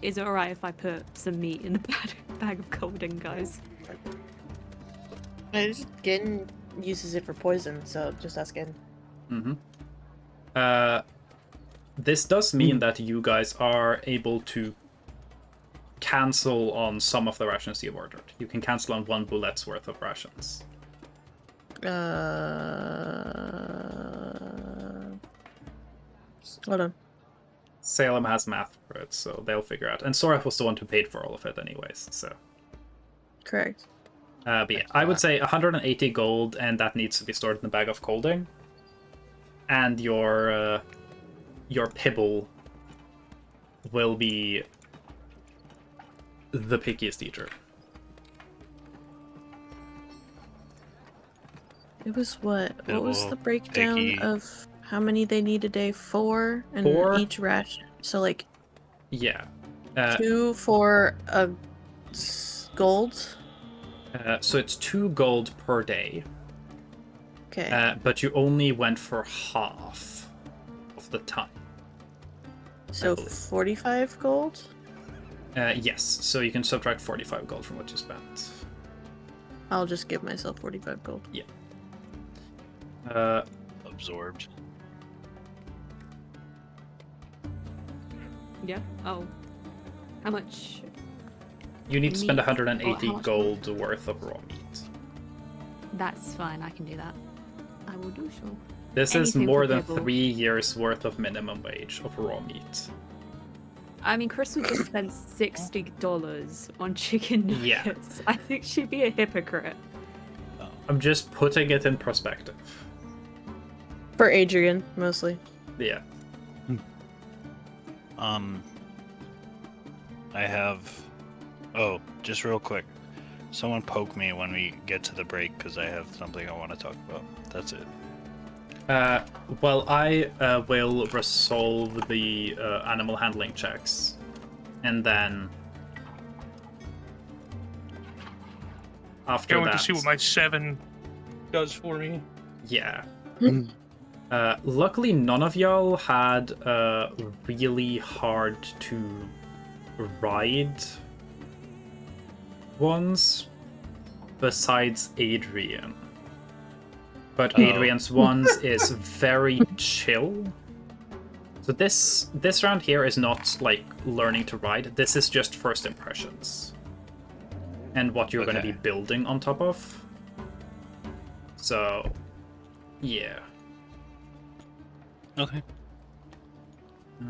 S4: Is it alright if I put some meat in the bag of colding, guys?
S7: Gin uses it for poison, so just ask Gin.
S6: Mm-hmm. This does mean that you guys are able to cancel on some of the rations you've ordered. You can cancel on 1 bullet's worth of rations.
S7: Hold on.
S6: Salem has math for it, so they'll figure out. And Sorath was the one who paid for all of it anyways, so...
S7: Correct.
S6: But yeah, I would say 180 gold, and that needs to be stored in the bag of colding. And your pibble will be the pickiest eater.
S7: It was what? What was the
S1: Pibble,
S7: breakdown
S1: picky.
S7: of how many they need a day? 4? And
S6: 4?
S7: each ration. So like
S6: Yeah.
S7: 2 for a gold?
S6: So it's 2 gold per day.
S7: Okay.
S6: But you only went for half of the time.
S7: So
S6: believe.
S7: 45 gold?
S6: Yes, so you can subtract 45 gold from what you spent.
S7: I'll just give myself 45 gold.
S6: Yeah.
S1: Absorbed.
S4: Yeah. Oh. How much?
S6: You need to spend
S4: Meat.
S6: 180
S4: Oh, how much
S6: gold worth of raw meat.
S4: That's fine. I can do that. I will do so.
S6: This is
S4: Anything
S6: more
S4: for
S6: than
S4: Pibble.
S6: 3 years worth of minimum wage of raw meat.
S4: I mean, Crystal just spent $60 on chicken
S6: Yeah.
S4: nuggets. I think she'd be a hypocrite.
S6: I'm just putting it in perspective.
S7: For Adrian, mostly.
S6: Yeah.
S1: I have. Oh, just real quick. Someone poke me when we get to the break because I have something I want to talk about. That's it.
S6: Well, I will resolve the animal handling checks, and then after
S3: I want
S6: that,
S3: to see what my 7 does for me.
S6: yeah. Luckily, none of y'all had really hard to ride ones, besides Adrian. But Adrian's ones is very chill. So this round here is not like learning to ride. This is just first impressions, and what you're going to be building on top of. So, yeah.
S1: Okay.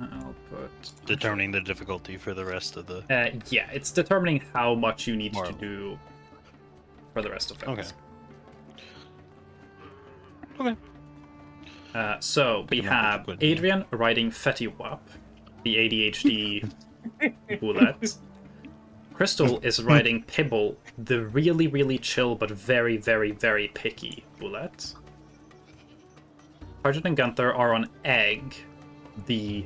S6: I'll put
S1: Determining the difficulty for the rest of the.
S6: yeah, it's determining how much you need
S1: More.
S6: to do for the rest of it.
S1: Okay. Okay.
S6: So we
S1: Picking up what
S6: have
S1: you put in.
S6: Adrian riding Fetty Wap, the ADHD bullet. Crystal is riding Pibble, the really, really chill but very, very, very picky Bullet. Target and Gunther are on Egg, the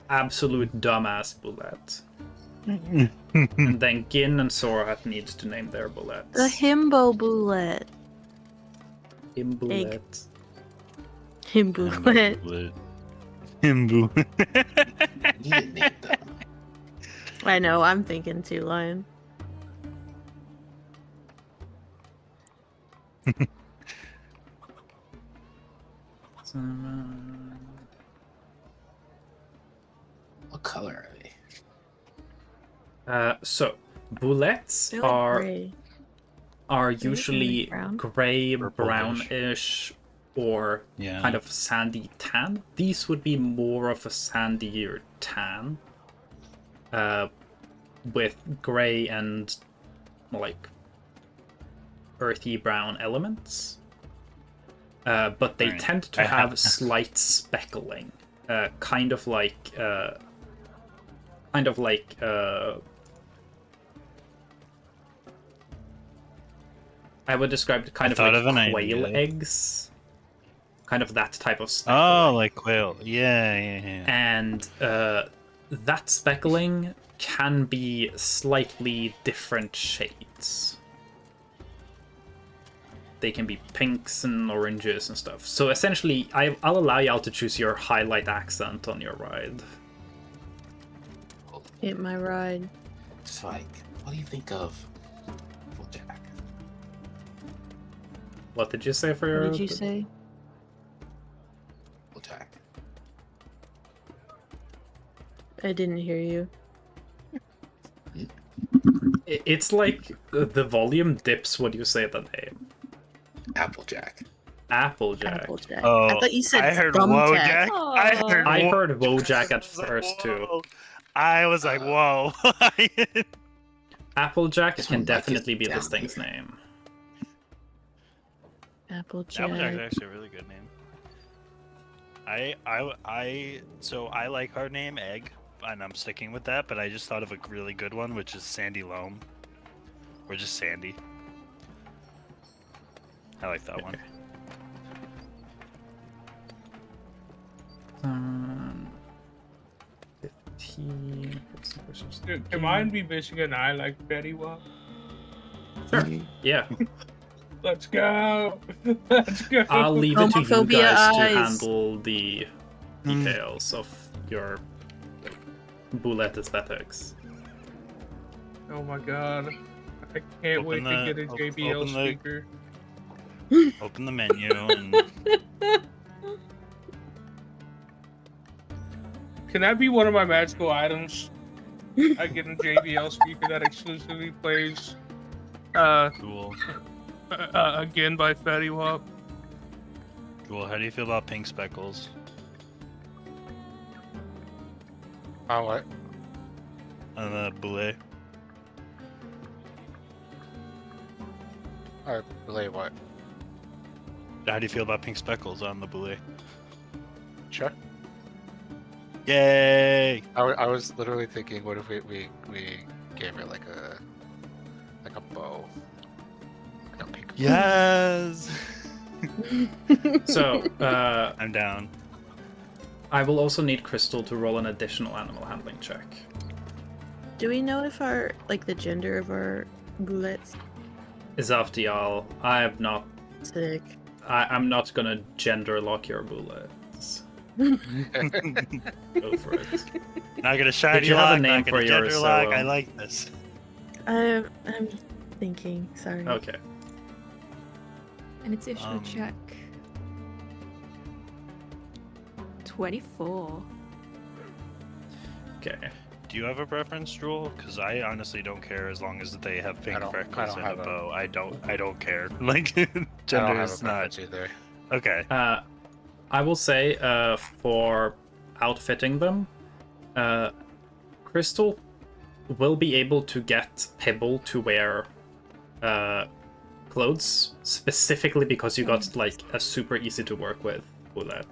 S6: absolute dumbass Bullet. And then Gin and Sorat needs to name their bullets.
S7: The himbo bullet.
S6: Bullet.
S7: Himbulet.
S1: Himbu.
S5: You didn't name them.
S7: I know, I'm thinking too, Lion.
S5: What color are they?
S6: So bullets
S7: They're like
S6: are
S7: gray.
S6: usually
S7: brown?
S6: gray,
S1: Purplish.
S6: brownish, or
S1: Yeah.
S6: kind of sandy tan. These would be more of a sandier tan, with gray and like earthy brown elements. But they
S1: Right.
S6: tend to
S1: I have-
S6: have slight speckling, kind of like I would describe it kind
S1: I
S6: of
S1: thought
S6: like
S1: of an
S6: quail
S1: idea.
S6: eggs, kind of that type of speckling.
S1: Oh, like quail. Yeah.
S6: And that speckling can be slightly different shades. They can be pinks and oranges and stuff. So essentially, I'll allow y'all to choose your highlight accent on your ride.
S7: Hit my ride.
S5: Spike, what do you think of Applejack?
S6: What did you say for your?
S7: What did you say?
S5: Applejack.
S7: I didn't hear you.
S6: It's like the volume dips when you say the name.
S5: Applejack.
S6: Applejack.
S7: Applejack.
S1: Oh,
S7: I thought you said
S1: I heard
S7: thumbtack.
S1: Wojak. I heard.
S6: I
S1: Wo-
S6: heard Wojak at
S1: I was like,
S6: first too.
S1: whoa. I was like, whoa.
S6: Applejack
S5: This
S6: can
S5: one like is
S6: definitely be this
S5: down
S6: thing's
S5: here.
S6: name.
S7: Applejack.
S1: Applejack's actually a really good name. So I like our name Egg, and I'm sticking with that. But I just thought of a really good one, which is Sandy Loam, or just Sandy. I like that one.
S6: Okay. 15.
S3: Dude, can mine be missing an eye like Betty Wap?
S6: Sure. Yeah.
S3: Let's go. Let's go.
S6: I'll leave it to you
S7: Homophobia
S6: guys to
S7: eyes.
S6: handle the details of your bullet aesthetics.
S3: Oh my god. I can't wait to get a
S1: open
S3: JBL
S1: the-
S3: speaker.
S1: Open the menu and
S3: Can that be one of my magical items? I get a JBL speaker that exclusively plays
S1: cool.
S3: again by Fatty Wap.
S1: Cool. How do you feel about pink speckles?
S8: Oh, what?
S1: On the boulet?
S8: Relay what?
S1: How do you feel about pink speckles on the boulet?
S8: Sure.
S1: Yay!
S8: I was literally thinking, what if we gave her like a bow, like a pink bow.
S1: Yes.
S6: So,
S1: I'm down.
S6: I will also need Crystal to roll an additional animal handling check.
S7: Do we know if the gender of our bullets?
S6: Is up to y'all. I'm not gonna gender lock your bullets. Go for it.
S1: Not gonna shiny
S6: you have a
S1: lock,
S6: name
S1: not gonna
S6: for
S1: gender
S6: yours,
S1: lock.
S6: so,
S1: I like this.
S7: I'm thinking. Sorry.
S6: Okay.
S4: An additional check. 24.
S6: Okay.
S1: Do you have a preference, Jewel? Because I honestly don't care as long as they have pink
S8: I
S1: freckles
S8: don't
S1: and a
S8: have a-
S1: bow. I don't care. Like
S8: I don't
S1: gender
S8: have
S1: is
S8: a
S1: not
S8: preference either.
S1: okay.
S6: I will say, for outfitting them, Crystal will be able to get Pebble to wear clothes specifically because you got like a super easy to work with bullet.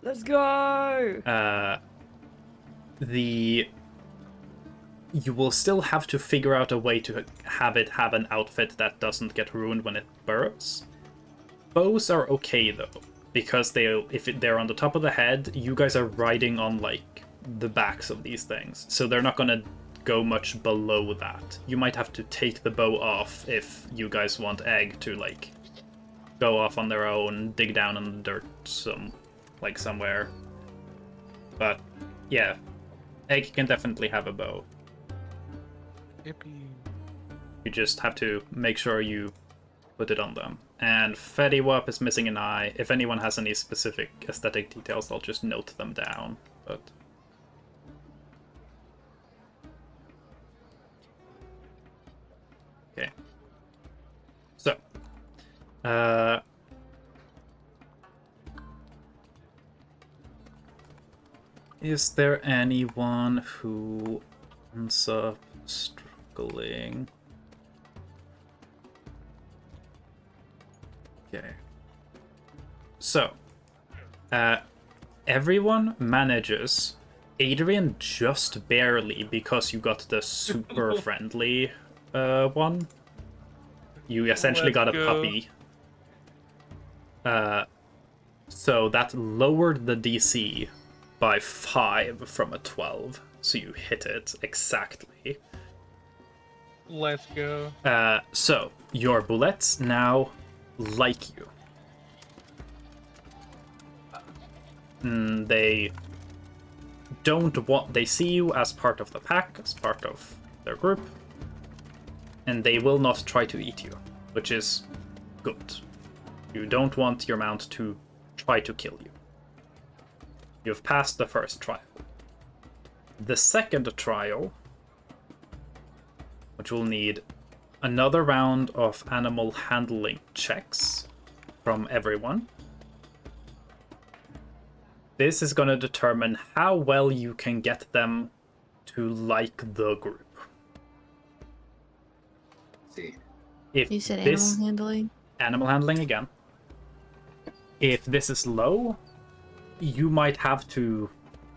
S4: Let's go!
S6: The you will still have to figure out a way to have it have an outfit that doesn't get ruined when it burrows. Bows are okay though, because they're on the top of the head, you guys are riding on like the backs of these things, so they're not gonna go much below that. You might have to take the bow off if you guys want Egg to like go off on their own, dig down in the dirt somewhere. But yeah, Egg can definitely have a bow.
S8: Yippee.
S6: You just have to make sure you put it on them. And Fediwap is missing an eye. If anyone has any specific aesthetic details, I'll just note them down. But okay. So, is there anyone who ends up struggling? Okay. So, everyone manages. Adrian just barely, because you got the super friendly one. You essentially got a puppy. So that lowered the DC by 5 from a 12. So you hit it exactly.
S3: Let's go.
S6: So your bullets now like you. They don't want. They see you as part of the pack, as part of their group, and they will not try to eat you, which is good. You don't want your mount to try to kill you. You've passed the first trial. The second trial, which will need another round of animal handling checks from everyone. This is going to determine how well you can get them to like the group.
S5: See.
S6: If
S7: You said
S6: this,
S7: animal handling?
S6: Animal handling again. If this is low, you might have to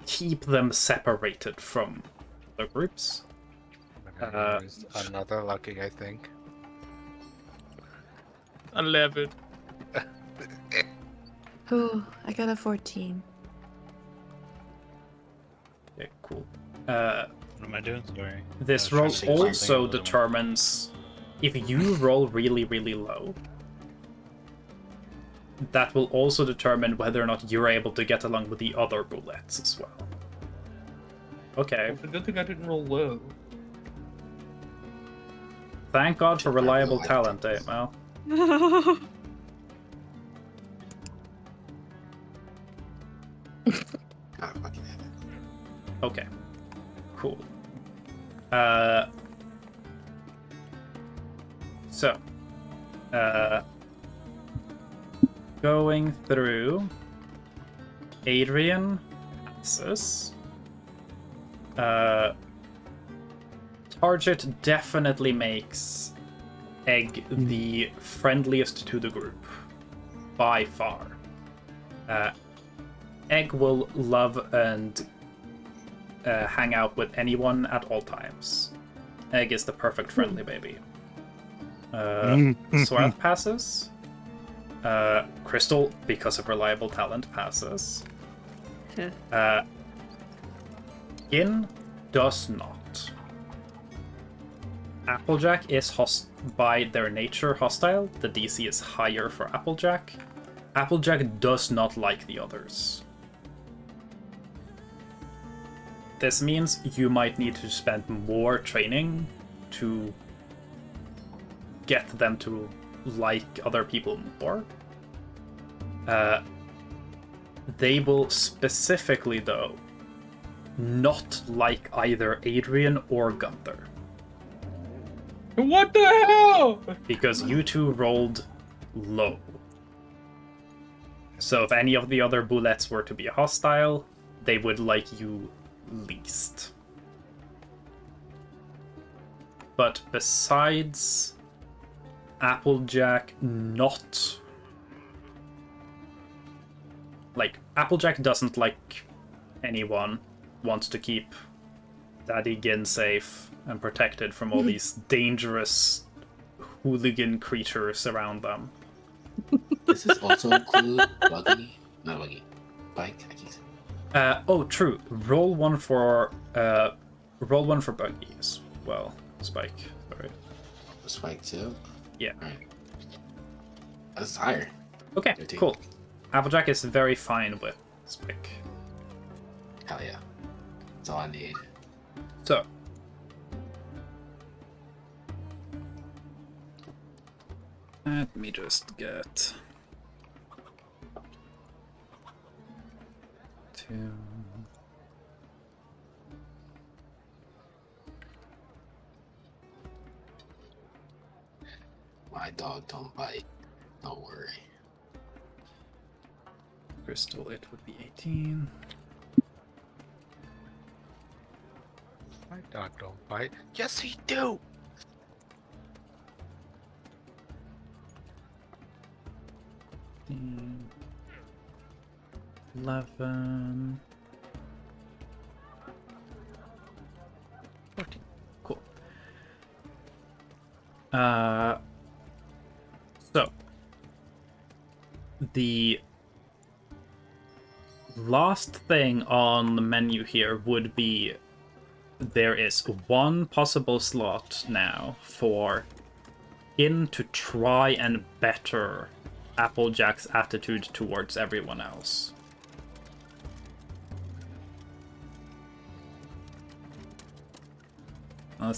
S6: keep them separated from the groups.
S8: There's another lucky, I think.
S3: 11.
S7: Oh, I got a 14.
S6: Okay, cool.
S1: What am I doing? Sorry.
S6: This
S1: I
S6: roll
S1: was trying to see
S6: also
S1: something a little more.
S6: determines if you roll really, really low. That will also determine whether or not you're able to get along with the other bullets as well. Okay.
S3: It's a good thing I didn't roll low.
S6: Thank God for reliable talent, eh, Mal?
S5: God fucking hate it.
S6: Okay. Cool. So, going through, Adrian passes. Target definitely makes Egg the friendliest to the group, by far. Egg will love and hang out with anyone at all times. Egg is the perfect friendly baby. Swarth passes. Crystal, because of reliable talent, passes. Gin does not. Applejack is by their nature hostile. The DC is higher for Applejack. Applejack does not like the others. This means you might need to spend more training to get them to like other people more. They will specifically, though, not like either Adrian or Gunther.
S3: What the hell?
S6: Because you two rolled low. So if any of the other bullets were to be hostile, they would like you least. But besides Applejack not... Like, Applejack doesn't like anyone, wants to keep Daddy Gin safe and protected from all these dangerous hooligan creatures around them.
S5: Does this also include Buggy? Not Buggy. Bike? I keep saying.
S6: Oh, true. Roll one for Buggy as well. Spike. Sorry.
S5: Spike too?
S6: Yeah.
S5: Alright. That's higher.
S6: Okay,
S5: 13.
S6: cool. Applejack is very fine with Spike.
S5: Hell yeah. That's all I need.
S6: So. Let me just get... 2...
S5: My dog don't bite. Don't worry.
S6: Crystal, it would be 18.
S8: My dog don't bite. Yes, he do.
S6: 11. 14. Cool. So the last thing on the menu here would be there is one possible slot now for Gin to try and better Applejack's attitude towards everyone else.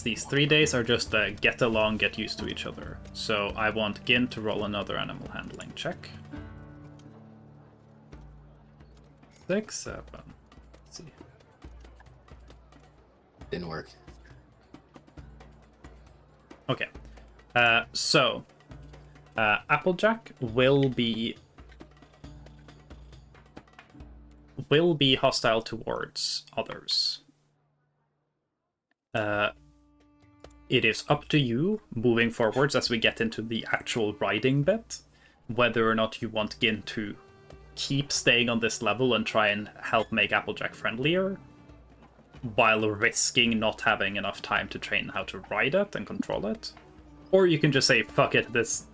S6: These 3 days are just get along, get used to each other. So I want Gin to roll another animal handling check. 6, 7. Let's see.
S5: Didn't work.
S6: Okay. So Applejack will be hostile towards others. It is up to you moving forwards as we get into the actual riding bit, whether or not you want Gin to keep staying on this level and try and help make Applejack friendlier, while risking not having enough time to train how to ride it and control it. Or you can just say, fuck it, this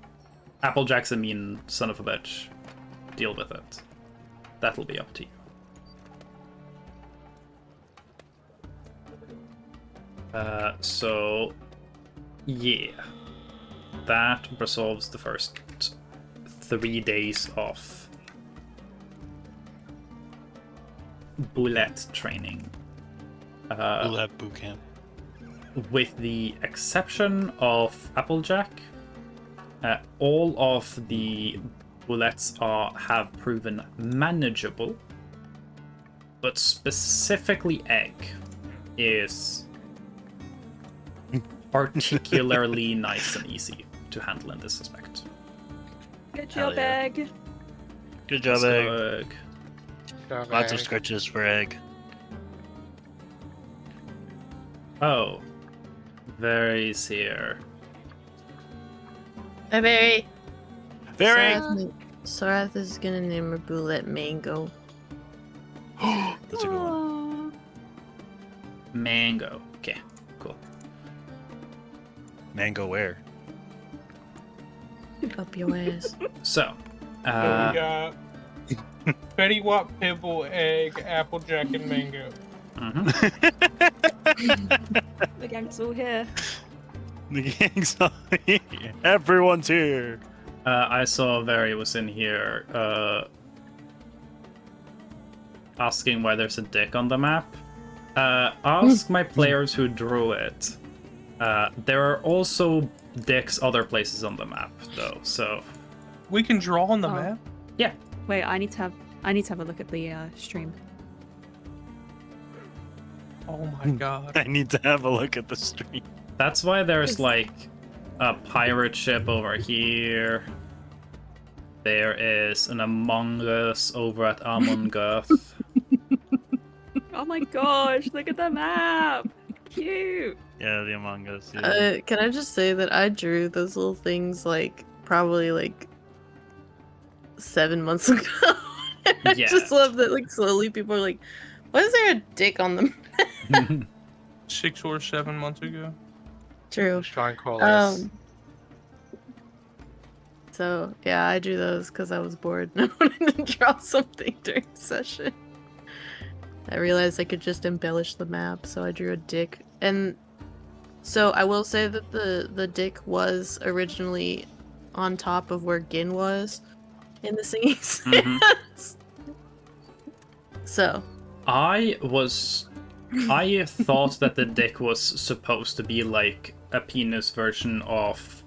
S6: Applejack's a mean son of a bitch. Deal with it. That'll be up to you. So, yeah. That resolves the first 3 days of bullet training.
S1: Bullet boot camp.
S6: With the exception of Applejack, all of the bullets have proven manageable, but specifically Egg is particularly nice and easy to handle in this aspect.
S4: Good
S1: Hell
S4: job,
S1: yeah.
S4: Egg.
S1: Good job, Egg.
S6: Egg.
S1: Lots of scratches for Egg.
S6: Oh, Very's here.
S7: Hi, Barry.
S1: Very.
S7: Sorath is gonna name her Boulette Mango.
S1: That's a good one.
S4: Aw.
S6: Mango. Okay, cool.
S1: Mango where?
S7: Up your ass.
S6: So,
S3: So we got Betty Wop, Pibble, Egg, Applejack, and Mango.
S4: The gang's all here.
S1: The gang's on here. Everyone's here.
S6: I saw Very was in here asking why there's a dick on the map. Ask my players who drew it. There are also dicks other places on the map, though. So
S3: We can draw on the
S4: Oh.
S3: map.
S6: yeah,
S4: Wait, I need to have a look at the stream.
S3: Oh my god.
S1: I need to have a look at the stream.
S6: that's why there's
S4: Yes.
S6: like a pirate ship over here. There is an Among Us over at Amongoth.
S4: Oh my gosh, look at the map! Cute!
S1: Yeah, the Among Us. Yeah.
S7: Can I just say that I drew those little things probably 7 months ago? I
S6: Yeah.
S7: just love that slowly people are like, why is there a dick on them?
S3: 6 or 7 months ago.
S2: True.
S8: Strong coalesce.
S2: So yeah, I drew those because I was bored and I wanted to draw something during session. I realized I could just embellish the map, so I drew a dick. And so I will say that the dick was originally on top of where Gin was in the singing stance. So
S6: I thought that the dick was supposed to be like a penis version of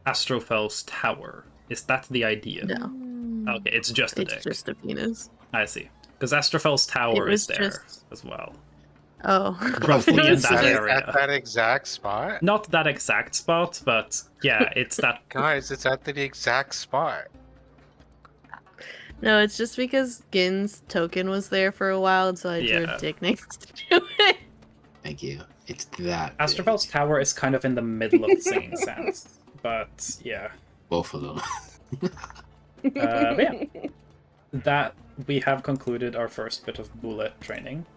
S6: Astrofel's tower. Is that the idea?
S2: no,
S6: Okay, it's just a
S2: it's
S6: dick.
S2: just a penis.
S6: I see. Because Astrofel's tower
S2: was
S6: is there
S2: just-
S6: as well.
S2: Oh,
S6: Roughly
S2: It
S6: in
S2: was
S6: that
S2: just-
S6: area.
S8: At that exact spot?
S6: Not that exact spot, but yeah, it's that.
S8: Guys, it's at the exact spot.
S2: No, it's just because Gin's token was there for a while, so I drew
S6: Yeah.
S2: a dick next to it.
S5: Thank you. It's that.
S6: Astrofel's
S5: big.
S6: tower is kind of in the middle of the singing sense. But yeah.
S5: Both of them.
S6: But yeah. That we have concluded our first bit of bullet training.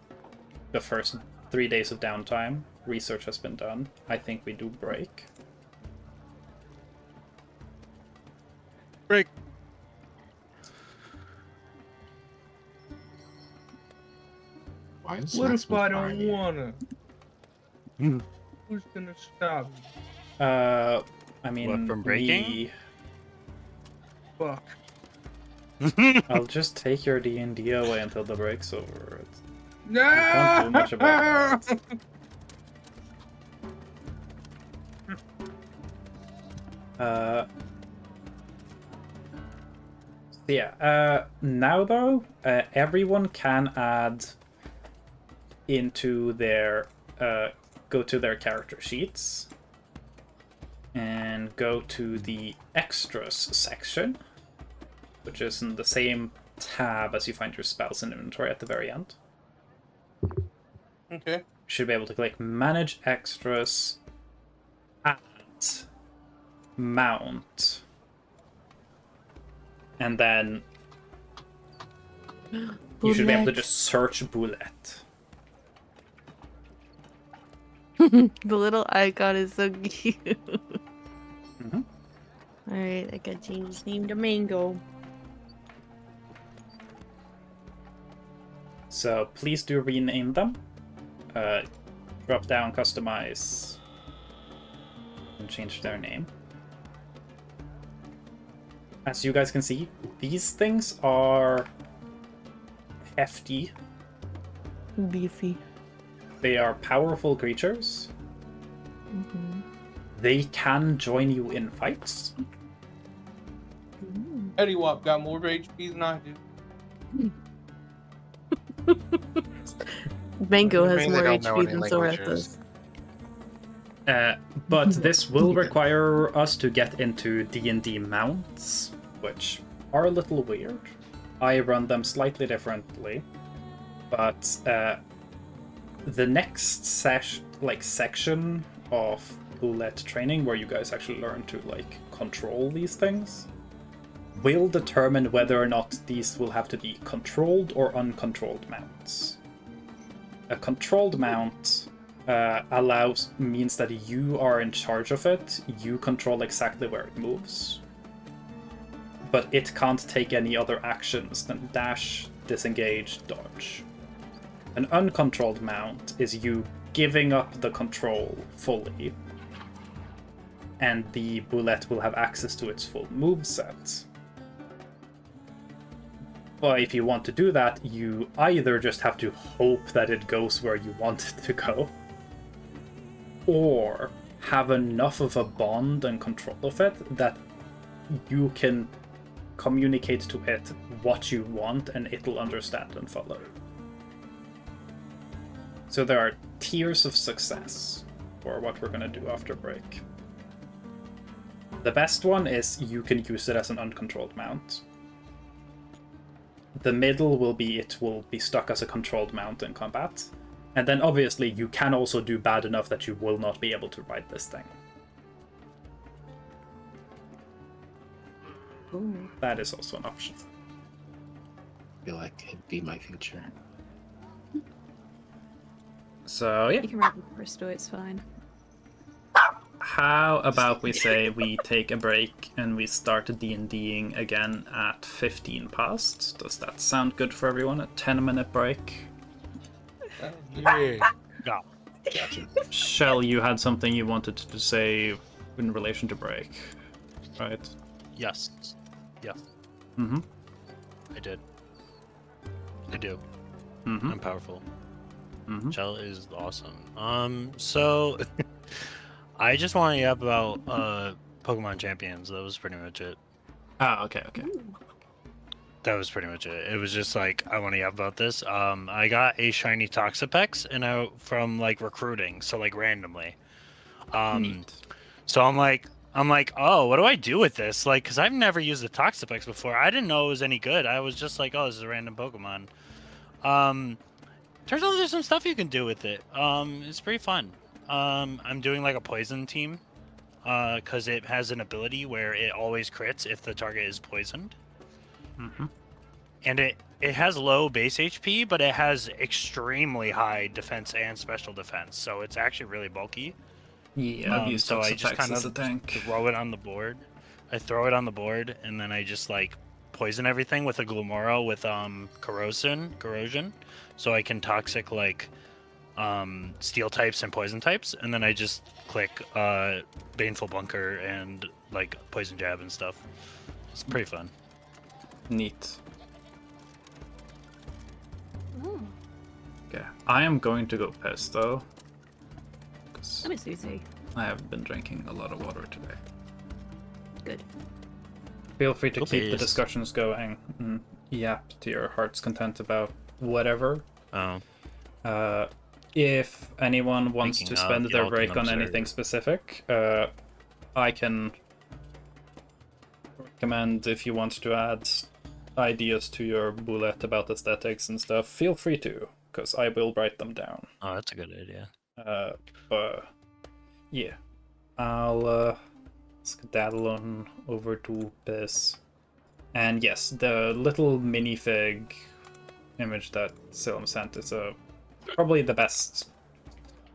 S6: The first 3 days of downtime. Research has been done. I think we do break.
S1: Break.
S5: Why is
S3: What if
S5: Maximus
S3: I don't
S5: Barney?
S3: wanna?
S1: Mm.
S3: Who's gonna stop me?
S6: I mean,
S1: What, from breaking?
S3: Fuck.
S6: I'll just take your D&D away until the break's over.
S3: No!
S6: can't do much about that. Now though, everyone can add into their, go to their character sheets and go to the extras section, which is in the same tab as you find your spells and inventory at the very end.
S3: Okay.
S6: You should be able to click Manage Extras, Add, Mount, and then you should be able to just search Bullet.
S2: The little icon is so cute.
S6: Mhm.
S2: Alright, I gotta change his name to Mango.
S6: So please do rename them. Drop down, customize, and change their name. As you guys can see, these things are hefty.
S2: Beefy.
S6: They are powerful creatures.
S2: Mm-hmm.
S6: They can join you in fights.
S3: Eddie Wop got more HP than I do.
S2: Mango has
S8: Maybe they
S2: more
S8: don't know
S2: HP
S8: any
S2: than Zorathus.
S8: languages.
S6: But this will require us to get into D&D mounts, which are a little weird. I run them slightly differently, but the next section of bullet training, where you guys actually learn to control these things, will determine whether or not these will have to be controlled or uncontrolled mounts. A controlled mount means that you are in charge of it, you control exactly where it moves. But it can't take any other actions than dash, disengage, dodge. An uncontrolled mount is you giving up the control fully, and the bullet will have access to its full moveset. But if you want to do that, you either just have to hope that it goes where you want it to go, or have enough of a bond and control of it that you can communicate to it what you want and it'll understand and follow. So there are tiers of success for what we're going to do after break. The best one is you can use it as an uncontrolled mount. The middle will be it will be stuck as a controlled mount in combat. And then obviously you can also do bad enough that you will not be able to ride this thing.
S2: Ooh.
S6: That is also an option.
S5: I feel like it'd be my future.
S6: So yeah,
S4: You can ride with Crystal, it's fine.
S6: how about we say we take a break and we start D&Ding again at 15 past? Does that sound good for everyone? A 10-minute break?
S8: Yeah.
S1: Gotcha.
S6: Shell, you had something you wanted to say in relation to break, right?
S1: Yes. Yeah,
S6: Mm-hmm.
S1: I did. I do.
S6: Mm-hmm.
S1: I'm powerful.
S6: Mm-hmm.
S1: Shell is awesome. So I just want to yap about Pokemon Champions. That was pretty much it.
S6: Ah, okay.
S1: That was pretty much it. It was just like I want to yap about this. I got a shiny Toxapex from like recruiting, so like randomly.
S6: Neat.
S1: So I'm like, oh, what do I do with this? Like, cause I've never used the Toxapex before. I didn't know it was any good. I was just like, oh, this is a random Pokemon. Turns out there's some stuff you can do with it. It's pretty fun. I'm doing like a poison team, cause it has an ability where it always crits if the target is poisoned.
S6: Mm-hmm.
S1: And it has low base HP, but it has extremely high defense and special defense. So it's actually really bulky.
S6: Yeah, I've used
S1: So I just
S6: Toxapex
S1: kind
S6: as a
S1: of
S6: tank.
S1: throw it on the board. I throw it on the board, and then I just like poison everything with a Glumora with corrosion, so I can toxic like steel types and poison types, and then I just click Baneful Bunker and like poison jab and stuff. It's pretty fun.
S6: Neat.
S4: Oh,
S6: Okay, I am going to go piss though, because
S4: that is Susie.
S6: I have been drinking a lot of water today.
S4: Good.
S6: Feel free to
S1: Go
S6: keep the
S1: piss.
S6: discussions going. Yap to your heart's content about whatever.
S1: Oh,
S6: If anyone wants
S1: Thinking
S6: to
S1: of,
S6: spend their
S1: y'all can
S6: break on
S1: observe.
S6: anything specific, I can recommend if you want to add ideas to your bullet about aesthetics and stuff, feel free to, because I will write them down.
S1: oh, that's a good idea.
S6: But yeah, I'll skedaddle on over to this. And yes, the little minifig image that Silum sent is probably the best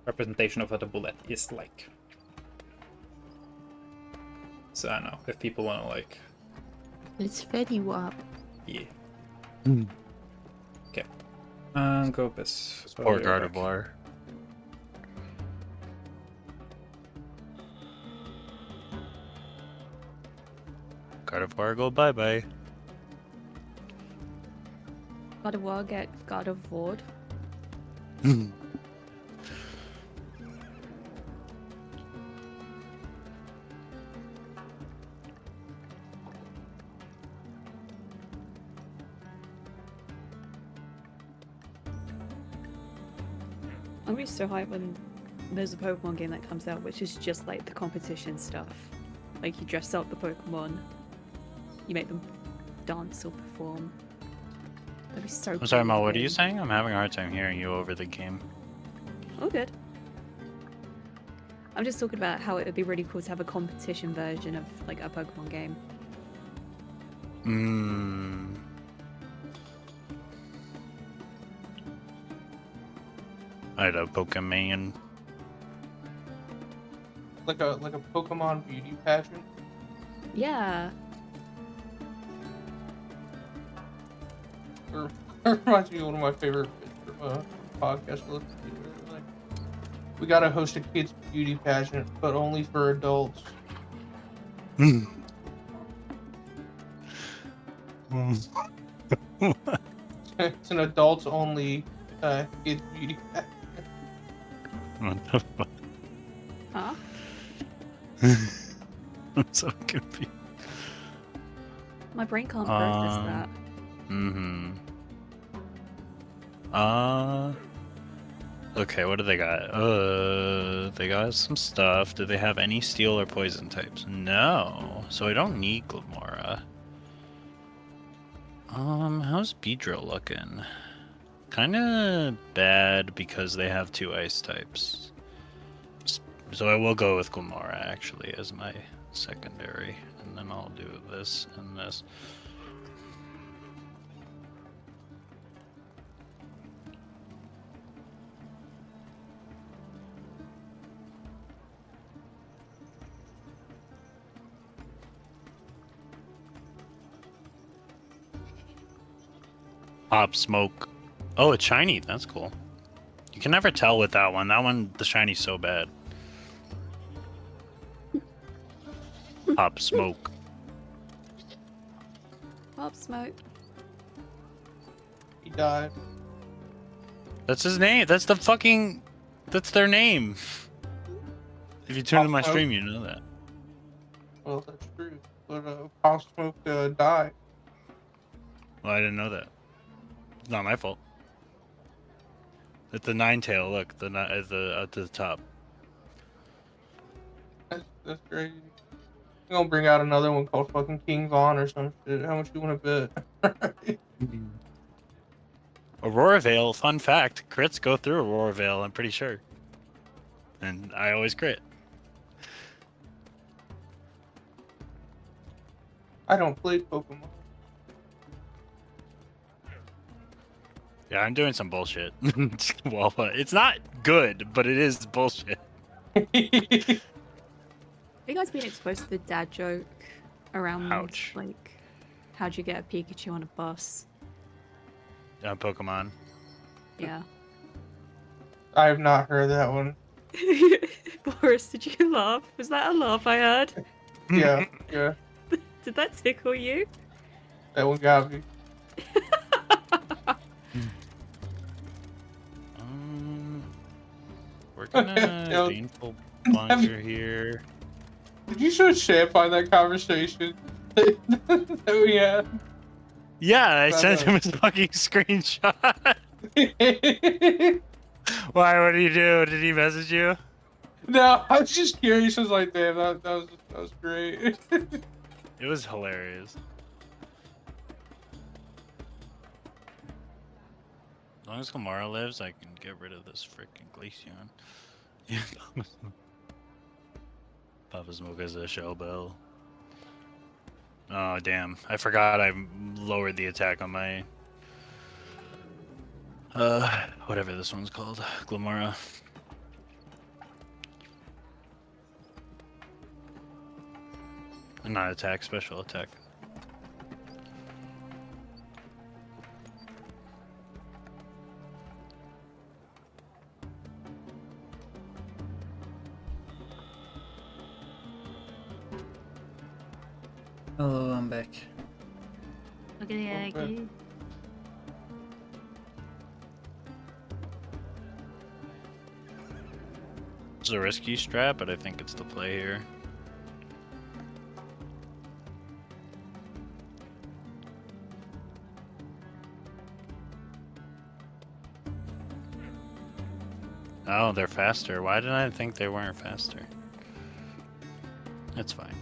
S6: representation of what a bullet is like. So I don't know if people want to like,
S7: It's very wop.
S6: yeah.
S1: Mm.
S6: Okay. Go piss.
S1: Poor
S6: You're back.
S1: Gardevoir. Gardevoir, go bye bye.
S4: God of War, get God of Ward. I'm gonna be so hyped when there's a Pokemon game that comes out, which is just like the competition stuff. Like you dress up the Pokemon, you make them dance or perform. That'd be so.
S1: I'm sorry,
S4: cool
S1: Mal,
S4: to
S1: what are you
S4: win.
S1: saying? I'm having a hard time hearing you over the game.
S4: Oh, good. I'm just talking about how it would be really cool to have a competition version of like a Pokemon game.
S1: I love Pokemon.
S3: Like a Pokemon beauty pageant.
S4: Yeah.
S3: Or it reminds me of one of my favorite podcasts to listen to. Like, we gotta host a kids beauty pageant, but only for adults. It's an adults only kids beauty pageant.
S1: What the fuck?
S4: Huh?
S1: I'm so confused.
S4: My brain can't process that.
S1: Okay, what do they got? They got some stuff. Do they have any steel or poison types? No. So I don't need Glumora. How's Beedrill looking? Kinda bad because they have 2 ice types. So I will go with Glumora actually as my secondary. And then I'll do this and this. Pop Smoke. Oh, it's shiny. That's cool. You can never tell with that one. That one, the shiny's so bad. Pop Smoke.
S4: Pop Smoke.
S3: He died.
S1: That's his name. That's the fucking. That's their name. If you tune
S3: Pop
S1: in my
S3: Smoke?
S1: stream, you know that.
S3: Well, that's true. But Pop Smoke died.
S1: Well, I didn't know that. It's not my fault. It's the nine tail. Look, the at the top.
S3: That's great. You're gonna bring out another one called fucking King Von or some shit. How much you want to bet?
S1: Aurora Veil. Fun fact: crits go through Aurora Veil. I'm pretty sure. And I always crit.
S3: I don't play Pokemon.
S1: Yeah, I'm doing some bullshit. Well, it's not good, but it is bullshit.
S4: Have you guys been exposed to the dad joke around
S1: Ouch.
S4: like how'd you get a Pikachu on a bus?
S1: Pokemon.
S4: Yeah.
S3: I have not heard that one.
S4: Boris, did you laugh? Was that a laugh I heard?
S3: Yeah, yeah.
S4: Did that tickle you?
S3: That one got me.
S1: We're gonna
S3: Yo,
S1: painful plunger here.
S3: Did you show Champagne that conversation that we had?
S1: Yeah, I
S3: No,
S1: sent
S3: no.
S1: him a fucking screenshot. Why? What did he do? Did he message you?
S3: No, I was just curious. I was like, damn, that was great.
S1: It was hilarious. As long as Kamara lives, I can get rid of this freaking Glaceon. Yeah, Papa Smoke has a shell bell. Oh damn! I forgot I lowered the attack on my whatever this one's called, Glamara. Not attack, special attack.
S6: Hello, I'm back.
S4: Look at the eggy.
S1: It's a risky strat, but I think it's the play here. Oh, they're faster. Why did I think they weren't faster? That's fine.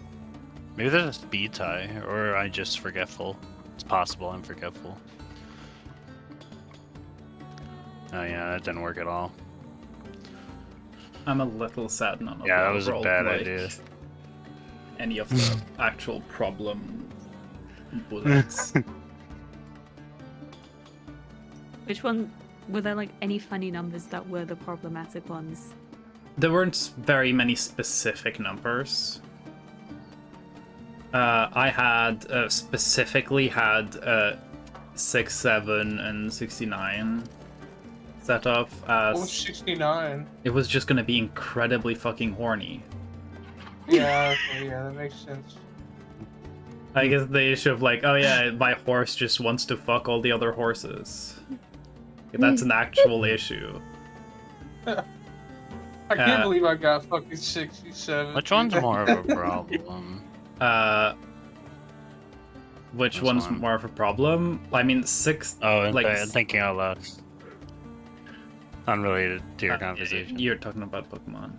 S1: Maybe there's a speed tie, or I'm just forgetful. It's possible I'm forgetful. Oh yeah, that didn't work at all.
S6: I'm a little sad none of
S1: Yeah, that
S6: the
S1: was a
S6: overall,
S1: bad
S6: like,
S1: idea.
S6: any of the actual problem bullets.
S4: Which one were there like any funny numbers that were the problematic ones?
S6: There weren't very many specific numbers. I had specifically had 6, 7, and 69 set up
S3: What was
S6: as
S3: 69?
S6: it was just gonna be incredibly fucking horny.
S3: Yeah, okay, yeah, that makes sense.
S6: I guess the issue of like, oh yeah, my horse just wants to fuck all the other horses. That's an actual issue.
S3: I can't
S6: Uh,
S3: believe I got fucking 67.
S1: Which one's more of a problem?
S6: Which
S1: This
S6: one's
S1: one.
S6: more of a problem? I mean, 6.
S1: Oh, okay,
S6: Like-
S1: I'm thinking out loud. Unrelated to your
S6: uh,
S1: conversation.
S6: You're talking about Pokemon.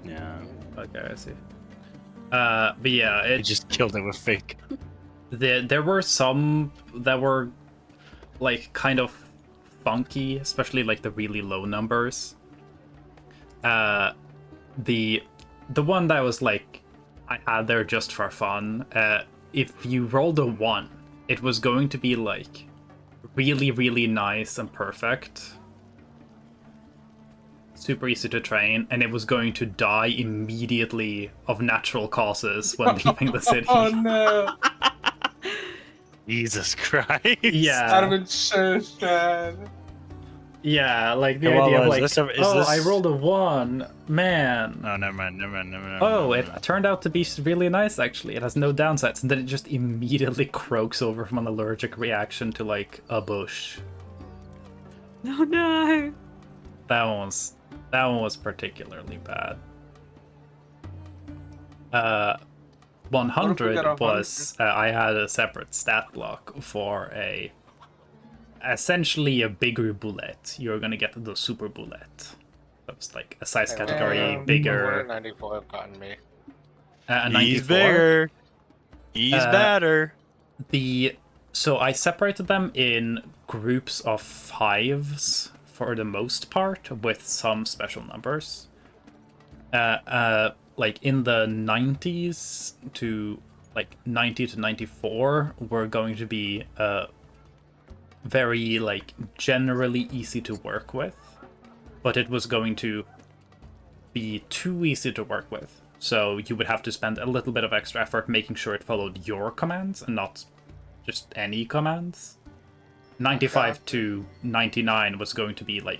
S1: Yeah.
S6: Okay, I see. But yeah,
S1: You
S6: it
S1: just killed it with fake.
S6: there were some that were like kind of funky, especially like the really low numbers. The one that was like I had there just for fun. If you rolled a 1, it was going to be like really, really nice and perfect. Super easy to train, and it was going to die immediately of natural causes when leaving the city.
S3: Oh no!
S1: Jesus Christ.
S3: I'd
S6: Yeah.
S3: have been so sad.
S6: Yeah, like the
S1: Well,
S6: idea of
S1: is
S6: like,
S1: this a- is
S6: oh, I
S1: this-
S6: rolled a 1, man.
S1: No, never mind. Never mind. Never mind.
S6: Oh,
S1: never
S6: it
S1: mind.
S6: turned out to be really nice, actually. It has no downsides, and then it just immediately croaks over from an allergic reaction to, like, a bush.
S4: Oh no!
S6: That one was particularly bad.
S3: What if we
S6: 100
S3: got 100?
S6: was, I had a separate stat block for essentially a bigger bullet. You're gonna get the super bullet. That's like a size category
S3: Damn.
S6: bigger.
S8: 94 have gotten me.
S6: A
S1: He's
S6: 94.
S1: bigger. He's
S6: Uh,
S1: better.
S6: So I separated them in groups of 5s for the most part, with some special numbers. Like in the 90s to like 90 to 94 were going to be very like generally easy to work with, but it was going to be too easy to work with. So you would have to spend a little bit of extra effort making sure it followed your commands and not just any commands. 95 to 99 was going to be like,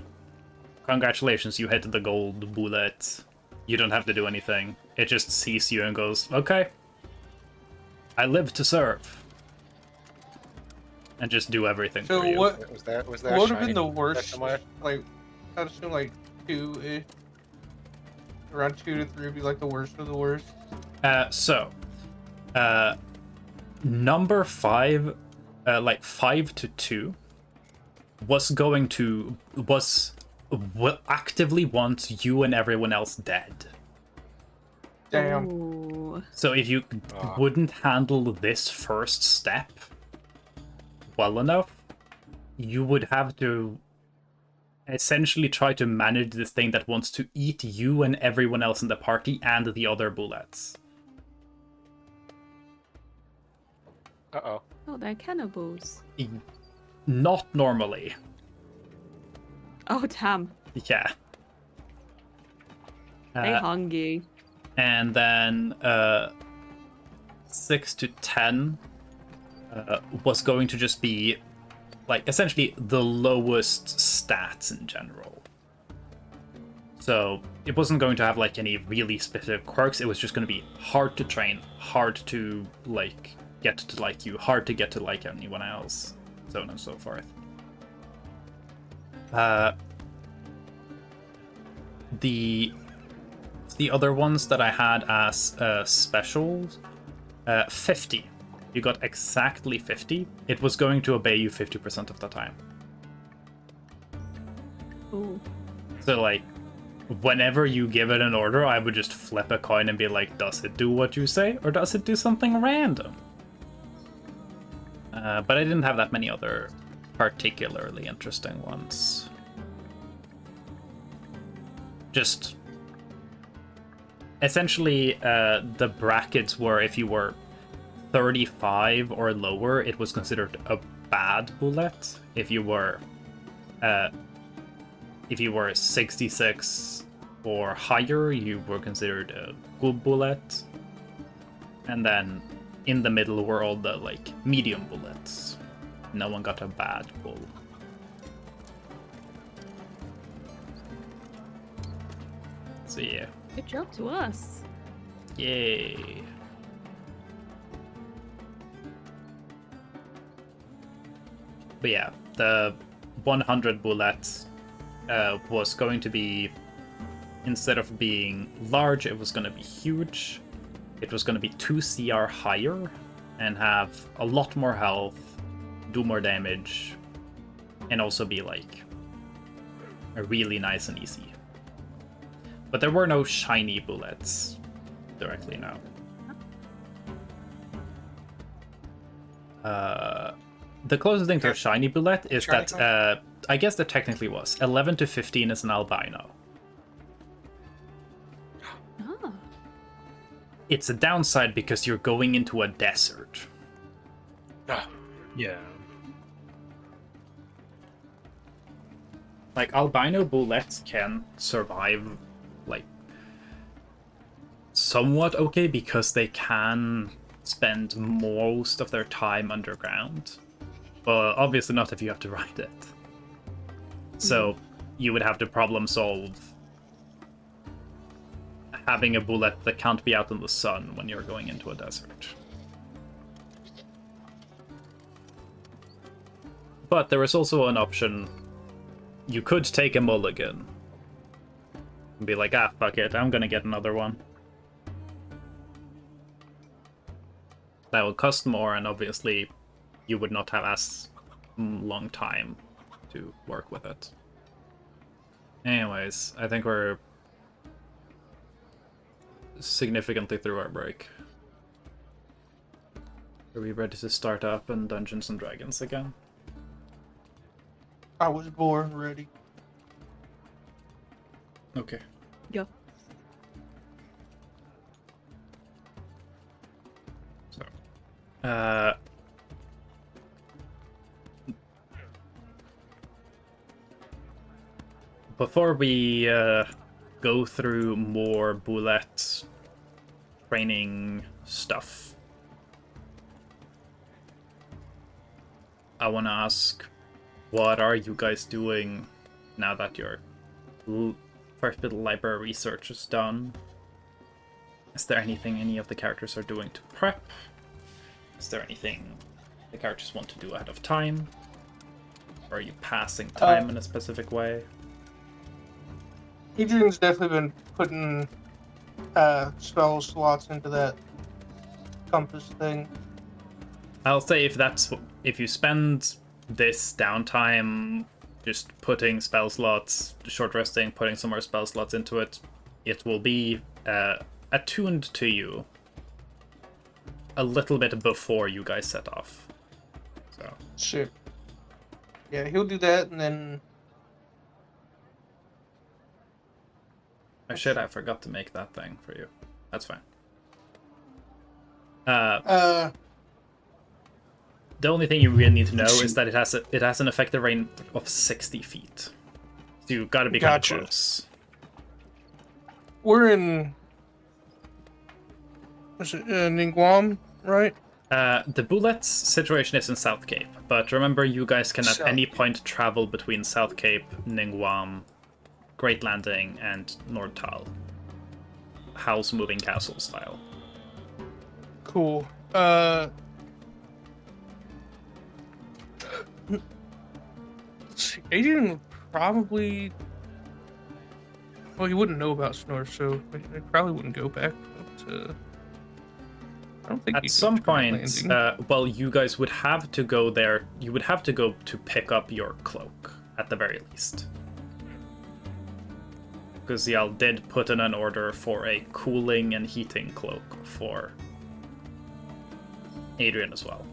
S6: congratulations, you hit the gold bullet. You don't have to do anything. It just sees you and goes, okay, I live to serve. And just do everything
S3: So
S6: for you.
S3: what?
S8: Was there
S3: What
S8: a
S3: would have been
S8: shiny
S3: the
S8: bullet
S3: worst?
S8: somewhere?
S3: Like, I'd assume like 2-ish. Around 2 to 3 would be like the worst of the worst.
S6: Number 5, like 5 to 2, will actively want you and everyone else dead.
S3: Damn.
S4: Ooh.
S6: So if you wouldn't handle this first step well enough, you would have to essentially try to manage this thing that wants to eat you and everyone else in the party and the other bullets.
S8: Uh-oh.
S4: Oh, they're cannibals.
S6: Not normally.
S4: Oh, damn.
S6: Yeah.
S4: They hungry.
S6: And then 6 to 10 was going to just be like essentially the lowest stats in general. So it wasn't going to have like any really specific quirks. It was just going to be hard to train, hard to like get to like you, hard to get to like anyone else, so on and so forth. The other ones that I had as specials, 50. You got exactly 50. It was going to obey you 50% of the time.
S4: Ooh.
S6: So like, whenever you give it an order, I would just flip a coin and be like, does it do what you say, or does it do something random? But I didn't have that many other particularly interesting ones. Just essentially, the brackets were if you were 35 or lower, it was considered a bad bullet. If you were 66 or higher, you were considered a good bullet. And then in the middle were all the like medium bullets. No one got a bad bull. So yeah.
S4: Good job to us.
S6: Yay. But yeah, the 100 bullets was going to be, instead of being large, it was going to be huge. It was going to be 2 CR higher and have a lot more health, do more damage, and also be like really nice and easy. But there were no shiny bullets directly now. The closest thing to a shiny bullet is
S8: Shiny
S6: that I guess there technically was 11 to 15 is an albino.
S4: Oh.
S6: It's a downside because you're going into a desert.
S1: Yeah.
S6: Like albino bullets can survive like somewhat okay because they can spend most of their time underground. Well, obviously not if you have to ride it. So you would have to problem solve having a bullet that can't be out in the sun when you're going into a desert. But there is also an option. You could take a mulligan and be like, ah, fuck it, I'm gonna get another one. That would cost more, and obviously you would not have as long time to work with it. Anyways, I think we're significantly through our break. Are we ready to start up in Dungeons and Dragons again?
S9: I was born ready.
S6: Okay.
S4: Yeah.
S6: So, before we go through more bullet training stuff, I want to ask, what are you guys doing now that your first bit of library research is done? Is there anything any of the characters are doing to prep? Is there anything the characters want to do ahead of time? Or are you passing time in a specific way?
S9: Adrian's definitely been putting spell slots into that compass thing.
S6: I'll say if you spend this downtime just putting spell slots, short resting, putting some more spell slots into it, it will be attuned to you a little bit before you guys set off. So
S9: Shit. Yeah, he'll do that, and then
S6: I forgot to make that thing for you. That's fine. The only thing you really need to know is that it has an effective range of 60 feet. So you gotta be kind of close.
S9: we're in. Was it Ningguam, right?
S6: The bullets situation is in South Cape, but remember you guys can at any point travel between South Cape, Ningguam, Great Landing, and Nordtal. House moving castle style.
S9: Cool. Let's see. Adrian would probably. Well, he wouldn't know about Snore, so he probably wouldn't go back up to. I don't think
S6: At some point, well, you guys would have to go there. You would have to go to pick up your cloak, at the very least. Because y'all did put in an order for a cooling and heating cloak for Adrian as well.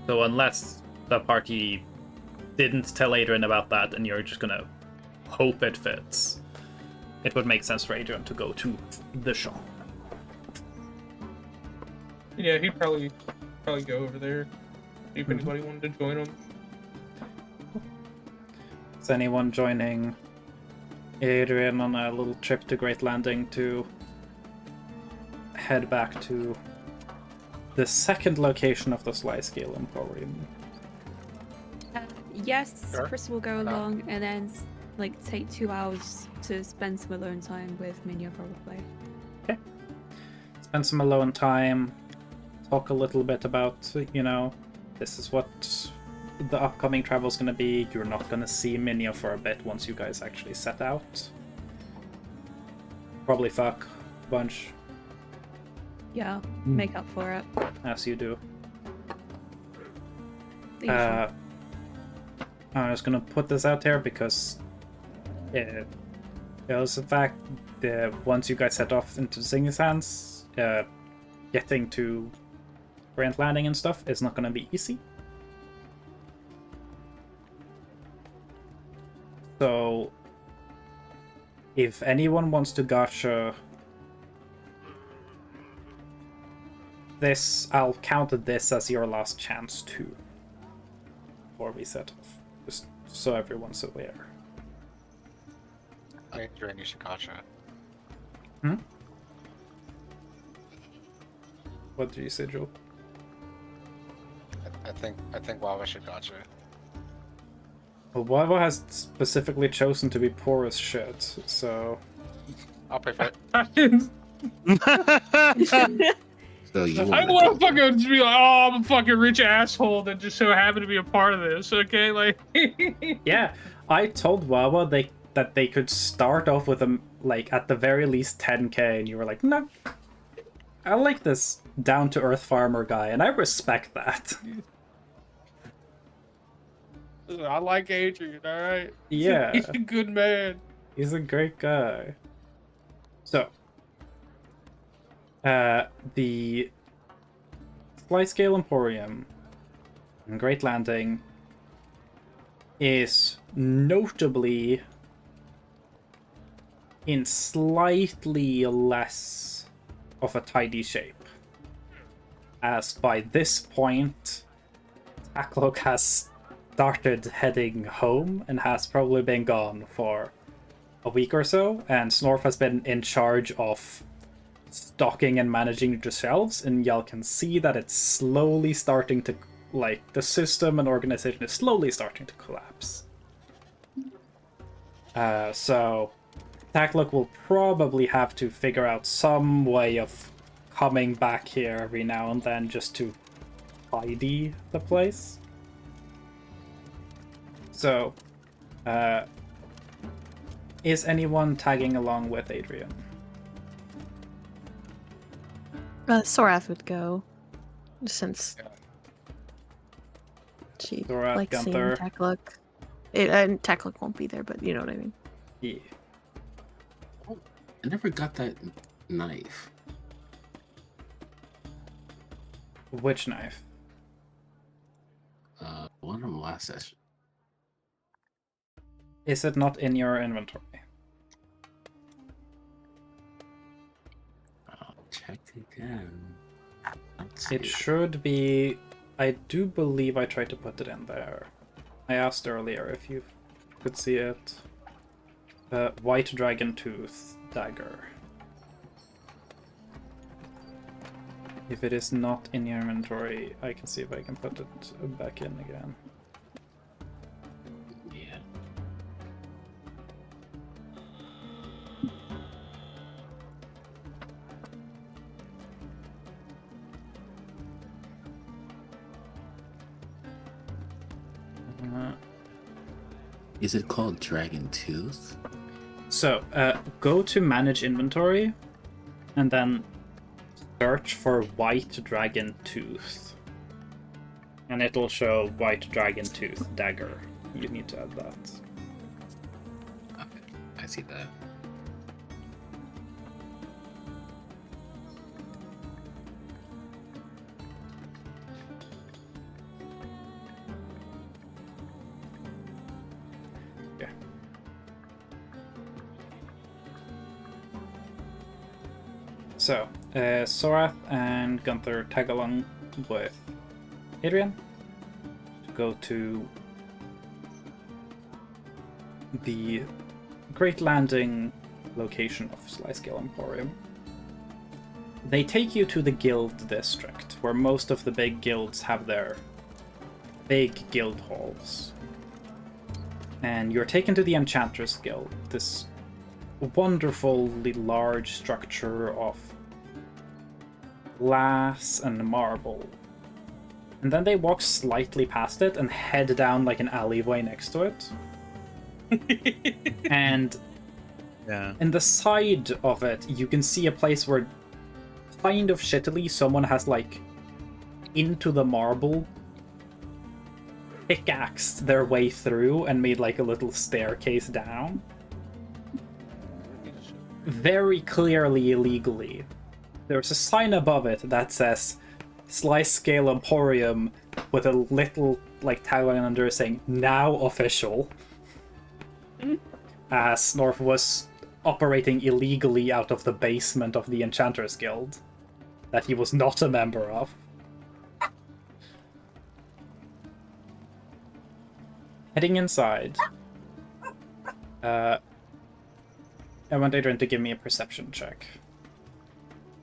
S6: So unless the party didn't tell Adrian about that and you're just gonna hope it fits, it would make sense for Adrian to go to the shop.
S9: Yeah, he'd probably go over there. See if anybody wanted to join him.
S6: Is anyone joining Adrian on a little trip to Great Landing to head back to the second location of the Sly Scale Emporium?
S4: Yes,
S8: Sure.
S4: Chris will go along and then take 2 hours to spend some alone time with Minya probably.
S6: Okay. Spend some alone time. Talk a little bit about, this is what the upcoming travel is going to be. You're not going to see Minya for a bit once you guys actually set out. Probably fuck a bunch.
S4: Yeah, make up for it.
S6: As you do.
S4: The usual.
S6: I'm just gonna put this out there because it was a fact that once you guys set off into Zing's hands, getting to Grand Landing and stuff is not gonna be easy. So if anyone wants to gacha this, I'll count this as your last chance too before we set off. Just so everyone's aware.
S8: I enjoy Nishikacha.
S6: What did you say, Joel?
S8: I think Wawa should gotcha.
S6: Well, Wawa has specifically chosen to be poor as shit, so
S8: I'll pay for it.
S5: So you
S3: I
S5: want
S3: want to fucking just be like, oh, I'm a fucking rich asshole that just so happened to be a part of this. Okay, like.
S6: yeah. I told Wawa that they could start off with like at the very least 10k, and you were like, no, I like this down to earth farmer guy, and I respect that.
S3: I like Adrian. All right.
S6: Yeah,
S3: He's a good man.
S6: he's a great guy. So, the Flyscale Emporium in Great Landing is notably in slightly less of a tidy shape. As by this point, Taklok has started heading home and has probably been gone for a week or so, and Snorf has been in charge of stocking and managing the shelves, and y'all can see that it's slowly starting to, like, the system and organization is slowly starting to collapse. So Taklok will probably have to figure out some way of coming back here every now and then just to tidy the place. So, is anyone tagging along with Adrian?
S7: Sorath would go, since she
S6: Sorath,
S7: likes seeing
S6: Gunther.
S7: Takluk. And Takluk won't be there, but you know what I mean.
S6: Yeah.
S5: I never got that knife.
S6: Which knife?
S5: One from last session.
S6: Is it not in your inventory?
S5: I'll check again. Let's see.
S6: It should be. I do believe I tried to put it in there. I asked earlier if you could see it. White Dragon Tooth Dagger. If it is not in your inventory, I can see if I can put it back in again.
S5: Yeah. Is it called Dragon Tooth?
S6: So, go to Manage Inventory, and then search for White Dragon Tooth. And it'll show White Dragon Tooth Dagger. You need to add that.
S5: Okay, I see that.
S6: Yeah. So, Sorath and Gunther tag along with Adrian to go to the Great Landing location of Slyscale Emporium. They take you to the guild district, where most of the big guilds have their big guild halls. And you're taken to the Enchantress Guild, this wonderfully large structure of glass and marble. And then they walk slightly past it and head down like an alleyway next to it. And
S1: Yeah.
S6: in the side of it, you can see a place where, kind of shittily, someone has, like, into the marble, pickaxed their way through and made, like, a little staircase down. Very clearly illegally. There's a sign above it that says Slyscale Emporium with a little, like, tagline under saying, now official. As Snorf was operating illegally out of the basement of the Enchantress Guild that he was not a member of. Heading inside, I want Adrian to give me a perception check.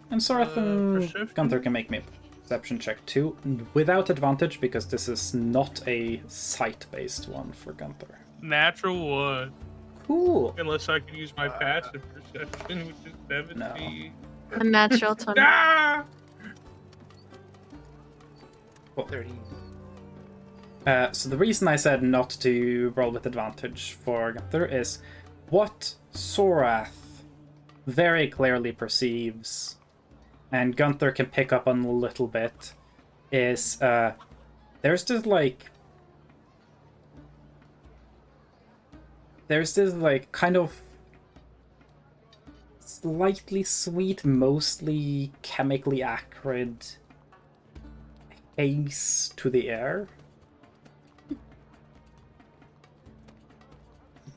S6: And Sorathan
S3: perception?
S6: Gunther can make me a perception check too, without advantage because this is not a sight-based one for Gunther.
S3: Natural 1.
S6: Cool.
S3: Unless I can use my passive perception, which is 70.
S6: No.
S7: A natural 20.
S3: Ah!
S8: 30.
S6: So the reason I said not to roll with advantage for Gunther is what Sorath very clearly perceives, and Gunther can pick up on a little bit, is there's this kind of slightly sweet, mostly chemically acrid haze to the air.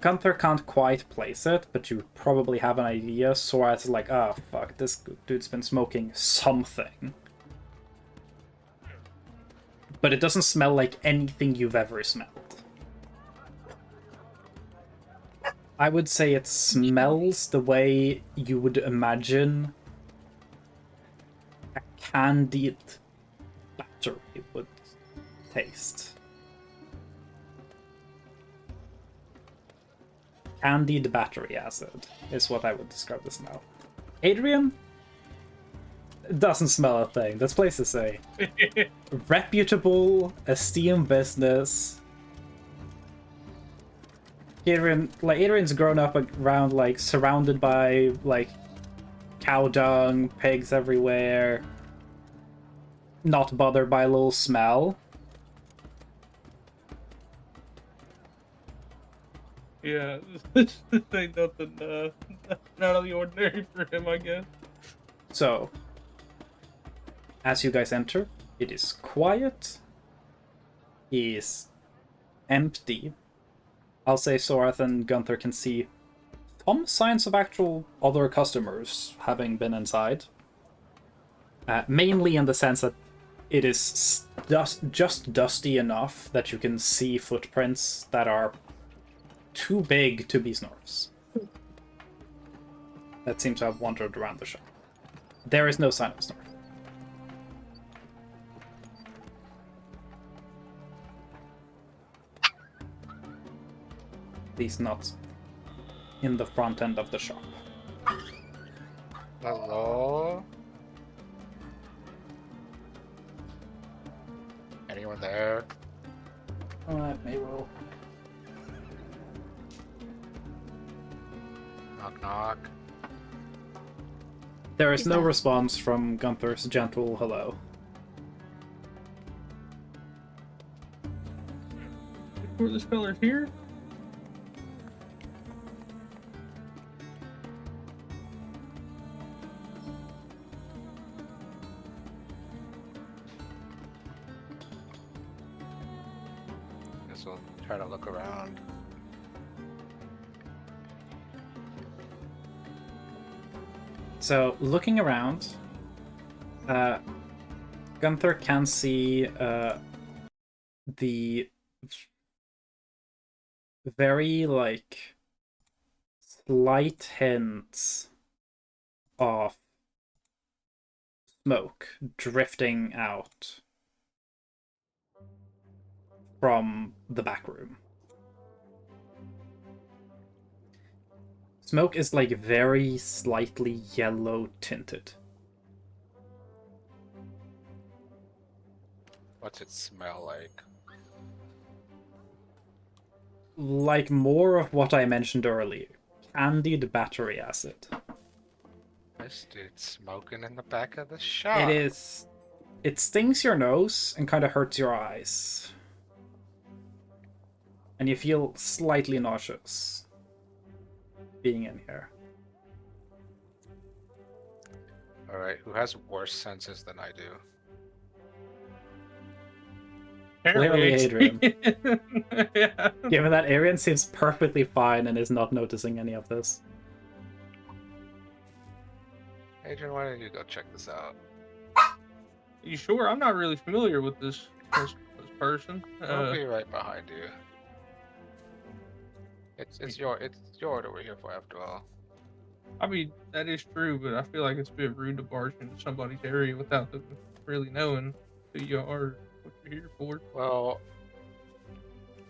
S6: Gunther can't quite place it, but you probably have an idea. Sorath's like, oh fuck, this dude's been smoking something. But it doesn't smell like anything you've ever smelled. I would say it smells the way you would imagine a candied battery would taste. Candied battery acid is what I would describe the smell. Adrian doesn't smell a thing. This place is a reputable, esteemed business. Adrian's grown up around, like, surrounded by, like, cow dung, pigs everywhere. Not bothered by a little smell.
S3: Yeah, this ain't nothing out of the ordinary for him, I guess.
S6: So, as you guys enter, it is quiet. It is empty. I'll say Sorath and Gunther can see some signs of actual other customers having been inside. Mainly in the sense that it is just dusty enough that you can see footprints that are too big to be Snorf's. That seems to have wandered around the shop. There is no sign of Snorf. At least not in the front end of the shop.
S8: Hello? Anyone there?
S6: Alright, may roll.
S8: Knock knock.
S6: There is
S7: Who's
S6: no
S7: that?
S6: response from Gunther's gentle hello.
S3: For this color here?
S8: Guess we'll try to look around.
S6: So, looking around, Gunther can see the very, like, slight hints of smoke drifting out from the back room. Smoke is, like, very slightly yellow tinted.
S8: What's it smell like?
S6: Like more of what I mentioned earlier. Candied battery acid.
S8: This dude's smoking in the back of the shop.
S6: It is... It stings your nose and kind of hurts your eyes. And you feel slightly nauseous being in here.
S8: Alright, who has worse senses than I do?
S6: Clearly Adrian.
S3: Yeah.
S6: Given that Arian seems perfectly fine and is not noticing any of this.
S8: Adrian, why don't you go check this out?
S3: You sure? I'm not really familiar with this person.
S8: I'll be right behind you. It's your order we're here for after all.
S3: I mean, that is true, but I feel like it's a bit rude to barge into somebody's area without them really knowing who you are, what you're here for.
S8: Well,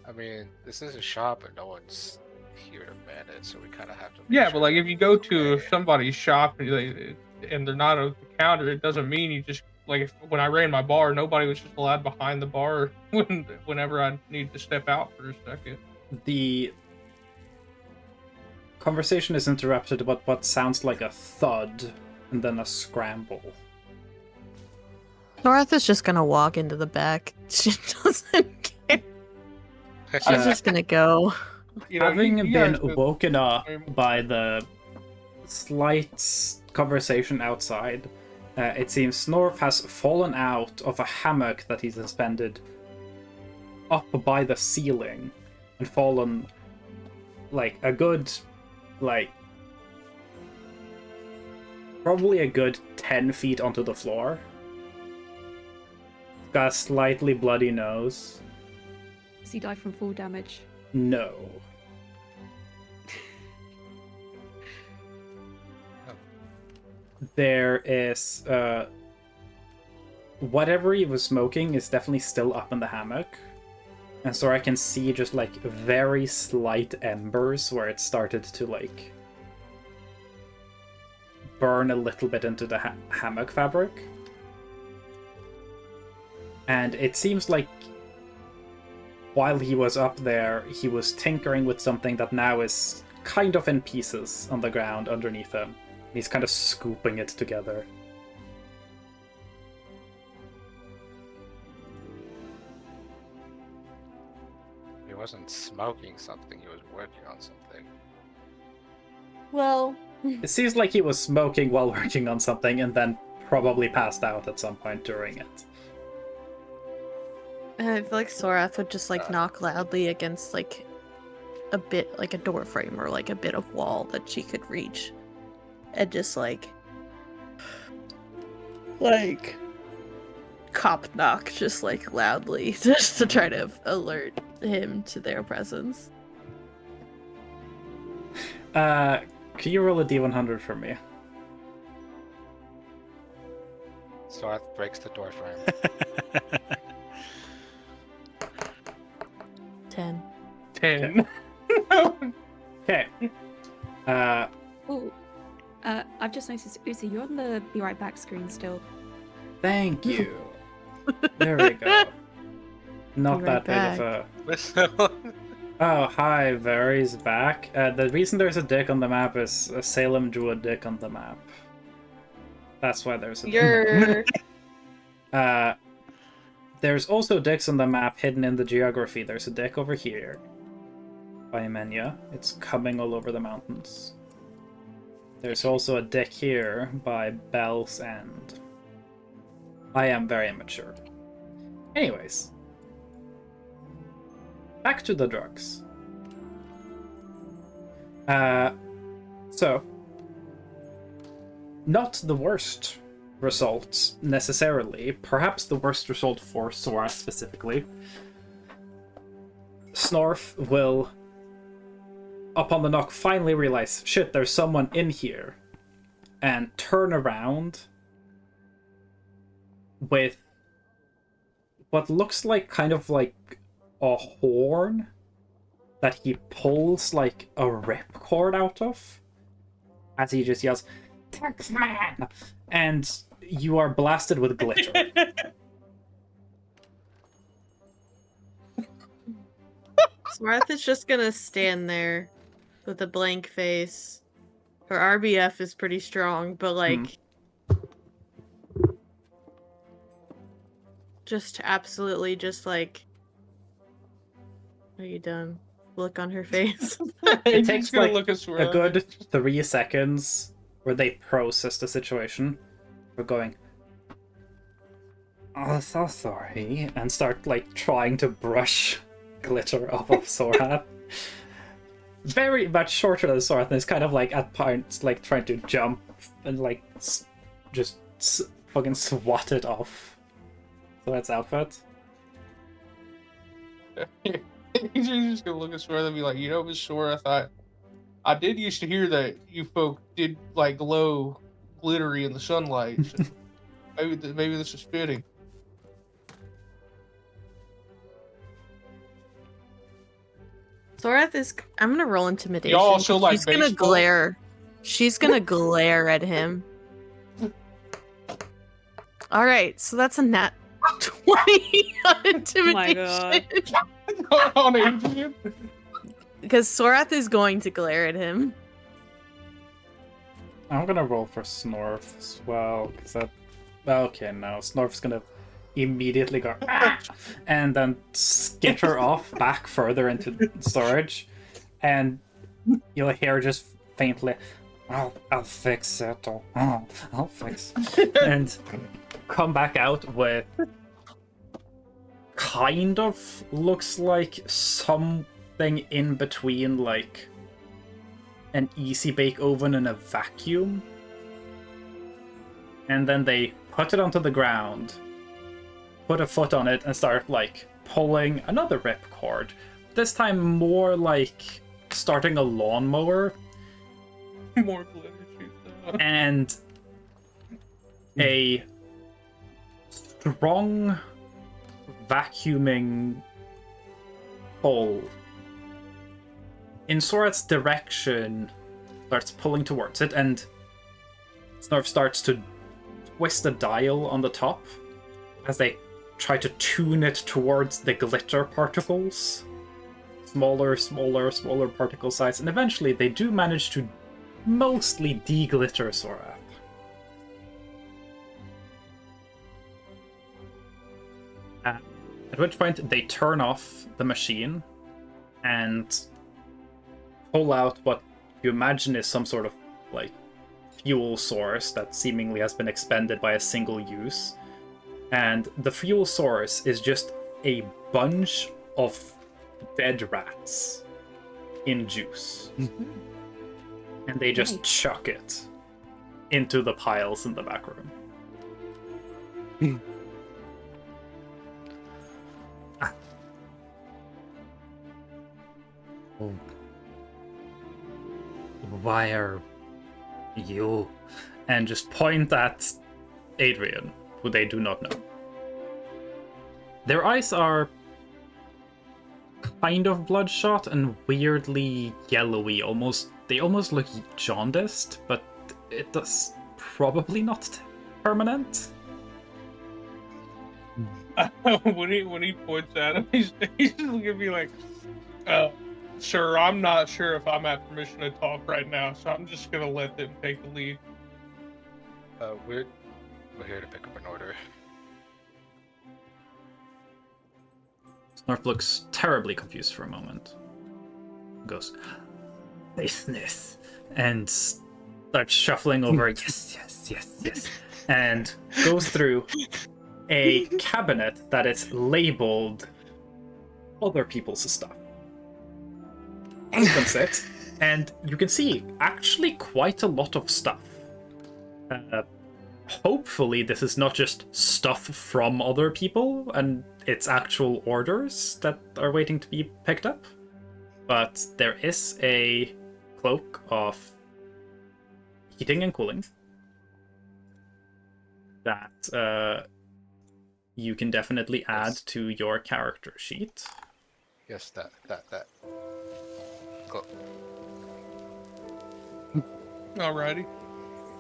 S8: I mean, this is a shop and no one's here to man it, so we kind of have to. Make
S3: Yeah,
S8: sure
S3: but like if you go to
S8: okay.
S3: somebody's shop and they're not at the counter, it doesn't mean you just like when I ran my bar, nobody was just allowed behind the bar whenever I needed to step out for a second.
S6: The conversation is interrupted about what sounds like a thud and then a scramble.
S7: Norath is just gonna walk into the back. She doesn't care. She's
S6: Uh,
S7: just gonna go.
S3: You know,
S6: Having
S3: you
S6: been
S3: guys know-
S6: woken up by the slight conversation outside, it seems Snorf has fallen out of a hammock that he suspended up by the ceiling and fallen like a good, like, probably a good 10 feet onto the floor. Got a slightly bloody nose.
S4: Does he die from fall damage?
S6: No. There is whatever he was smoking is definitely still up in the hammock, and so I can see just like very slight embers where it started to like burn a little bit into the hammock fabric. And it seems like while he was up there, he was tinkering with something that now is kind of in pieces on the ground underneath him. He's kind of scooping it together.
S8: He wasn't smoking something, he was working on something.
S2: Well,
S6: It seems like he was smoking while working on something and then probably passed out at some point during it.
S7: I feel like Sorath would just like knock loudly against like a bit, like a door frame or like a bit of wall that she could reach, and just like cop knock, just like loudly, just to try to alert him to their presence.
S6: Can you roll a d100 for me?
S8: Swarth breaks the door frame.
S7: 10.
S3: 10.
S6: Okay.
S4: Oh, I've just noticed, Uzi, you're on the Be Right Back screen still.
S6: Thank you. There we go. Not
S7: Be
S6: that
S7: right
S6: big of a... Oh, hi, Vary's back. The reason there's a dick on the map is Salem drew a dick on the map. That's why there's a dick.
S2: you're
S6: There's also dicks on the map hidden in the geography. There's a dick over here by Menya. It's coming all over the mountains. There's also a dick here by Bell's End. I am very immature. Anyways. Back to the drugs. So, not the worst result necessarily. Perhaps the worst result for Sora specifically. Snorf will, upon the knock, finally realize, shit, there's someone in here, and turn around with what looks like kind of like a horn that he pulls like a ripcord out of as he just yells, "Taxman!" And you are blasted with glitter.
S2: Swarth is just gonna stand there with a blank face. Her RBF is pretty strong, but like just absolutely just like, are you done? Look on her face.
S6: It takes like
S3: look at
S6: a good 3 seconds where they process the situation. We're going, "Oh, so sorry," and start like trying to brush glitter off of Sorath. Very much shorter than Sorath, and it's kind of like at points like trying to jump and like just fucking swat it off Sorath's outfit.
S3: He's just gonna look at Sora and be like, you know, Miss Sora, I thought
S9: I did used to hear that you folk did like glow glittery in the sunlight. So maybe this is fitting.
S2: Thorath is. I'm gonna roll intimidation.
S9: Y'all also
S2: 'cause
S9: like
S2: she's gonna
S9: baseball?
S2: glare. She's gonna glare at him. All right, so that's a nat 20 on intimidation.
S4: God.
S9: On Adrian?
S2: Because Sorath is going to glare at him.
S6: I'm gonna roll for Snorf as well, because that. Okay, now Snorf's gonna immediately go "Ah!" and then skitter off back further into storage, and you'll hear just faintly, "I'll fix it. I'll fix," and come back out with kind of looks like something in between, like an easy bake oven and a vacuum. And then they put it onto the ground, put a foot on it, and start like pulling another ripcord. This time more like starting a lawnmower.
S9: More glitter shoots.
S6: And a strong vacuuming pull in Sorath's direction starts pulling towards it, and Snorf starts to twist a dial on the top as they try to tune it towards the glitter particles. Smaller particle size, and eventually they do manage to mostly de-glitter Sorath. At which point they turn off the machine and pull out what you imagine is some sort of like fuel source that seemingly has been expended by a single use. And the fuel source is just a bunch of dead rats in juice. And they just chuck it into the piles in the back room. Why are you? And just point at Adrian, who they do not know. Their eyes are kind of bloodshot and weirdly yellowy, they almost look jaundiced, but it's probably not permanent.
S9: when he points at him, he's just gonna be like, sir, I'm not sure if I'm at permission to talk right now, so I'm just gonna let them take the lead.
S8: We're here to pick up an order.
S6: Snorf looks terribly confused for a moment. Goes, business, and starts shuffling over, yes, and goes through a cabinet that is labeled other people's stuff. Opens it, and you can see actually quite a lot of stuff. Hopefully this is not just stuff from other people and it's actual orders that are waiting to be picked up. But there is a cloak of heating and cooling that you can definitely add to your character sheet.
S8: Yes, that. Cool.
S9: Alrighty.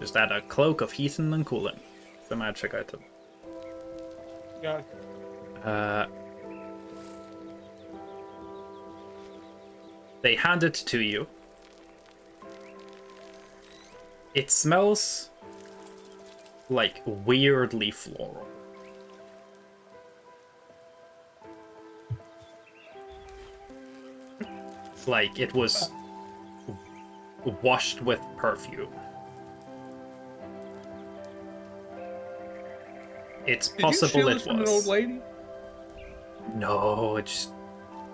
S6: Just add a cloak of heating and cooling. It's a magic item.
S9: Yeah.
S6: They hand it to you. It smells like weirdly floral. Like it was washed with perfume. It's possible
S9: Did you steal
S6: it
S9: this from an old
S6: was.
S9: lady?
S6: No, it's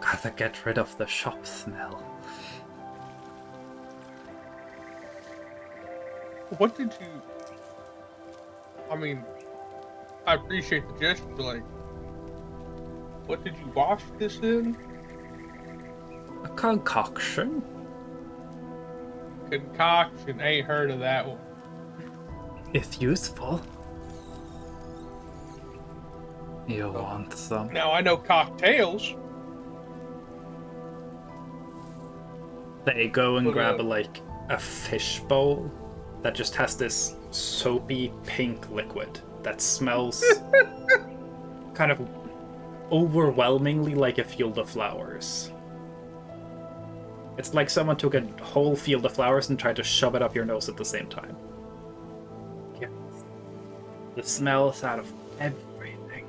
S6: gotta get rid of the shop smell.
S9: What did you? I mean, I appreciate the gesture, but like, what did you wash this in?
S6: A concoction?
S3: Concoction. Ain't heard of that one.
S6: It's useful. You
S3: Oh.
S6: want some?
S3: Now I know cocktails.
S6: They go and
S3: But,
S6: grab a fish bowl that just has this soapy pink liquid that smells kind of overwhelmingly like a field of flowers. It's like someone took a whole field of flowers and tried to shove it up your nose at the same time. Yeah. The smells out of everything.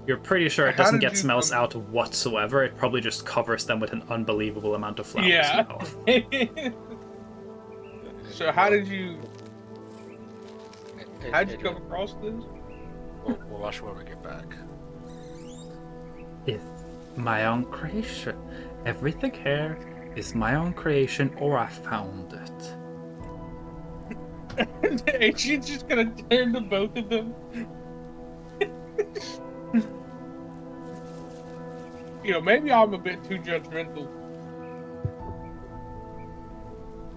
S6: You're pretty sure it
S3: How
S6: doesn't
S3: did
S6: get
S3: you
S6: smells
S3: come-
S6: out whatsoever. It probably just covers them with an unbelievable amount of flower
S3: Yeah.
S6: smell.
S3: So how did you come
S8: Adrian,
S3: across this?
S8: we'll watch when we get back.
S6: It's my own creation. Everything here is my own creation, or I found it.
S3: Adrian's just gonna turn to both of them. Maybe I'm a bit too judgmental.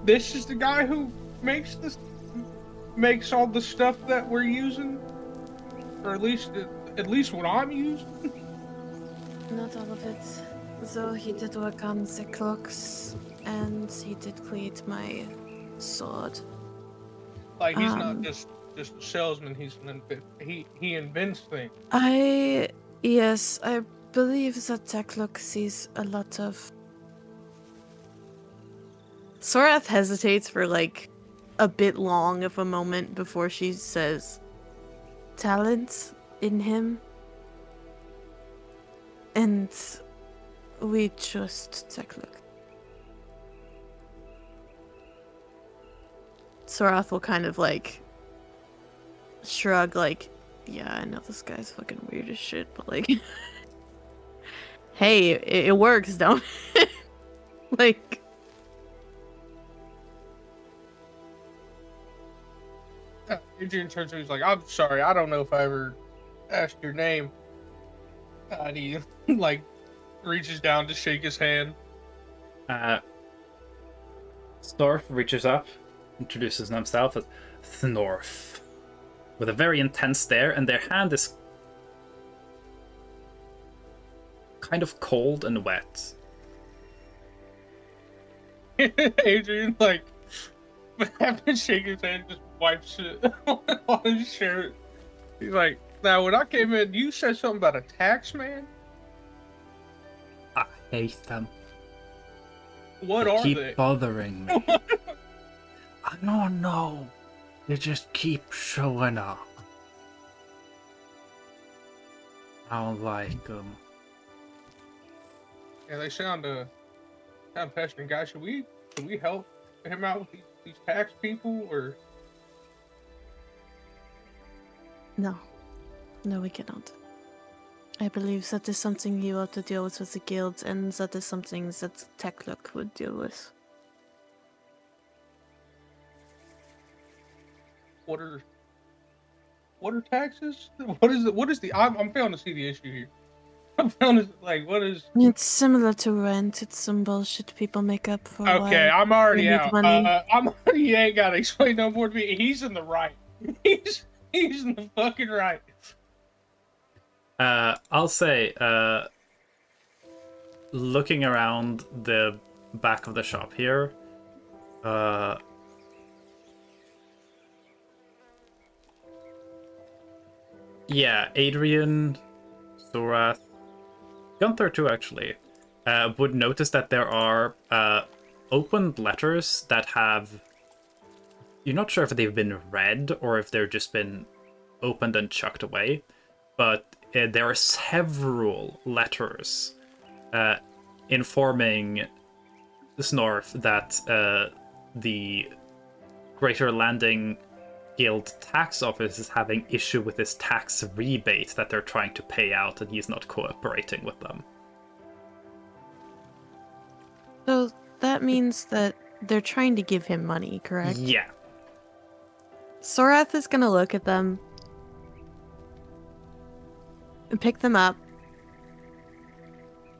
S3: This is the guy who makes all the stuff that we're using, or at least what I'm using.
S7: Not all of it. Though he did work on the clocks, and he did create my sword.
S3: Like he's not just a salesman. He invents things.
S7: Yes, I believe that Teklock sees a lot of. Sorath hesitates for a bit long of a moment before she says, talent in him. And we trust Teklock. Sorath will kind of shrug, yeah, I know this guy's fucking weird as shit, but hey, it works, don't it?
S3: Adrian turns to me, he's like, "I'm sorry, I don't know if I ever asked your name." And he reaches down to shake his hand.
S6: Snorf reaches up, introduces himself as Snorf, with a very intense stare, and their hand is kind of cold and wet.
S3: Adrian, after shaking his hand, just wipes it on his shirt. He's like, "Now, when I came in, you said something about a tax man?
S6: I hate them.
S3: What
S6: They
S3: are
S6: keep
S3: they?"
S6: bothering me. I don't know. They just keep showing up. I don't like them.
S3: Yeah, they sound pestering. Guys, should we help him out with these tax people, or?
S7: No, we cannot. I believe that is something you ought to deal with the guild, and that is something that Teklock would deal with.
S3: What are taxes? What is the? I'm failing to see the issue here. I'm failing to what is?
S7: It's similar to rent. It's some bullshit people make up for a
S3: Okay,
S7: while.
S3: I'm already
S7: They need
S3: out.
S7: money.
S3: You ain't gotta explain no more to me. He's in the right. He's in the fucking right.
S6: I'll say, looking around the back of the shop here, yeah, Adrian, Sorath, Gunther too, actually, would notice that there are opened letters that have. You're not sure if they've been read or if they've just been opened and chucked away, but there are several letters informing Snorf that the Greater Landing Guild tax office is having issue with this tax rebate that they're trying to pay out, and he's not cooperating with them.
S7: So that means that they're trying to give him money, correct?
S6: Yeah.
S7: Sorath is gonna look at them and pick them up,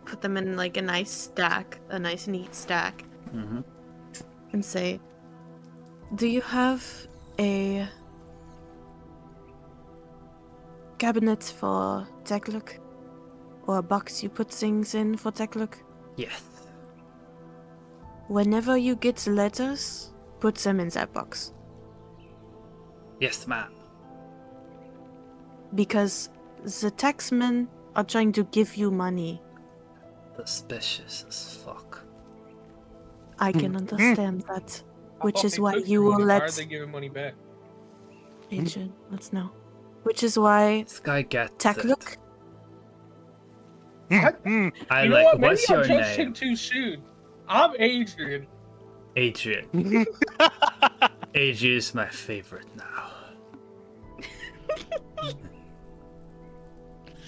S7: put them in a nice stack, a nice neat stack,
S6: Mm-hmm.
S7: and say, do you have a cabinet for Tekluk? Or a box you put things in for Tekluk?
S6: Yes.
S7: Whenever you get letters, put them in that box.
S6: Yes, ma'am.
S7: Because the taxmen are trying to give you money.
S6: Suspicious as fuck.
S7: I can understand that.
S3: I
S7: Which
S3: thought
S7: is
S3: they
S7: why
S3: took
S7: you
S3: your
S7: will
S3: money. Why are
S7: let
S3: they giving money back?
S7: Adrian, let's know. Which is why
S6: This guy gets
S7: Tekluk,
S6: it. I
S3: You know
S6: like.
S3: what? Maybe
S6: What's
S3: I
S6: your
S3: judged
S6: name?
S3: him too soon. I'm Adrian.
S6: Adrian. Adrian is my favorite now.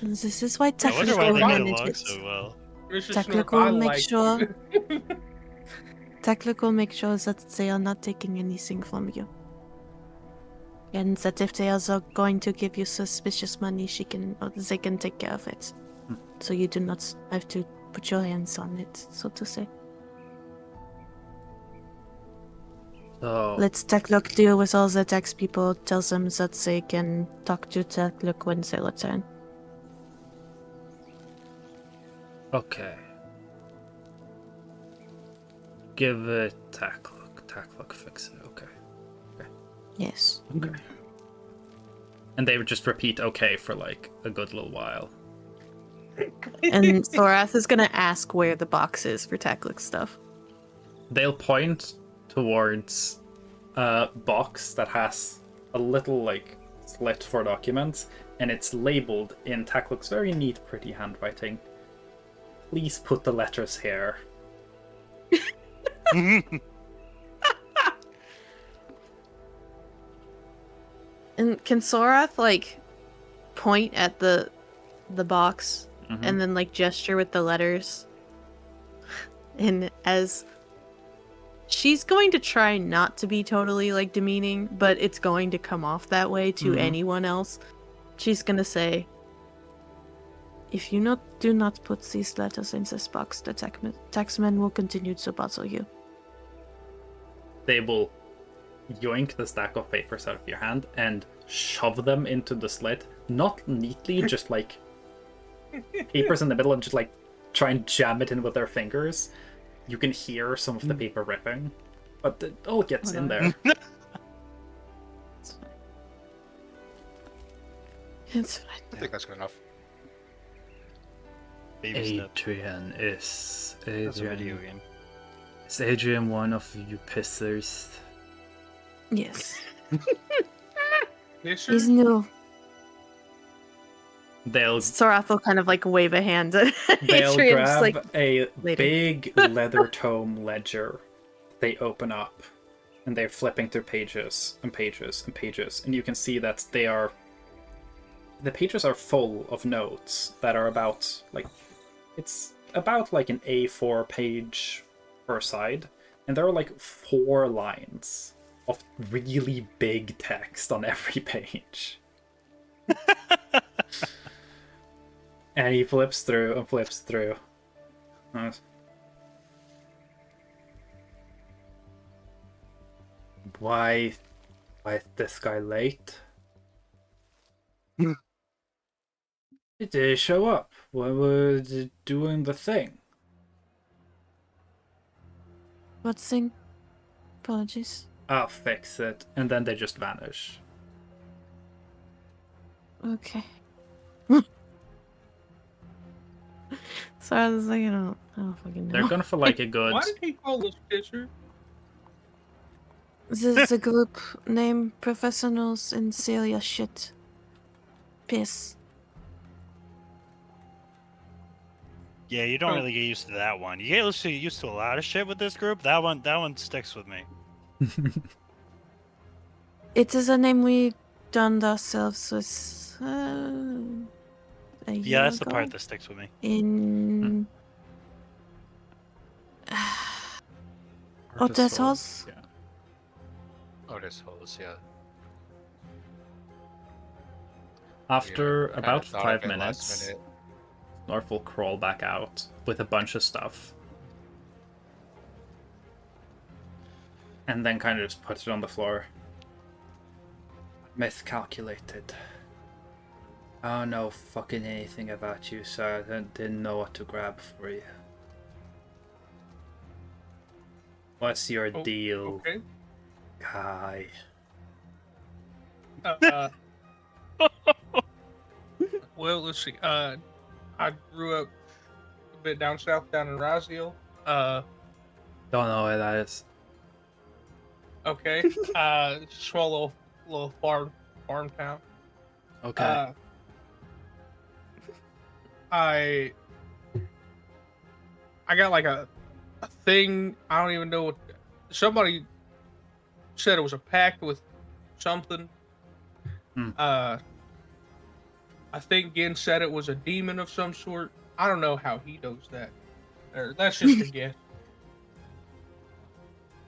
S7: this is why
S1: I wonder
S7: Tekluk
S1: why
S7: will
S1: they get
S7: manage
S1: along
S7: it.
S1: so well.
S3: Mr.
S7: Tekluk
S3: Snorf, I
S7: will make
S3: like
S7: sure
S3: you.
S7: Tekluk will make sure that they are not taking anything from you. And that if they are going to give you suspicious money, they can take care of it. So you do not have to put your hands on it, so to say.
S6: So,
S7: Let Tekluk deal with all the tax people, tell them that they can talk to Tekluk when they return.
S6: okay. Give it Tackluck. Tackluck fix it. Okay.
S7: Yes.
S6: Okay. And they would just repeat okay for like a good little while.
S7: And Thorath is gonna ask where the box is for Tekluk's stuff.
S6: They'll point towards a box that has a little like slit for documents, and it's labeled in Tackluck's very neat, pretty handwriting. Please put the letters here.
S7: And can Sorath like point at the box
S6: Mhm.
S7: and then like gesture with the letters? And as she's going to try not to be totally like demeaning, but it's going to come off that way to
S6: Mhm.
S7: anyone else. She's gonna say, if you do not put these letters in this box, the taxmen will continue to bother you.
S6: They will yoink the stack of papers out of your hand and shove them into the slit. Not neatly, just like papers in the middle, and just like try and jam it in with their fingers. You can hear some of the paper ripping, but it all gets in there.
S7: It's fine.
S8: I think that's good enough.
S1: Baby step.
S6: Adrian is
S1: That's a video
S6: Adrian.
S1: game.
S6: Is Adrian one of you pissers?
S7: Yes.
S3: This
S7: He's new.
S6: They'll
S7: Sorath will kind of like wave a hand at
S6: They'll
S7: Adrian, just
S6: grab
S7: like,
S6: a
S7: later.
S6: big leather tome ledger. They open up, and they're flipping through pages and pages and pages, and you can see that the pages are full of notes that are about it's about like an A4 page per side, and there are like 4 lines of really big text on every page. And he flips through and flips through. Nice. Why is this guy late? Did they show up? Why were they doing the thing?
S7: what thing? Apologies.
S6: I'll fix it. And then they just vanish.
S7: Okay. So I was like, I don't fucking know.
S6: They're gonna for like a good
S3: Why did he call us pisser?
S7: The group name professionals in serious shit. Piss.
S1: Yeah, you don't
S3: Oh.
S1: really get used to that one. You get used to a lot of shit with this group. That one sticks with me.
S7: It is a name we donned ourselves with a year
S1: Yeah, that's the
S7: ago
S1: part that sticks with me.
S7: in Otis House.
S6: Yeah.
S8: Oh, this holes, yeah.
S6: After
S8: Yeah, I
S6: about
S8: thought
S6: 5
S8: of it last
S6: minutes,
S8: minute.
S6: North will crawl back out with a bunch of stuff. And then kind of just puts it on the floor. Miscalculated. I don't know fucking anything about you, so I didn't know what to grab for you. What's your deal,
S3: Okay.
S6: guy?
S3: Uh, well, let's see. I grew up a bit down south, down in Roseville.
S6: Don't know what that is.
S3: Okay. Small little farm town.
S6: Okay.
S3: I got like a thing. I don't even know what. Somebody said it was a pact with something.
S6: Hmm.
S3: I think Gin said it was a demon of some sort. I don't know how he knows that. Or that's just a guess.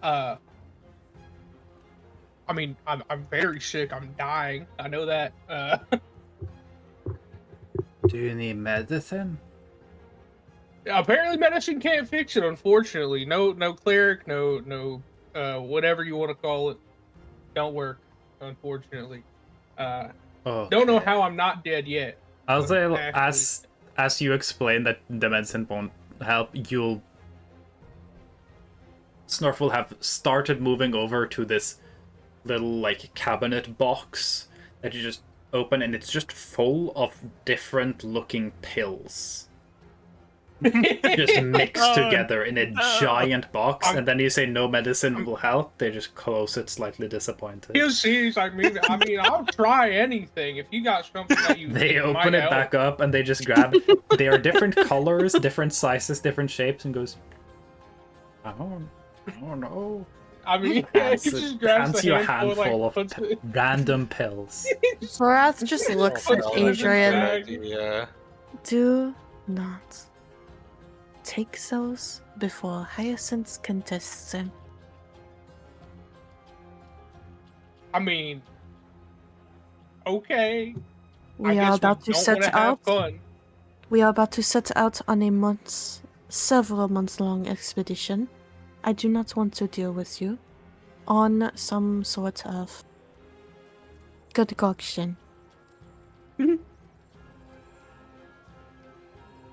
S3: I mean, I'm very sick. I'm dying. I know that.
S6: Do you need medicine?
S3: Apparently, medicine can't fix it. Unfortunately, no cleric, no whatever you want to call it, don't work. Unfortunately, don't know
S6: Okay.
S3: how I'm not dead yet.
S6: I'll say
S3: Actually.
S6: as you explain that the medicine won't help, Snorf will have started moving over to this little like cabinet box that you just open, and it's just full of different looking pills. Just mixed
S1: Oh,
S6: together in a
S1: no.
S6: giant box,
S3: I'm-
S6: and then you say no medicine will help. They just close it, slightly disappointed.
S3: He'll see. He's like me. I mean, I'll try anything if you got something that you.
S6: They
S3: think
S6: open
S3: might
S6: it
S3: help.
S6: back up and they just grab. They are different colors, different sizes, different shapes, and goes. I don't know.
S3: I mean, he
S6: Hands,
S3: just grabs
S6: hands
S3: the
S6: you a
S3: handful,
S6: handful
S3: like,
S6: of
S3: puts it-
S6: random pills.
S7: Zorath just looks
S8: Oh,
S7: at
S3: Puts
S8: well, that's a
S7: Adrian.
S8: good idea.
S7: Do not take those before Hyacinth can test them.
S3: I mean, okay. I
S7: We are
S3: guess
S7: about
S3: we
S7: to
S3: don't
S7: set
S3: want to have
S7: out.
S3: fun.
S7: We are about to set out on a several months long expedition. I do not want to deal with you on some sort of concoction.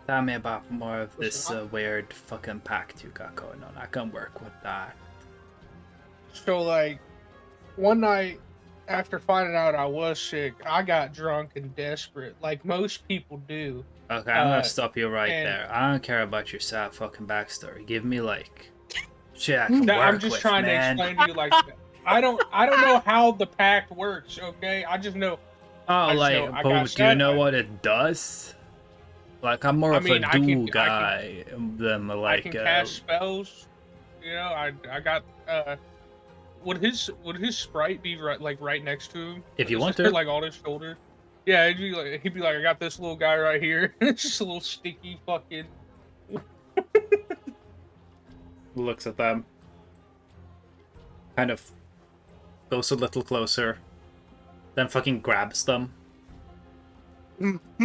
S6: Tell me about more of this
S3: Listen,
S6: weird fucking pact you got going on. I can work with that.
S3: So, like, one night after finding out I was sick, I got drunk and desperate, like most people do.
S6: Okay, I'm gonna
S3: Uh,
S6: stop you right
S3: and-
S6: there. I don't care about your sad fucking backstory. Give me like shit I can work
S3: I'm just
S6: with,
S3: trying
S6: man.
S3: to explain to you, like, I don't know how the pact works. Okay, I just know.
S6: Oh,
S3: just
S6: like,
S3: know I
S6: but
S3: got
S6: do you
S3: sad,
S6: know
S3: I-
S6: what it does? Like, I'm more
S3: I
S6: of
S3: mean,
S6: a
S3: I can-
S6: do
S3: I can-
S6: guy than
S3: I
S6: like.
S3: can cast spells. You know, I got. Would his sprite be right next to him?
S6: If you
S3: Is
S6: want
S3: it,
S6: to.
S3: like on his shoulder. Yeah, he'd be like, I got this little guy right here. It's just a little sticky fucking.
S6: Looks at them. Kind of goes a little closer. Then fucking grabs them.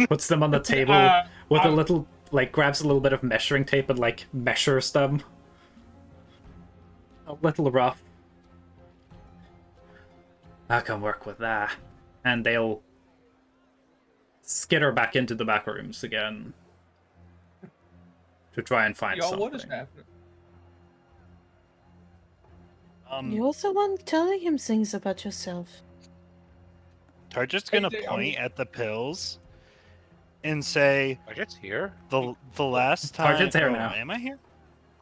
S6: Puts them on the table with a little, like, grabs a little bit of measuring tape and, like, measures them. A little rough. I can work with that. And they'll skitter back into the back rooms again to try and find
S3: Y'all,
S6: something.
S3: what is happening?
S7: You're the one telling him things about yourself.
S1: Target's gonna
S3: Hey,
S1: point at the pills and say,
S8: I guess here.
S1: the last time.
S6: Target's here
S1: oh,
S6: now.
S1: Am I here?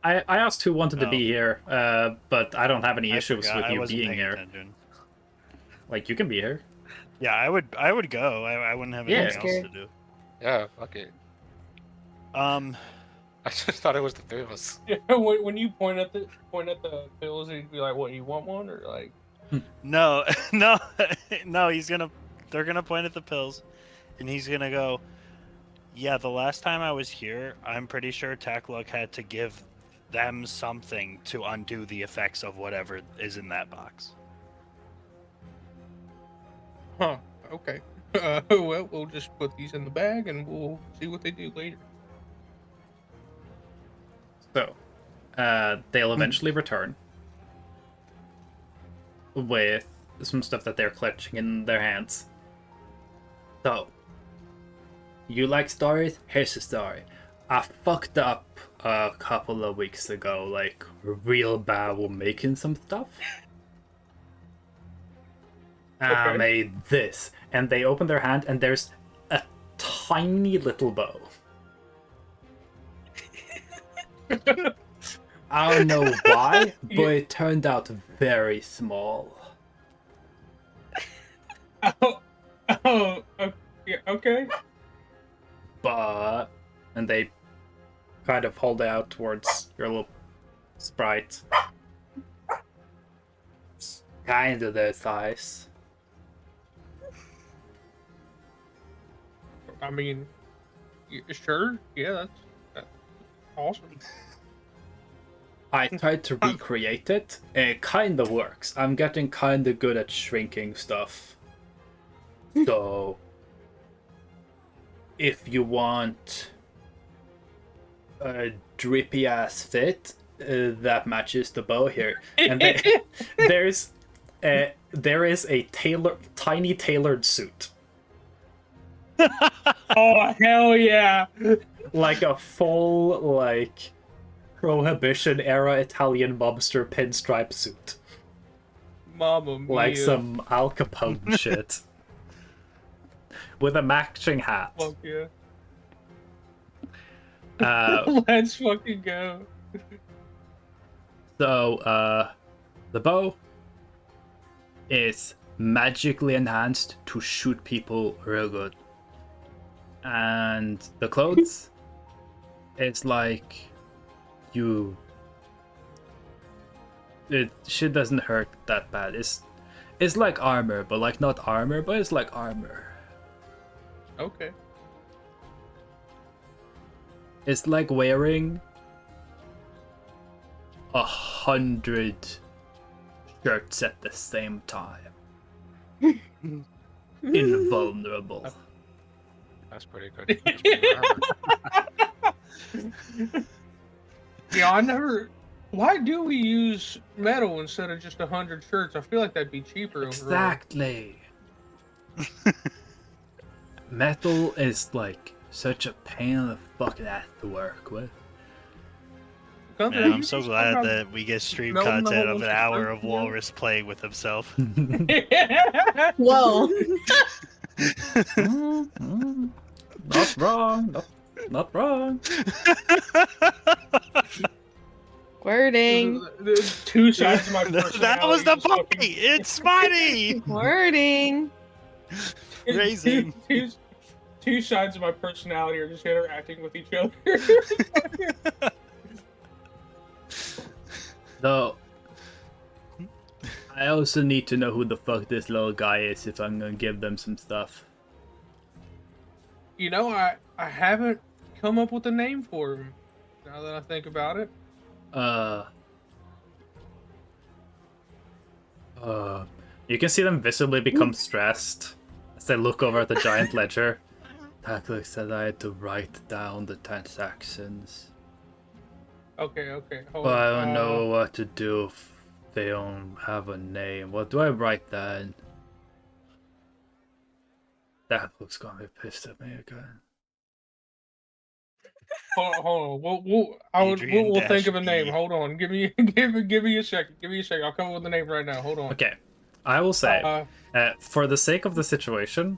S6: I asked who wanted to
S1: Oh.
S6: be here, but I don't have any
S1: I
S6: issues
S1: forgot,
S6: with
S1: I
S6: you
S1: wasn't
S6: being
S1: paying
S6: here.
S1: attention.
S6: Like, you can be here.
S1: Yeah, I would go. I wouldn't have
S6: Yeah.
S1: anything else
S7: That's
S1: to do.
S8: Yeah, fuck it. I just thought it was the three of us.
S3: Yeah, when you point at the pills, he'd be like, "What? You want one?" Or like,
S1: No, no, they're gonna point at the pills, and he's gonna go, yeah, the last time I was here, I'm pretty sure Takluk had to give them something to undo the effects of whatever is in that box.
S3: huh? Okay. Well, we'll just put these in the bag and we'll see what they do later.
S6: So, they'll eventually return. with some stuff that they're clutching in their hands. So, you like stories? Here's a story. I fucked up a couple of weeks ago, like real bad with making some stuff. I
S3: Okay.
S6: made this. And they open their hand and there's a tiny little bow. I don't know why, but it turned out very small.
S3: Oh, yeah, okay.
S6: But... And they kind of hold it out towards your little sprite. It's kind of their size.
S3: I mean, sure. Yeah, that's awesome.
S6: I tried to recreate it, and it kind of works. I'm getting kind of good at shrinking stuff. So, if you want a drippy ass fit that matches the bow here, and there is a tiny tailored suit,
S3: Oh hell yeah!
S6: like a full like Prohibition era Italian mobster pinstripe suit.
S3: Mamma mia!
S6: Like some Al Capone shit. With a matching hat.
S3: Fuck yeah!
S6: Uh,
S3: Let's fucking go.
S6: so, the bow is magically enhanced to shoot people real good. And the clothes, it's like shit doesn't hurt that bad. It's like armor, but like not armor, but it's like armor.
S3: Okay.
S6: It's like wearing 100 shirts at the same time. Invulnerable.
S8: That's pretty good. That's pretty armor.
S3: Yeah, I never. Why do we use metal instead of just 100 shirts? I feel like that'd be cheaper. Overall.
S6: Exactly. Metal is like such a pain in the fucking ass to work with.
S3: Gunther,
S1: Man,
S3: you
S1: I'm so
S3: just
S1: glad
S3: somehow-
S1: that we get stream
S3: No, no,
S1: content of an
S3: no,
S1: hour
S3: no.
S1: of Walrus playing with himself.
S2: Whoa.
S6: Not wrong. Not wrong.
S2: Wording.
S3: There's two sides of my personality.
S1: That was the
S3: just
S1: point!
S3: fucking-
S1: It's funny!
S2: Wording.
S1: Raising.
S3: Two sides of my personality are just interacting with each other.
S6: Though, I also need to know who the fuck this little guy is if I'm gonna give them some stuff.
S3: You know, I haven't come up with a name for him. Now that I think about it.
S6: You can see them visibly become stressed as they look over at the giant ledger. Tackler said I had to write down the transactions.
S3: Okay. Hold
S6: But I
S3: on.
S6: don't know what to do if they don't have a name. What do I write down? That looks gonna be pissed at me again.
S3: Hold on. We'll think of a name.
S1: Adrian-B.
S3: Hold on. Give me a second. Give me a second. I'll come up with a name right now. Hold on.
S6: Okay, I will say, for the sake of the situation,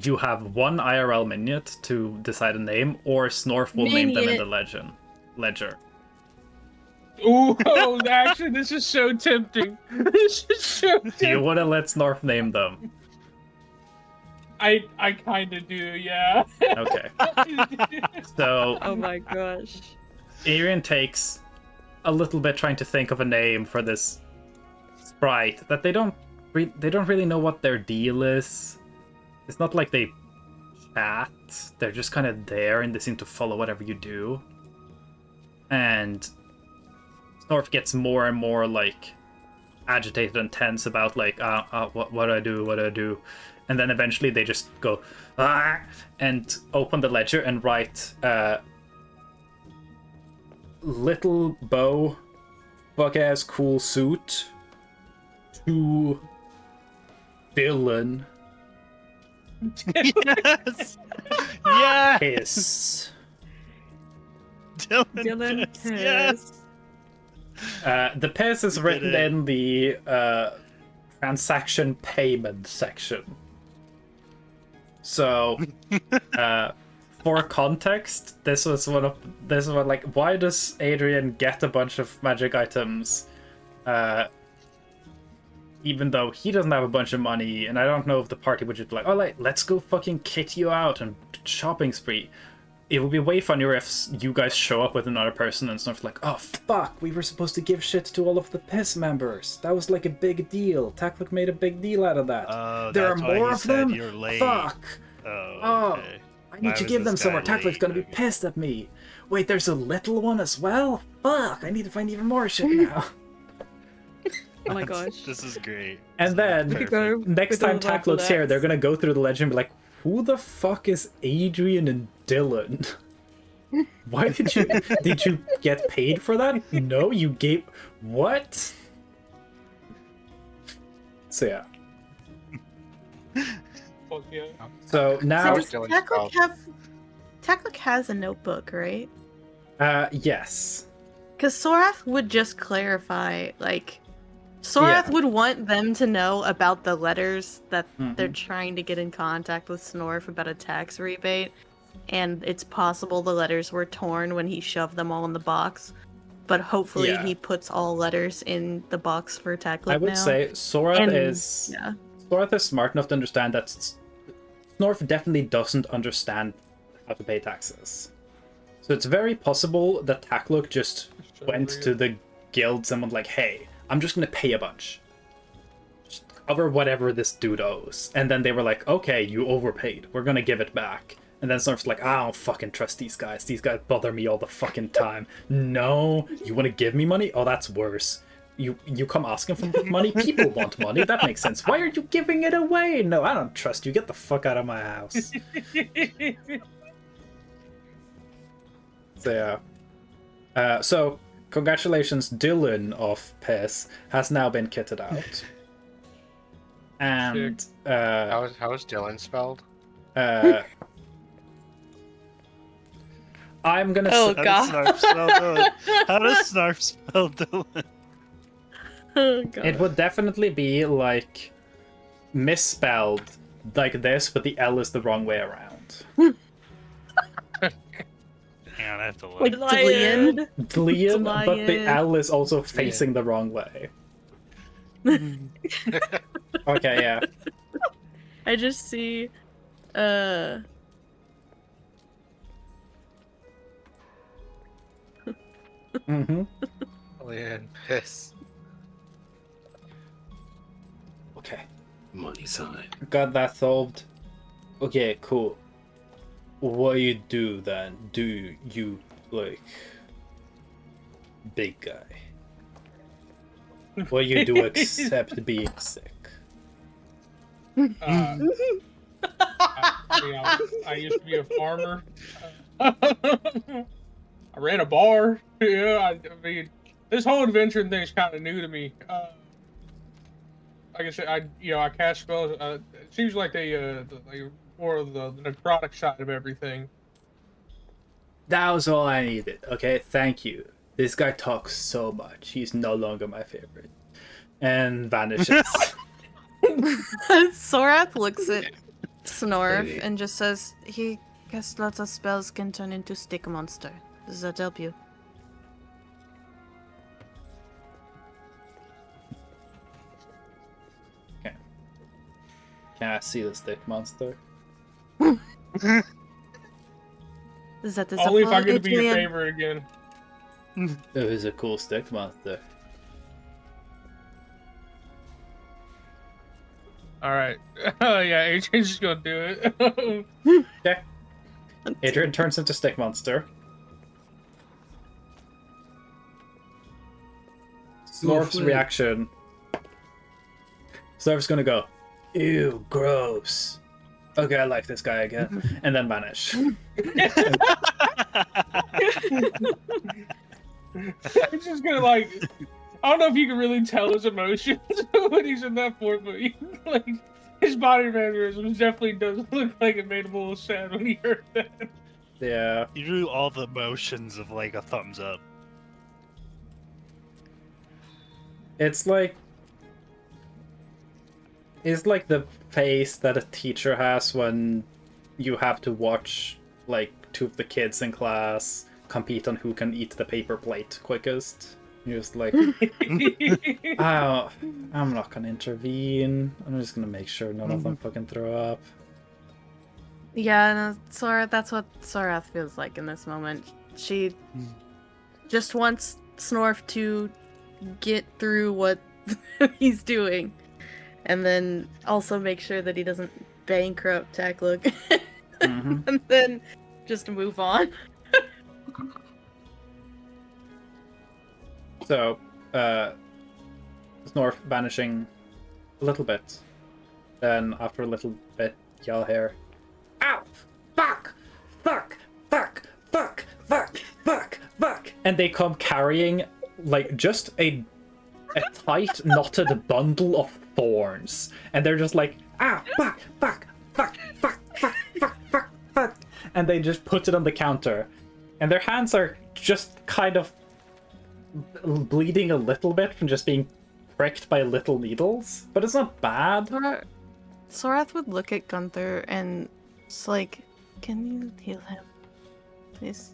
S6: you have one IRL minute to decide a name, or Snorf will name them in the ledger.
S3: Ooh, actually, this is so tempting. This is so
S6: Do you
S3: tempting.
S6: want to let Snorf name them?
S3: I kind of do, yeah.
S6: Okay. So,
S4: Oh my gosh.
S6: Arian takes a little bit trying to think of a name for this sprite that they don't really know what their deal is. It's not like they chat. They're just kind of there and they seem to follow whatever you do. And Snorf gets more and more like agitated and tense about like what do I do, and then eventually they just go and open the ledger and write little bow, fuck ass cool suit, to Dylan
S1: Yes. Yeah.
S6: Piss.
S1: Dylan
S4: Dylan
S1: Piss. Yes.
S6: The piss is
S1: You did
S6: written
S1: it.
S6: in the transaction payment section. So, for context, this was like, why does Adrian get a bunch of magic items, even though he doesn't have a bunch of money? And I don't know if the party would just be like, oh, like, let's go fucking kit you out and shopping spree. It would be way funnier if you guys show up with another person and stuff like, oh fuck, we were supposed to give shit to all of the piss members. That was like a big deal. Taklik made a big deal out of that.
S1: Oh,
S6: There are
S1: that's why
S6: more
S1: he
S6: of
S1: said
S6: them?
S1: You're late.
S6: Fuck.
S1: Oh, okay.
S6: I
S1: Why
S6: need to
S1: was
S6: give them
S1: this
S6: somewhere.
S1: guy
S6: Taklik's
S1: late?
S6: gonna be
S1: Okay.
S6: pissed at me. Wait, there's a little one as well? Fuck, I need to find even more shit now.
S4: Oh my gosh.
S1: This is great.
S6: And then,
S1: Perfect.
S4: Go
S6: next
S4: with all
S6: time
S4: of
S6: Takluk's
S4: that.
S6: here, they're gonna go through the legend and be like, who the fuck is Adrian and Dylan? Why did you get paid for that? No, you gave what? So yeah.
S3: Fuck yeah.
S6: So now,
S8: How's Dylan's spelled?
S2: Taklik has a notebook, right?
S6: yes.
S2: Because Sorath would just clarify, like, Sorath
S6: Yeah.
S2: would want them to know about the letters that they're
S6: Mhm.
S2: trying to get in contact with Snorf about a tax rebate, and it's possible the letters were torn when he shoved them all in the box, but hopefully
S6: Yeah.
S2: he puts all letters in the box for Taklik
S6: I would
S2: now.
S6: say Sorath
S2: And-
S6: is
S2: yeah.
S6: Sorath is smart enough to understand that Snorf definitely doesn't understand how to pay taxes. So it's very possible that Takluk just went to the guilds and was like, hey, I'm just gonna pay a bunch. Just cover whatever this dude owes. And then they were like, okay, you overpaid. We're gonna give it back. And then Snorf's like, I don't fucking trust these guys. These guys bother me all the fucking time. No, you wanna give me money? Oh, that's worse. You come asking for money? People want money. That makes sense. Why are you giving it away? No, I don't trust you. Get the fuck out of my house. So, yeah. So, congratulations, Dylan of Piss has now been kitted out. And,
S8: How's Dylan spelled?
S6: I'm gonna
S2: Oh,
S6: say,
S1: How does Snarf spell Dylan? How does Snarf spell Dylan?
S2: Oh, God.
S6: it would definitely be like misspelled like this, but the L is the wrong way around.
S1: Hang on, I have to look.
S2: Like Dlian.
S6: Dlian, but the
S2: Lion.
S6: L is also facing the wrong way. Okay, yeah.
S2: I just see,
S6: Mm-hmm.
S8: Alien piss.
S6: Okay.
S5: Money sign.
S6: Got that solved. Okay, cool. What do you do then? Do you, like, big guy? What do you do except being sick?
S3: I used to be a farmer. I ran a bar. Yeah, I mean, this whole adventuring thing is kind of new to me. Like I said, I cast spells. It seems like like more of the necrotic side of everything.
S6: That was all I needed. Okay, thank you. This guy talks so much. He's no longer my favorite. And vanishes.
S2: Sorath looks at Snorf
S5: Really?
S2: and just says, he casts lots of spells can turn into stick monster. Does that help you?
S6: Can I see the stick monster?
S2: Is that the
S3: Only if I
S2: support,
S3: get to be your
S2: Adrian?
S3: favorite again.
S6: It was a cool stick monster.
S3: All right. Yeah, Adrian's just gonna do it.
S6: Okay. Adrian turns into stick monster. Snorf's
S5: Oof.
S6: reaction. Snorf's gonna go, ew, gross. Okay, I like this guy again. And then vanish.
S3: It's just gonna like I don't know if you can really tell his emotions when he's in that form, but like his body mannerisms definitely does look like it made him a little sad when he heard that.
S6: Yeah.
S1: You do all the motions of like a thumbs up.
S6: It's like the face that a teacher has when you have to watch like two of the kids in class compete on who can eat the paper plate quickest. You're just like, oh, I'm not gonna intervene. I'm just gonna make sure none of them fucking throw up.
S2: Yeah, no, Sora, that's what Sorath feels like in this moment. She just wants Snorf to get through what he's doing. And then also make sure that he doesn't bankrupt Tacklook. And then just move on.
S6: So, Snorf vanishing a little bit. Then, after a little bit, y'all hear, ow! Fuck! Fuck! Fuck! Fuck! Fuck! Fuck! Fuck! And they come carrying, like, just a tight, knotted bundle of thorns. And they're just like, ah! Fuck! Fuck! Fuck! Fuck! Fuck! Fuck! Fuck! Fuck! And they just put it on the counter. And their hands are just kind of bleeding a little bit from just being pricked by little needles, but it's not bad.
S2: Sorath would look at Gunther and it's like, can you heal him? Please.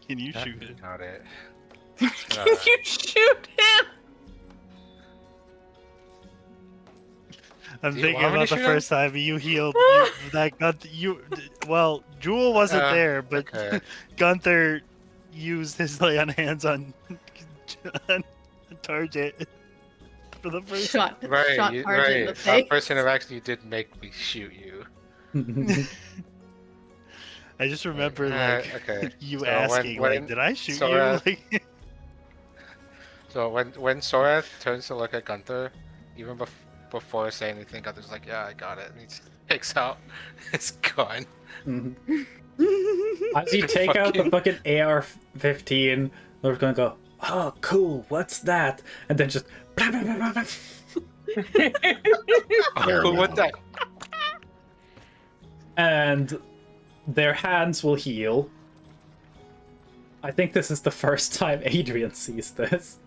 S1: Can you shoot it?
S8: Got it.
S2: Can you shoot him?
S1: I'm
S8: Do you
S1: thinking
S8: want me
S1: about
S8: to
S1: the
S8: shoot him?
S1: first time you healed that Gunther. Well, Jewel wasn't there, but
S8: okay.
S1: Gunther used his lay on hands on target for the first
S2: Shot
S8: Right,
S2: Target in the
S8: right.
S2: face.
S8: That person who actually did make me shoot you.
S1: I just remember like
S8: okay.
S1: you
S8: So
S1: asking
S8: when
S1: like, did I shoot
S8: Sora-
S1: you? Like,
S8: So when Sora turns to look at Gunther, even before saying anything, Gunther's like, "Yeah, I got it," and he just takes out his gun.
S6: As you take out the fucking AR-15, they're gonna go, oh, cool, what's that? And then just... blah, blah, blah, blah, blah.
S8: Oh, what that?
S6: And their hands will heal. I think this is the first time Adrian sees this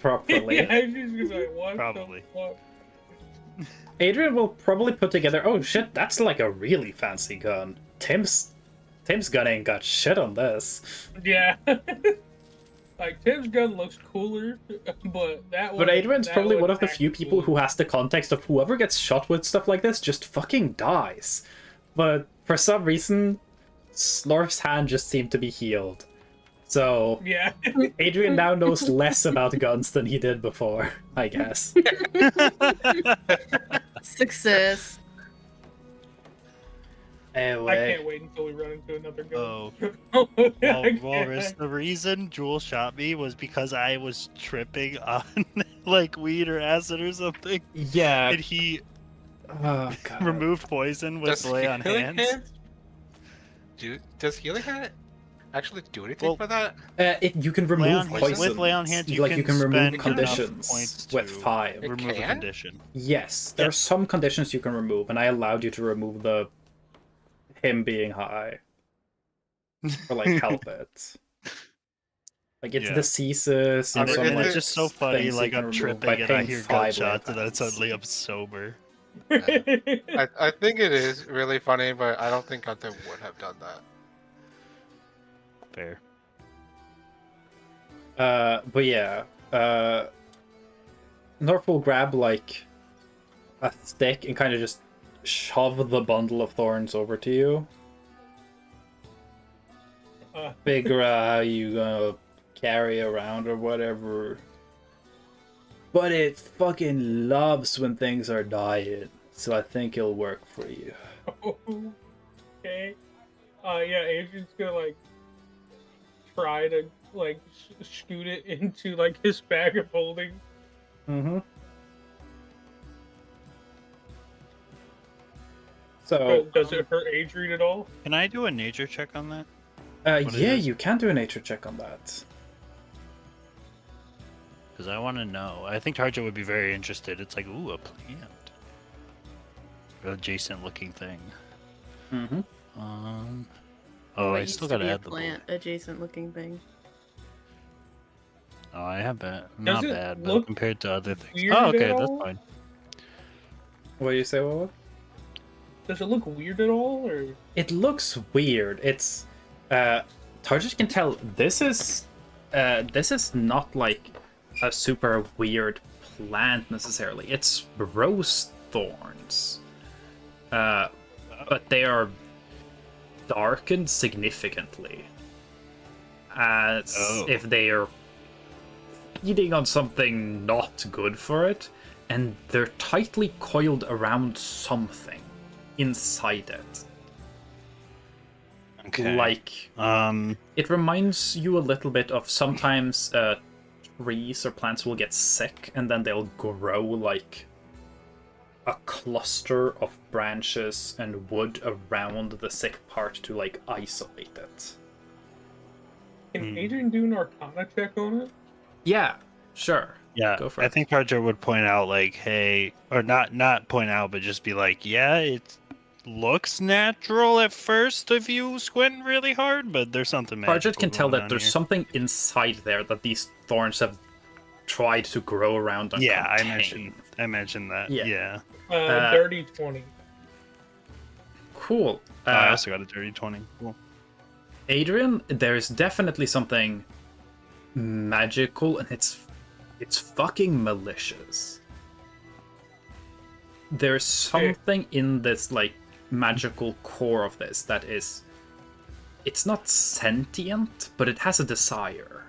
S6: properly.
S3: Yeah, she's just like, what
S1: Probably.
S3: the fuck?
S6: Adrian will probably put together, oh shit, that's like a really fancy gun. Tim's gun ain't got shit on this.
S3: Yeah. Like, Tim's gun looks cooler, but that one...
S6: But Adrian's
S3: that
S6: probably
S3: one
S6: one of the few people
S3: actually-
S6: who has the context of whoever gets shot with stuff like this just fucking dies. But for some reason, Snorf's hand just seemed to be healed. So
S3: Yeah.
S6: Adrian now knows less about guns than he did before, I guess.
S2: Success.
S3: I
S6: Anyway,
S3: can't wait until we run into another gun.
S1: Oh.
S3: I
S1: Walrus,
S3: can't.
S1: the reason Jewel shot me was because I was tripping on like weed or acid or something,
S6: yeah.
S1: and he
S6: Oh god.
S1: removed poison with
S8: Does
S1: lay on
S8: healing
S1: hands.
S8: Does healing hand actually do anything
S1: Well,
S8: for that?
S6: You can
S1: Lay
S6: remove
S1: on,
S6: poison.
S1: with lay on hands, you
S6: like
S1: can
S6: you can remove
S1: spend enough
S6: conditions
S1: points
S6: with
S1: to
S6: 5.
S8: It
S1: remove a
S8: can?
S1: condition.
S6: Yes, there are some conditions you can remove, and I allowed you to remove him being high. Or like help it. Like it's
S1: Yeah.
S6: diseases and
S8: I mean,
S6: some
S8: it's
S6: like
S1: just so funny,
S6: things
S1: like
S6: you can
S1: I'm
S6: remove by
S1: tripping and I
S6: paying
S1: hear
S6: 5
S1: gunshots, and then
S6: points.
S1: suddenly I'm sober.
S8: I think it is really funny, but I don't think Gunther would have done that.
S1: Fair.
S6: But yeah, North will grab like a stick and kind of just shove the bundle of thorns over to you. Figure out how you gonna carry around or whatever. But it fucking loves when things are dying, so I think it'll work for you.
S3: Okay. Yeah, Adrian's gonna like try to like scoot it into like his bag of holding.
S6: Mm-hmm. So,
S3: Does it hurt Adrian at all?
S1: Can I do a nature check on that? What is
S6: yeah,
S1: this?
S6: you can do a nature check on that.
S1: Because I want to know. I think Tarja would be very interested. It's like, ooh, a plant. Adjacent looking thing.
S6: Mm-hmm.
S1: Oh,
S2: What
S1: I
S2: used
S1: still
S2: to
S1: gotta
S2: be a
S1: add the
S2: plant adjacent looking thing.
S1: Oh, I have bad.
S3: Does
S1: Not
S3: it
S1: bad, but
S3: look
S1: compared to other things.
S3: weird
S1: Oh,
S3: at
S1: okay, that's
S3: all?
S1: fine.
S6: What do you say, Wawa?
S3: Does it look weird at all, or
S6: It looks weird. It's Tarjus can tell this is not like a super weird plant necessarily. It's rose thorns. But they are darkened significantly. As
S1: Oh.
S6: if they are feeding on something not good for it, and they're tightly coiled around something inside it.
S1: Okay.
S6: Like, it reminds you a little bit of sometimes trees or plants will get sick and then they'll grow like a cluster of branches and wood around the sick part to like isolate it.
S3: can Adrian do an Arcana check on it?
S6: Yeah, sure.
S1: Yeah,
S6: Go for
S1: I
S6: it.
S1: think Tarja would point out, like, hey, or not point out, but just be like, yeah, it looks natural at first if you squint really hard, but there's something magical
S6: Target can tell
S1: going
S6: that
S1: on
S6: there's
S1: here.
S6: something inside there that these thorns have tried to grow around and
S1: Yeah,
S6: contain.
S1: I mentioned that.
S6: Yeah.
S1: Yeah.
S3: Dirty 20.
S6: Cool.
S1: I also got a dirty 20. Cool.
S6: Adrian, there's definitely something magical, and it's fucking malicious. There's something in this like magical core of this that is, it's not sentient, but it has a desire.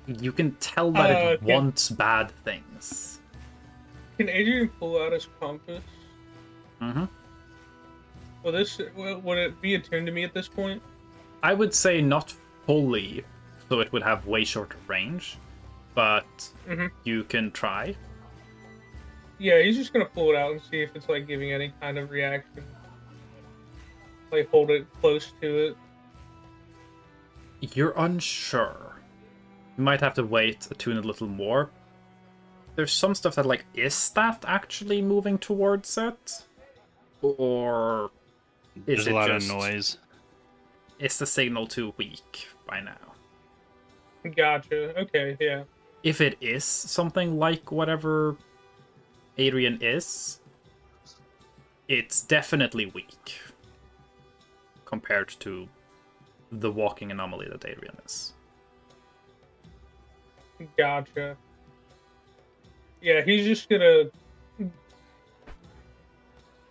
S6: You can tell that it wants bad things.
S3: Can Adrian pull out his compass?
S6: Mm-hmm.
S3: Would it be attuned to me at this point?
S6: I would say not fully, so it would have way shorter range, but you can try.
S3: Yeah, he's just gonna pull it out and see if it's like giving any kind of reaction. Like hold it close to it.
S6: You're unsure. You might have to wait, attune a little more. There's some stuff that like, is that actually moving towards it? Or is
S1: There's
S6: it
S1: a lot
S6: just
S1: of noise.
S6: Is the signal too weak by now?
S3: Gotcha. Okay, yeah.
S6: If it is something like whatever Adrian is, it's definitely weak compared to the walking anomaly that Adrian is.
S3: Gotcha. Yeah, he's just gonna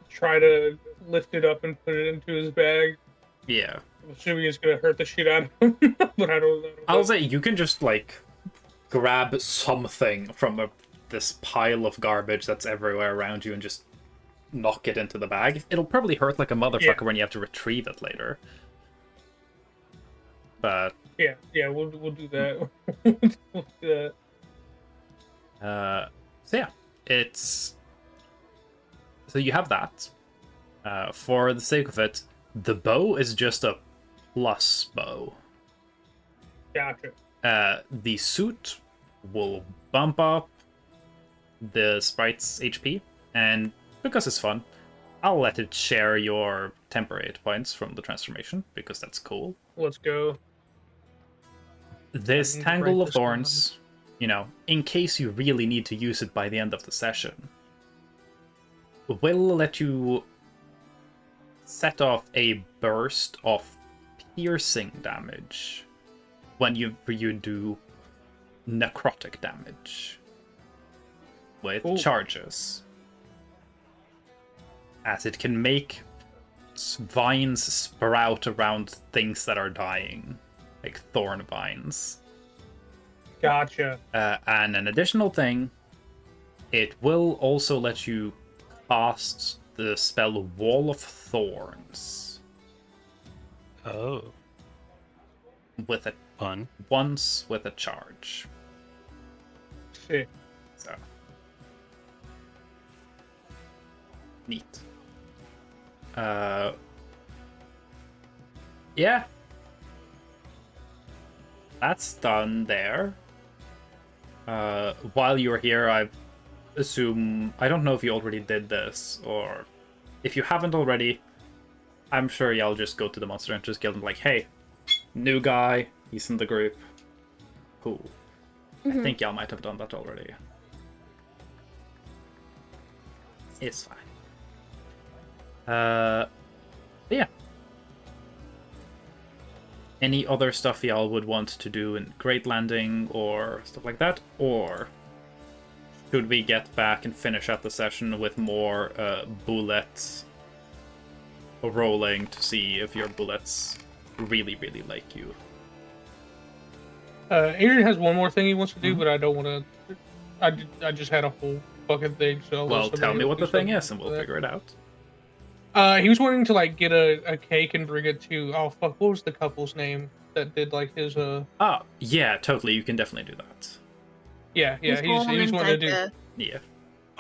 S3: try to lift it up and put it into his bag.
S6: Yeah.
S3: I'm assuming it's gonna hurt the shit out of him, but I don't know.
S6: I'll say you can just like grab something from this pile of garbage that's everywhere around you and just knock it into the bag. It'll probably hurt like a motherfucker when you have to retrieve it later. But
S3: yeah, we'll do that. We'll do that.
S6: So yeah, so you have that. For the sake of it, the bow is just a plus bow.
S3: Gotcha.
S6: The suit will bump up the sprite's HP, and because it's fun, I'll let it share your temporary hit points from the transformation, because that's cool.
S3: Let's go.
S6: This
S3: I need to
S6: Tangle
S3: write
S6: of
S3: this down.
S6: Thorns, in case you really need to use it by the end of the session, will let you set off a burst of piercing damage when you do necrotic damage with charges, as it can make vines sprout around things that are dying, like thorn vines.
S3: Gotcha.
S6: And an additional thing, it will also let you cast the spell Wall of Thorns
S1: Oh.
S6: with a
S1: Fun.
S6: once with a charge.
S3: Shit.
S6: So neat. Yeah. that's done there. While you're here, I assume... I don't know if you already did this, or... If you haven't already, I'm sure y'all just go to the Monster Hunters Guild and like, hey, new guy, he's in the group. Cool. I think y'all might have done that already. It's fine. Yeah. Any other stuff y'all would want to do in Great Landing or stuff like that? Or should we get back and finish up the session with more bullets rolling to see if your bullets really, really like you?
S9: Adrian has one more thing he wants to do, but I don't want to. I just had a whole fucking thing. So I'll let
S6: Well,
S9: somebody
S6: tell me
S9: else
S6: what
S9: do
S6: the thing
S9: something
S6: is and we'll
S9: for that.
S6: figure it out.
S9: He was wanting to like get a cake and bring it to. Oh fuck! What was the couple's name that did like his
S6: Ah, yeah, totally. You can definitely do that.
S9: Yeah,
S2: He's
S9: he
S2: going
S9: was wanting to do.
S2: inside
S6: Yeah.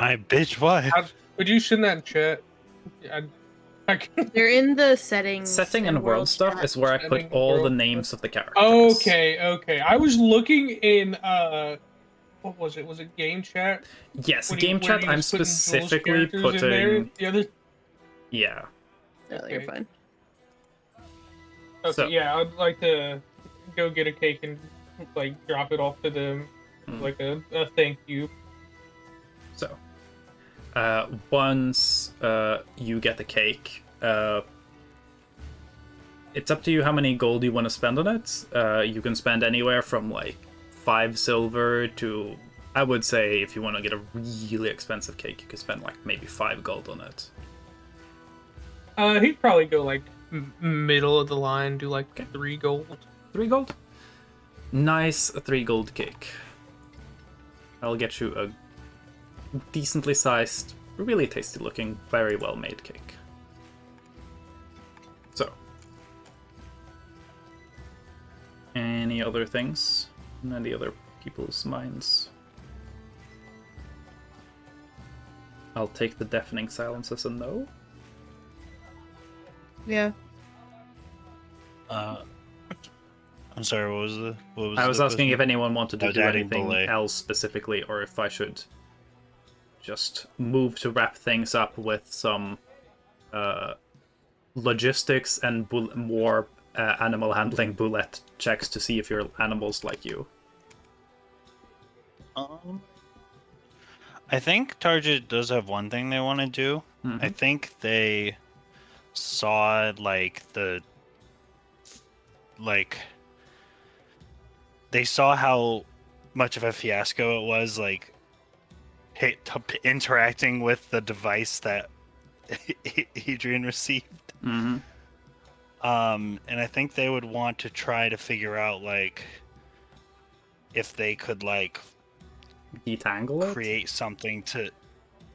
S1: My bitch wife.
S9: Would you send that in chat?
S2: They're in the settings.
S6: Setting and world stuff
S2: chat.
S6: is where I put
S9: Setting
S6: all the
S9: world
S6: names of the characters.
S9: Okay. I was looking in what was it? Was it game chat?
S6: Yes,
S9: When
S6: game
S9: where
S6: chat,
S9: he
S6: I'm
S9: was putting Joel's
S6: specifically
S9: characters in there?
S6: putting...
S9: The other.
S6: Yeah.
S2: No, you're
S9: Okay.
S2: fine.
S9: Okay,
S6: So-
S9: yeah, I'd like to go get a cake and like drop it off to them, like a thank you.
S6: So, once you get the cake, it's up to you how many gold you want to spend on it. You can spend anywhere from like 5 silver to, I would say, if you want to get a really expensive cake, you could spend like maybe 5 gold on it.
S9: He'd probably go like middle of the line, do like 3 gold.
S6: 3 gold? Nice 3 gold cake. I'll get you a decently sized, really tasty looking, very well made cake. So, any other things in any other people's minds? I'll take the deafening silence as a no.
S2: Yeah.
S1: I'm sorry. What was
S6: I was
S1: the
S6: asking if
S1: question?
S6: anyone wanted to
S1: Oh,
S6: do
S1: Daddy
S6: anything
S1: Belay.
S6: else specifically, or if I should just move to wrap things up with some logistics and more animal handling bullet checks to see if your animals like you.
S1: I think Target does have one thing they want to do.
S6: Mhm.
S1: I think they saw they saw how much of a fiasco it was, like interacting with the device that Adrian received.
S6: Mm-hmm.
S1: And I think they would want to try to figure out like if they could like
S6: Detangle it?
S1: create something to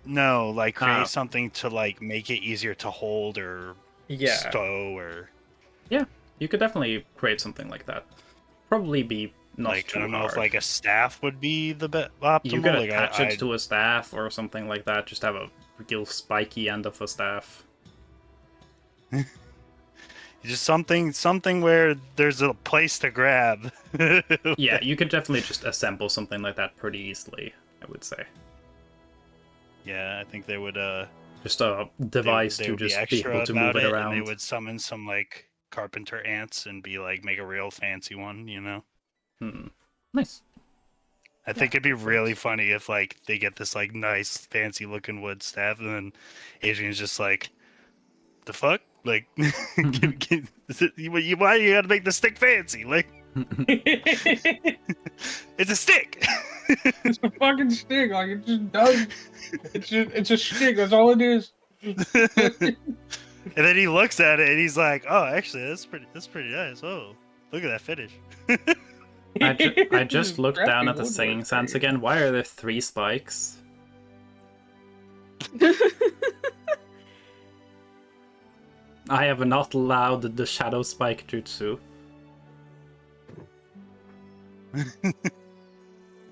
S1: create something to like make it easier to hold or
S6: Yeah.
S1: stow or
S6: Yeah, you could definitely create something like that. Probably be not
S1: like
S6: too
S1: I don't know
S6: hard.
S1: if like a staff would be the optimal.
S6: You could
S1: like,
S6: attach it to a staff or something like that. Just have a real spiky end of a staff.
S1: just something where there's a place to grab.
S6: Yeah, you could definitely just assemble something like that pretty easily, I would say.
S1: Yeah, I think they would
S6: Just a device
S1: they
S6: to
S1: would
S6: just be
S1: extra
S6: able to move
S1: about
S6: it
S1: and
S6: around.
S1: they would summon some like carpenter ants and be like make a real fancy one, you know.
S6: Nice.
S1: I think it'd be really funny if like they get this like nice fancy looking wood staff and then Adrian's just like, the fuck, like, why you gotta make the stick fancy? Like, it's a stick.
S9: It's a fucking stick. Like it just does. It's a stick. That's all it is.
S1: And then he looks at it and he's like, oh, actually, that's pretty nice. Oh, look at that finish.
S6: I just looked down at the
S9: Crafting
S6: singing
S9: woodwork
S6: sands
S9: there.
S6: again. Why are there 3 spikes? I have not allowed the shadow spike jutsu.
S5: I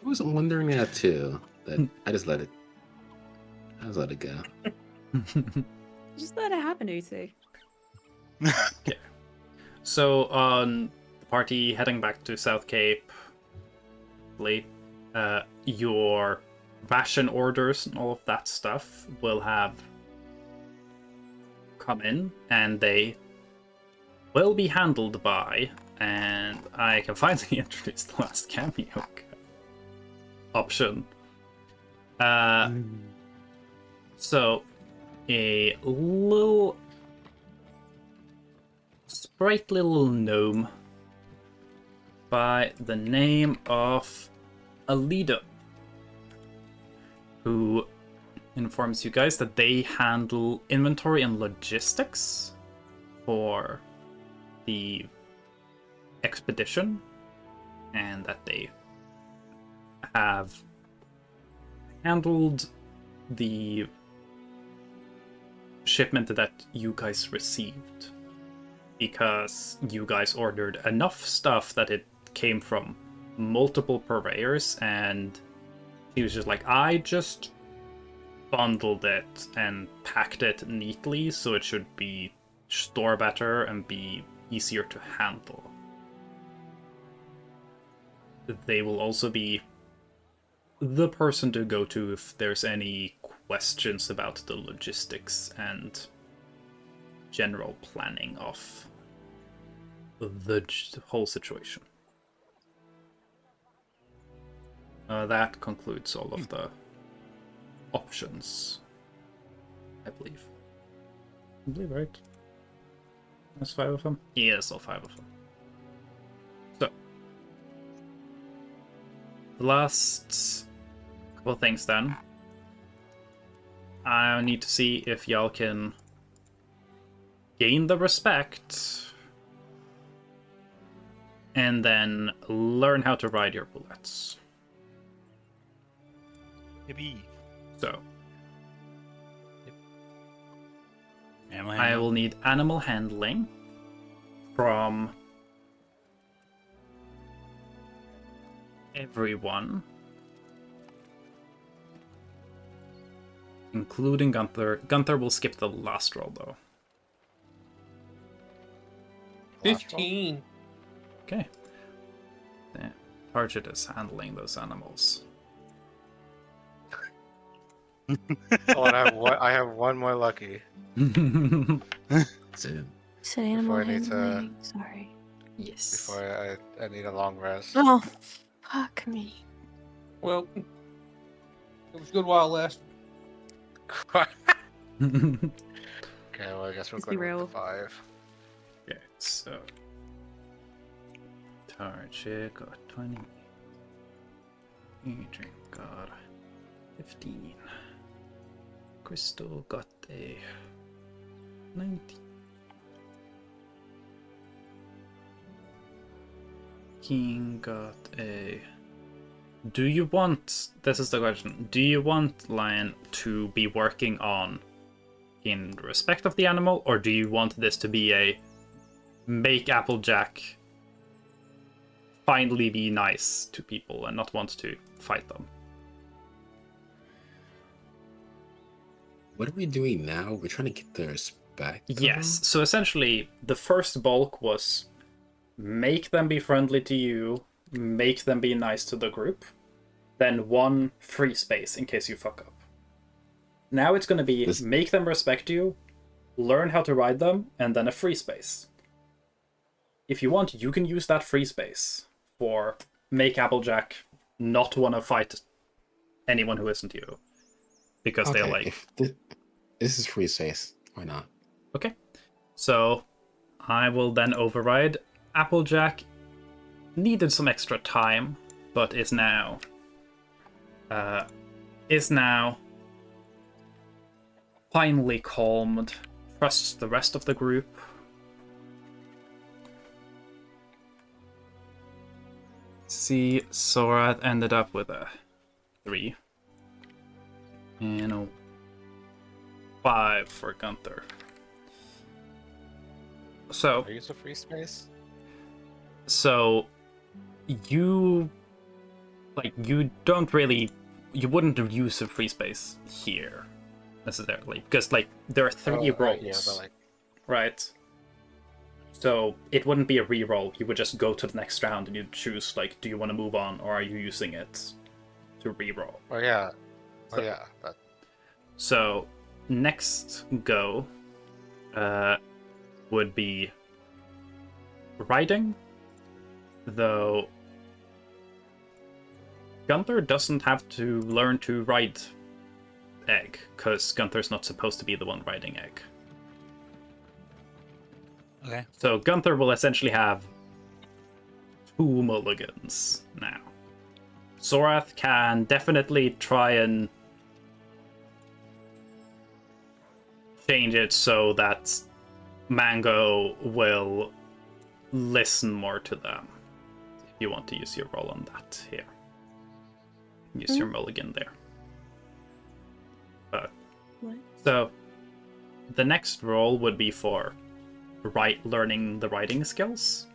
S5: was wondering that too. But I just let it go.
S4: Just let it happen, Uzi.
S6: So on the party heading back to South Cape. Your ration orders and all of that stuff will have come in, and they will be handled by, and I can finally introduce the last cameo option. So, a little sprightly little gnome by the name of Alida, who informs you guys that they handle inventory and logistics for the expedition, and that they have handled the shipment that you guys received, because you guys ordered enough stuff that it came from multiple purveyors, and he was just like, I just bundled it and packed it neatly so it should be store better and be easier to handle. They will also be the person to go to if there's any questions about the logistics and general planning of the whole situation. That concludes all of the options, I believe. I believe, right? There's 5 of them? Yes, all 5 of them. So, the last couple of things then. I need to see if y'all can gain the respect and then learn how to ride your bullets.
S1: Yippee.
S6: So,
S1: Animal
S6: I
S1: handling.
S6: will need animal handling from everyone, including Gunther. Gunther will skip the last roll though.
S8: Last roll?
S9: 15.
S6: Okay. Then Target is handling those animals.
S8: Oh, and I have one more lucky.
S5: So,
S7: Said animal
S8: Before I need to-
S7: handling. Sorry.
S6: Yes.
S8: Before I need a long rest.
S7: Oh, fuck me.
S9: Well, it was good while it lasted.
S8: Okay, well I guess we're
S4: Is he
S8: going
S4: real?
S8: with the 5.
S6: Okay, so Target got 20. Adrian got 15. Crystal got a 19. King got a... Do you want... This is the question. Do you want Lion to be working on in respect of the animal, or do you want this to be a make Applejack finally be nice to people and not want to fight them?
S5: what are we doing now? We're trying to get the respect.
S6: Yes, so essentially the first bulk was make them be friendly to you, make them be nice to the group, then 1 free space in case you fuck up. Now it's going to be make them respect you, learn how to ride them, and then a free space. If you want, you can use that free space for make Applejack not want to fight anyone who isn't you. Because they're like...
S5: If this is free space, why not?
S6: Okay. So I will then override. Applejack needed some extra time, but is now finally calmed. Trusts the rest of the group. See, Sora ended up with a 3. And a 5 for Gunther. So,
S8: Are you use a free space?
S6: so you don't really, you wouldn't use a free space here necessarily, because like there are 3
S8: Oh,
S6: roles,
S8: right, yeah, but like
S6: right? So it wouldn't be a reroll. You would just go to the next round and you'd choose, like, do you want to move on or are you using it to reroll?
S8: Oh yeah.
S6: So-
S8: Oh yeah. That,
S6: So next go would be riding, though Gunther doesn't have to learn to ride Egg, because Gunther's not supposed to be the one riding Egg.
S1: Okay.
S6: So Gunther will essentially have 2 mulligans now. Sorath can definitely try and change it so that Mango will listen more to them. If you want to use your roll on that here. Use your mulligan there.
S7: What?
S6: So the next roll would be for learning the writing skills.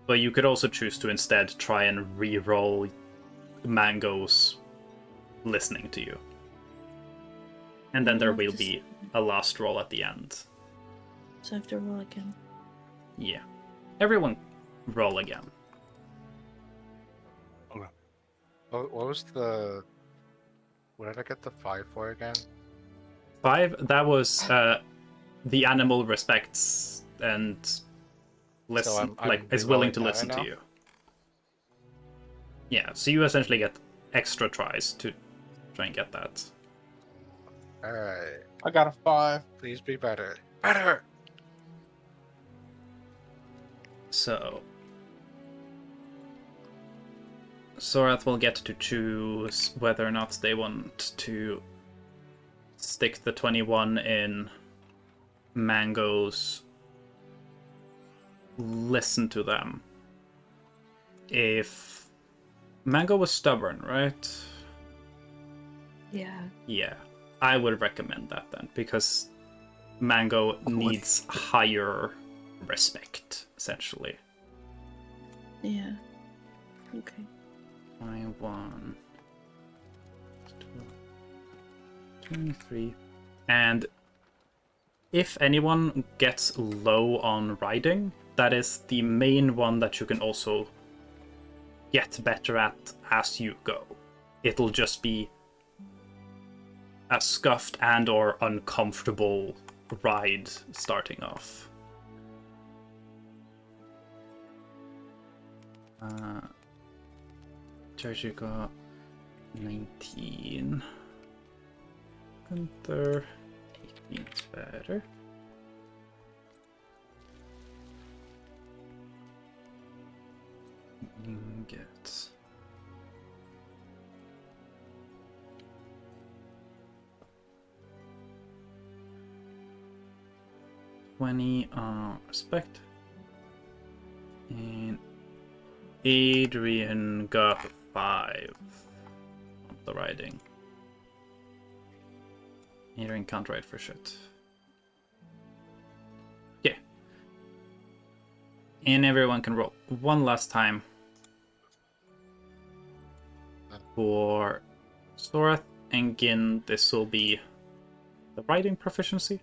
S6: But you could also choose to instead try and re-roll Mango's listening to you. And then there will be a last roll at the end.
S7: So I have to roll again.
S6: Yeah. Everyone roll again.
S8: what was the? What did I get the 5 for again?
S6: 5, that was the animal respects and listen,
S8: I'm
S6: is willing to
S8: rerolling that
S6: listen
S8: right
S6: to
S8: now?
S6: you. Yeah, so you essentially get extra tries to try and get that.
S8: All right.
S9: I got a 5.
S8: Please be better. Better.
S6: So Sorath will get to choose whether or not they want to stick the 21 in Mango's listen to them. If Mango was stubborn, right?
S7: Yeah.
S6: Yeah, I would recommend that then, because Mango needs higher respect, essentially.
S7: Yeah. Okay.
S6: 1, 2, 3. And if anyone gets low on riding, that is the main one that you can also get better at as you go. It'll just be a scuffed and or uncomfortable ride starting off. Jojo got 19. Gunther, 18 is better. Get 20 respect. And Adrian got 5 on the riding. Adrian can't ride for shit. Yeah. And everyone can roll one last time for Sorath and Gin. This will be the riding proficiency.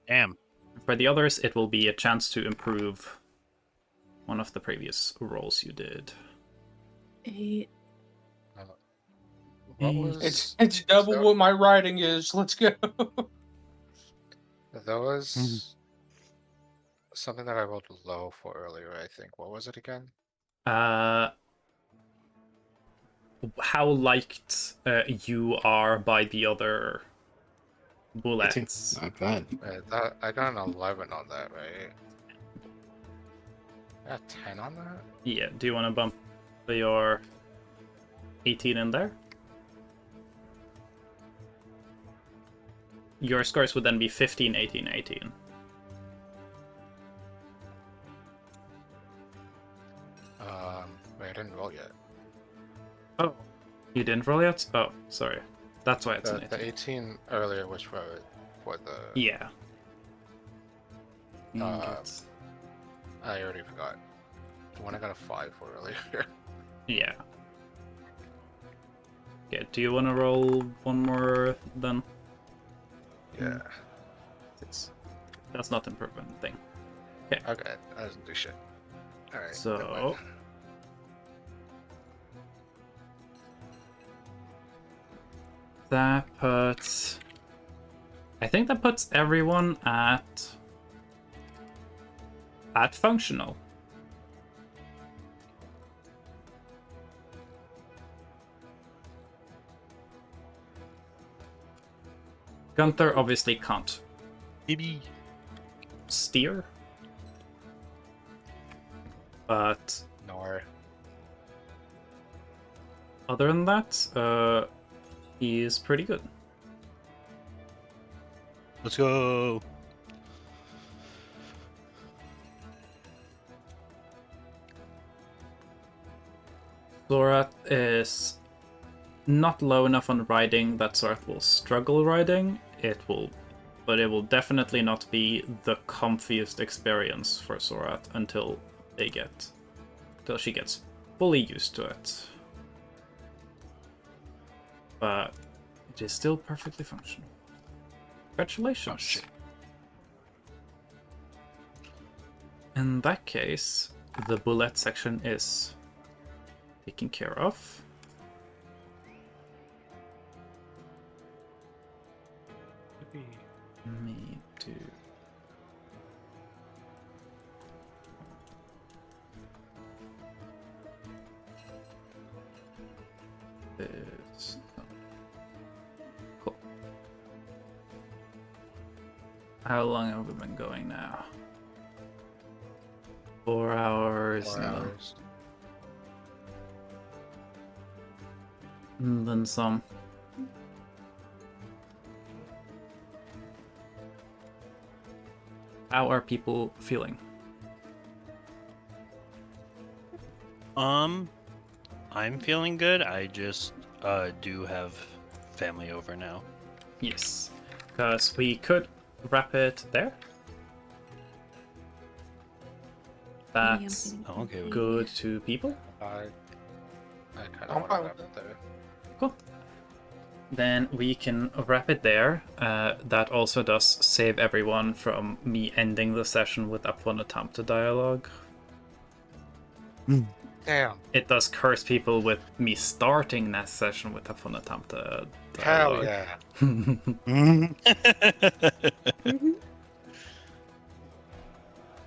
S1: Damn.
S6: For the others, it will be a chance to improve one of the previous rolls you did.
S7: 8.
S8: What was?
S9: It's double
S8: so-
S9: what my writing is. Let's go.
S8: That was something that I rolled low for earlier, I think. What was it again?
S6: How liked you are by the other bullets?
S5: Not bad.
S8: I got an 11 on that, right? I got 10 on that?
S6: Yeah, do you want to bump your 18 in there? Your scores would then be 15, 18, 18.
S8: Wait, I didn't roll yet.
S6: Oh, you didn't roll yet? Oh, sorry. That's why it's an 18.
S8: The 18 earlier was for the...
S6: Yeah.
S8: I already forgot. The one I got a 5 for earlier.
S6: Yeah. Okay, do you want to roll one more then?
S8: Yeah.
S6: That's not improvement thing.
S8: Okay, that doesn't do shit. Alright.
S6: So that puts, I think that puts everyone at functional. Gunther obviously can't
S1: Maybe.
S6: steer, but
S8: Nor.
S6: other than that, he is pretty good.
S1: Let's go.
S6: Zorat is not low enough on riding that Zorat will struggle riding. But it will definitely not be the comfiest experience for Zorat until she gets fully used to it. But it is still perfectly functional. Congratulations.
S1: Oh, shit.
S6: In that case, the bullet section is taken care of. Me too. This. Cool. How long have we been going now? 4 hours.
S8: 4 hours.
S6: And then some. How are people feeling?
S1: I'm feeling good. I just do have family over now.
S6: Yes, because we could wrap it there. That's
S1: Oh, okay.
S6: good to people.
S8: I kind
S9: I'm
S8: of
S9: fine
S8: want
S9: with
S8: to wrap it there.
S6: Cool. Then we can wrap it there. That also does save everyone from me ending the session with Upon Attempt dialogue.
S8: Damn.
S6: It does curse people with me starting that session with Upon Attempt dialogue.
S8: Hell yeah.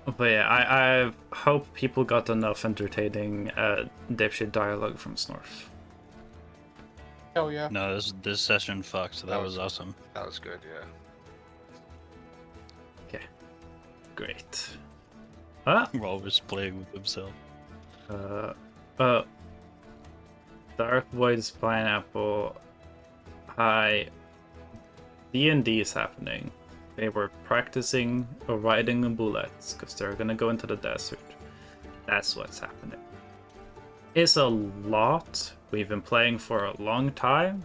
S6: But yeah, I hope people got enough entertaining dipshit dialogue from Snorf.
S9: Hell yeah.
S1: No, this session fucked. So that was awesome.
S8: That was good, yeah.
S6: Okay, great.
S1: Always playing with himself.
S6: Dark Void's Pineapple. Hi. D&D is happening. They were practicing riding the bullets because they're gonna go into the desert. That's what's happening. It's a lot. We've been playing for a long time.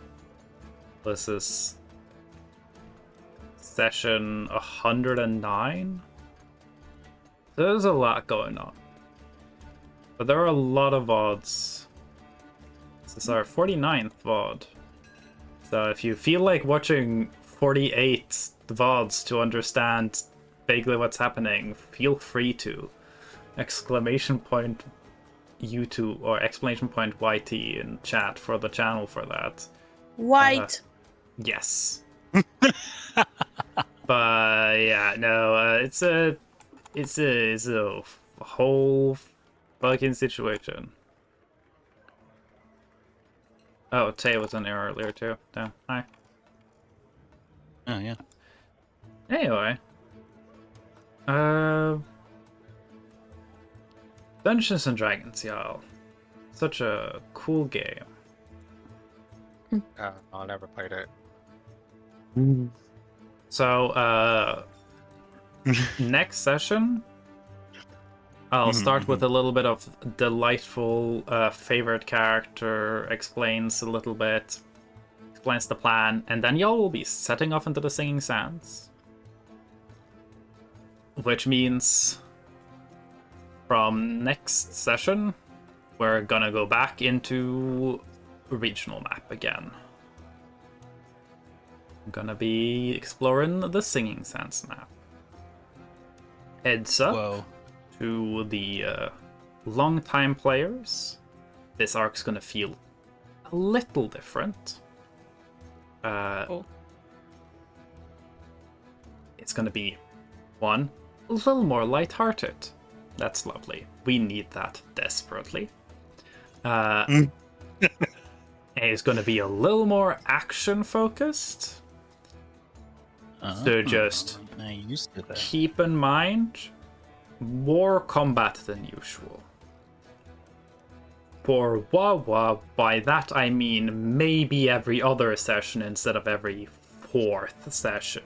S6: This is session 109. There's a lot going on. But there are a lot of VODs. This is our 49th VOD. So if you feel like watching 48 VODs to understand vaguely what's happening, feel free to. Exclamation point YouTube or exclamation point YT in chat for the channel for that.
S2: White.
S6: Yes. But yeah, no, it's a whole fucking situation. Oh, Tay was in there earlier too. Damn. Hi.
S1: Oh yeah.
S6: Anyway. Dungeons and Dragons, y'all. Such a cool game.
S8: I never played it.
S6: So, next session, I'll start with a little bit of delightful favorite character, explains a little bit, explains the plan, and then y'all will be setting off into the Singing Sands. Which means from next session, we're gonna go back into regional map again. I'm gonna be exploring the Singing Sands map. Heads up
S1: Whoa.
S6: to the long-time players. This arc's gonna feel a little different.
S2: Oh.
S6: It's gonna be, one, a little more lighthearted. That's lovely. We need that desperately. It's gonna be a little more action-focused. So just
S1: I used to that.
S6: keep in mind more combat than usual. For Wawa, by that I mean maybe every other session instead of every fourth session.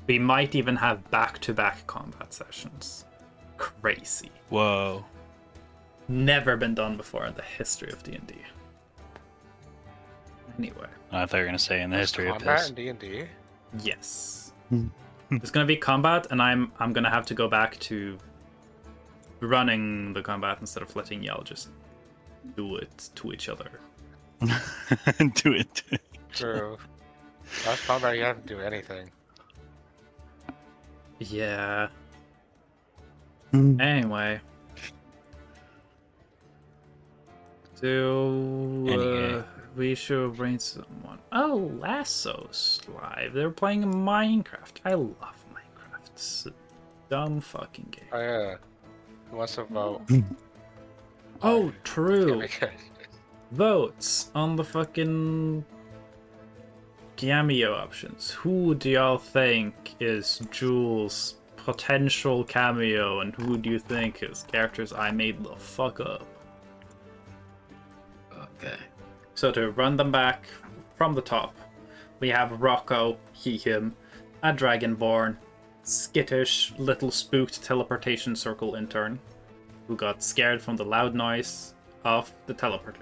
S6: We might even have back-to-back combat sessions. Crazy.
S1: Whoa.
S6: Never been done before in the history of D&D. Anyway.
S1: I thought you were gonna say in the history of
S8: combat
S1: this.
S8: in D&D.
S6: Yes. There's gonna be combat, and I'm gonna have to go back to running the combat instead of letting y'all just do it to each other.
S1: Do it.
S8: True. Last combat, you haven't do anything.
S6: Yeah. Anyway. So, we should bring someone. Oh, Lasso's live. They're playing Minecraft. I love Minecraft. It's a dumb fucking game.
S8: Oh yeah. Who wants to vote?
S6: Oh,
S8: It's
S6: true.
S8: gonna be good.
S6: Votes on the fucking cameo options. Who do y'all think is Jules' potential cameo, and who do you think is characters I made the fuck up?
S5: Okay.
S6: So to run them back from the top, we have Rocco, he, him, a Dragonborn, skittish, little spooked teleportation circle intern, who got scared from the loud noise of the teleporter.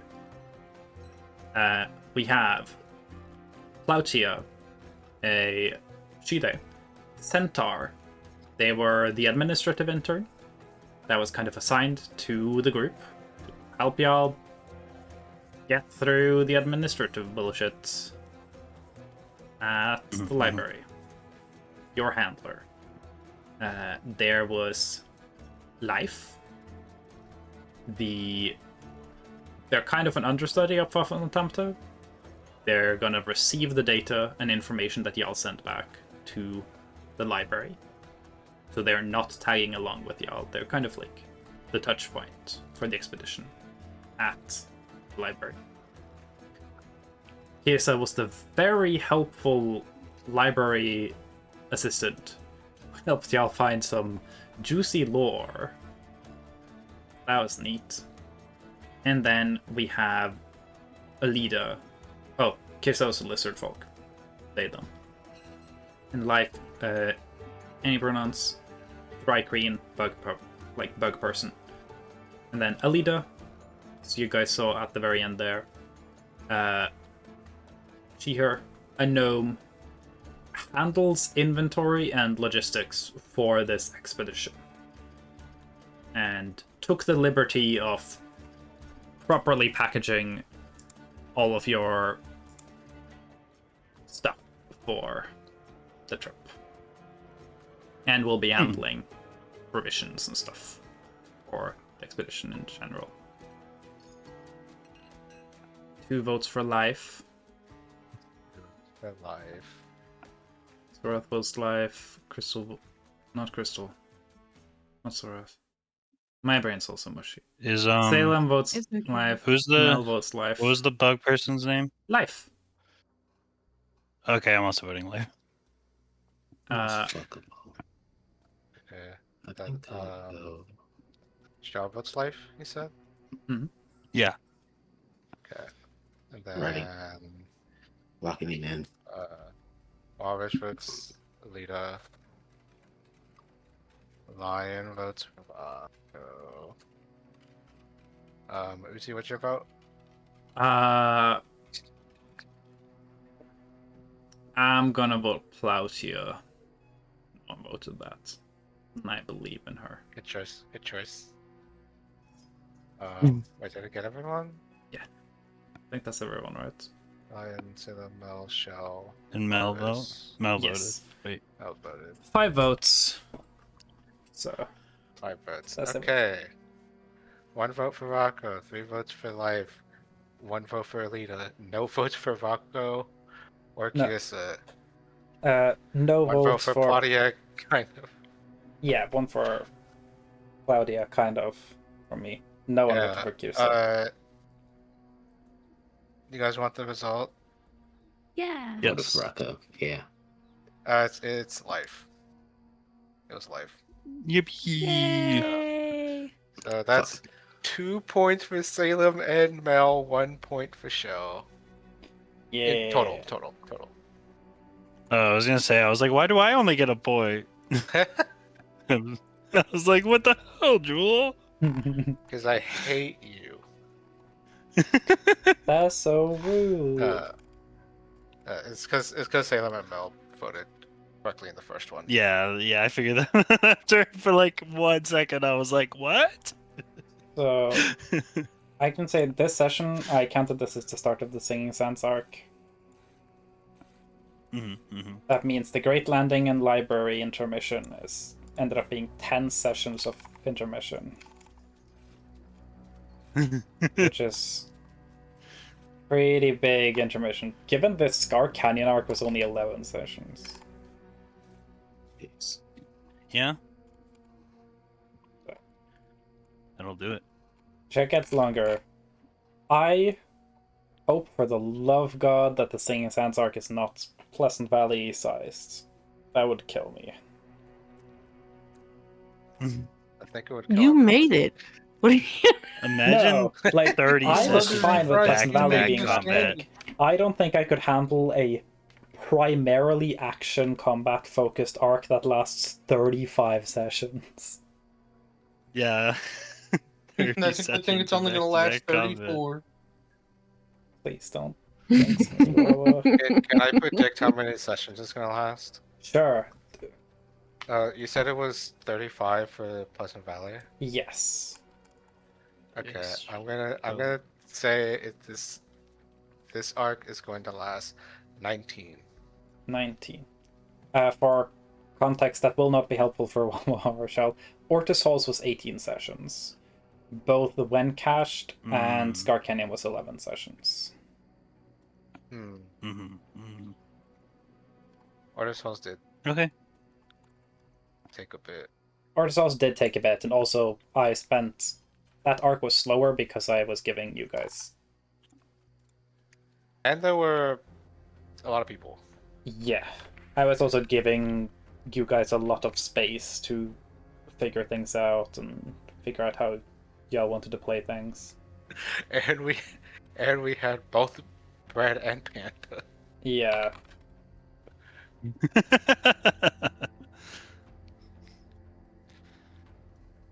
S6: We have Plautia, a Shide, Centaur. They were the administrative intern that was kind of assigned to the group to help y'all get through the administrative bullshit at the library. Your handler. There was Life. They're kind of an understudy of Fafan and Tamto. They're gonna receive the data and information that y'all sent back to the library. So they're not tagging along with y'all. They're kind of like the touch point for the expedition at the library. Kesa was the very helpful library assistant. Helped y'all find some juicy lore. That was neat. And then we have Alida. Oh, Kesa was a lizard folk. They them. And Life, any pronouns? Dry green, bug person. And then Alida, as you guys saw at the very end there. She, her, a gnome, handles inventory and logistics for this expedition. And took the liberty of properly packaging all of your stuff for the trip. And will be handling provisions and stuff for the expedition in general. 2 votes for Life.
S8: They're live.
S6: Sorath was Life. Crystal. Not Crystal. Not Sorath. My brain's also mushy.
S1: Is
S6: Salem votes
S4: It's okay.
S6: Life.
S1: Who's the-
S6: Mel votes Life.
S1: what was the bug person's name?
S6: Life.
S1: Okay, I'm also voting Life.
S5: Most fuckable.
S8: Yeah.
S5: I
S8: Then,
S5: think I'll go.
S8: Starbucks life, you said?
S1: Yeah.
S8: Okay. And then
S5: Ready. Locking it in.
S8: Walrus votes Alita. Lion votes Rocco. Uzi, what's your vote?
S6: I'm gonna vote Plautia. No one voted that. And I believe in her.
S8: Good choice. Good choice. Wait, did I get everyone?
S6: I think that's everyone, right?
S8: Lion, Salem, Mel, Shell.
S1: And Mel vote.
S8: Otis.
S1: Mel voted.
S6: Yes.
S1: Wait.
S8: Mel voted.
S6: 5 votes. So
S8: 5 votes.
S6: That's it.
S8: Okay. 1 vote for Rocco, 3 votes for Life, 1 vote for Alita, no votes for Rocco or
S10: No.
S8: Kisa.
S10: No
S8: 1 vote
S10: votes
S8: for
S10: for
S8: Claudia, kind of.
S10: Yeah, one for Claudia, kind of, for me. No one voted for Kirsa.
S8: You guys want the result?
S4: Yeah.
S5: Voted
S1: Yes.
S5: for Rocco. Yeah.
S8: It's Life. It was Life.
S1: Yippee!
S4: Yay!
S8: So that's 2 points for Salem and Mel, 1 point for Shell.
S10: Yeah.
S8: Total.
S1: Oh, I was gonna say, I was like, why do I only get a point? I was like, what the hell, Jewel?
S8: Because I hate you.
S10: That's so rude.
S8: It's because Salem and Mel voted correctly in the first one.
S1: Yeah, I figured that after for like 1 second, I was like, what?
S10: So, I can say this session, I counted this as the start of the Singing Sands arc. That means the Great Landing and Library intermission ended up being 10 sessions of intermission. Which is pretty big intermission. Given the Scar Canyon arc was only 11 sessions.
S5: Jeez.
S1: Yeah. That'll do it.
S10: Check gets longer. I hope for the love god that the Singing Sands arc is not Pleasant Valley sized. That would kill me.
S8: I think it would.
S7: You made it. What are you?
S1: Imagine
S10: No, like
S1: 30
S10: I was
S1: sessions
S10: fine with Pleasant Valley
S1: back-to-back
S10: being that
S1: combat.
S10: big. I don't think I could handle a primarily action combat focused arc that lasts 35 sessions.
S1: Yeah.
S9: I think it's only gonna last 34.
S10: Please don't. jinx me, Lola.
S8: Can I predict how many sessions it's gonna last?
S10: Sure.
S8: You said it was 35 for Pleasant Valley.
S10: Yes.
S8: Okay,
S1: Yes.
S8: I'm gonna say this arc is going to last 19.
S10: 19. For context, that will not be helpful for one more shell. Ortis Halls was 18 sessions. Both the When Cached and Scar Canyon was 11 sessions.
S8: Ortis Halls did
S1: Okay.
S8: take a bit.
S10: Ortis Halls did take a bit, and also I spent... That arc was slower because I was giving you guys...
S8: And there were a lot of people.
S10: Yeah. I was also giving you guys a lot of space to figure things out and figure out how y'all wanted to play things.
S8: And we had both Bread and Panda.
S10: Yeah.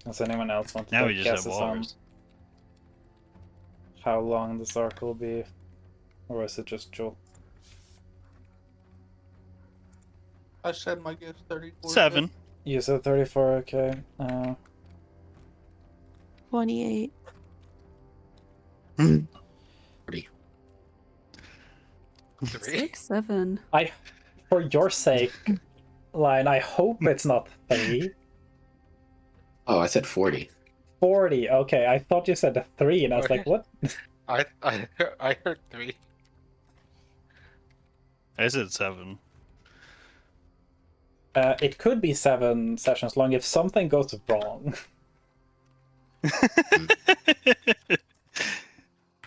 S10: Does anyone else want to
S1: Now
S10: take
S1: we just have
S10: guesses on
S1: wars.
S10: how long this arc will be? Or is it just Joel?
S9: I said my guess 34.
S1: 7.
S10: You said 34, okay.
S7: 28.
S5: 40.
S8: 3.
S4: 6, 7.
S10: For your sake, Lion, I hope it's not 3.
S5: Oh, I said 40.
S10: 40, okay. I thought you said 3, and I was like, what?
S8: I heard 3.
S1: I said 7.
S10: It could be 7 sessions long if something goes wrong.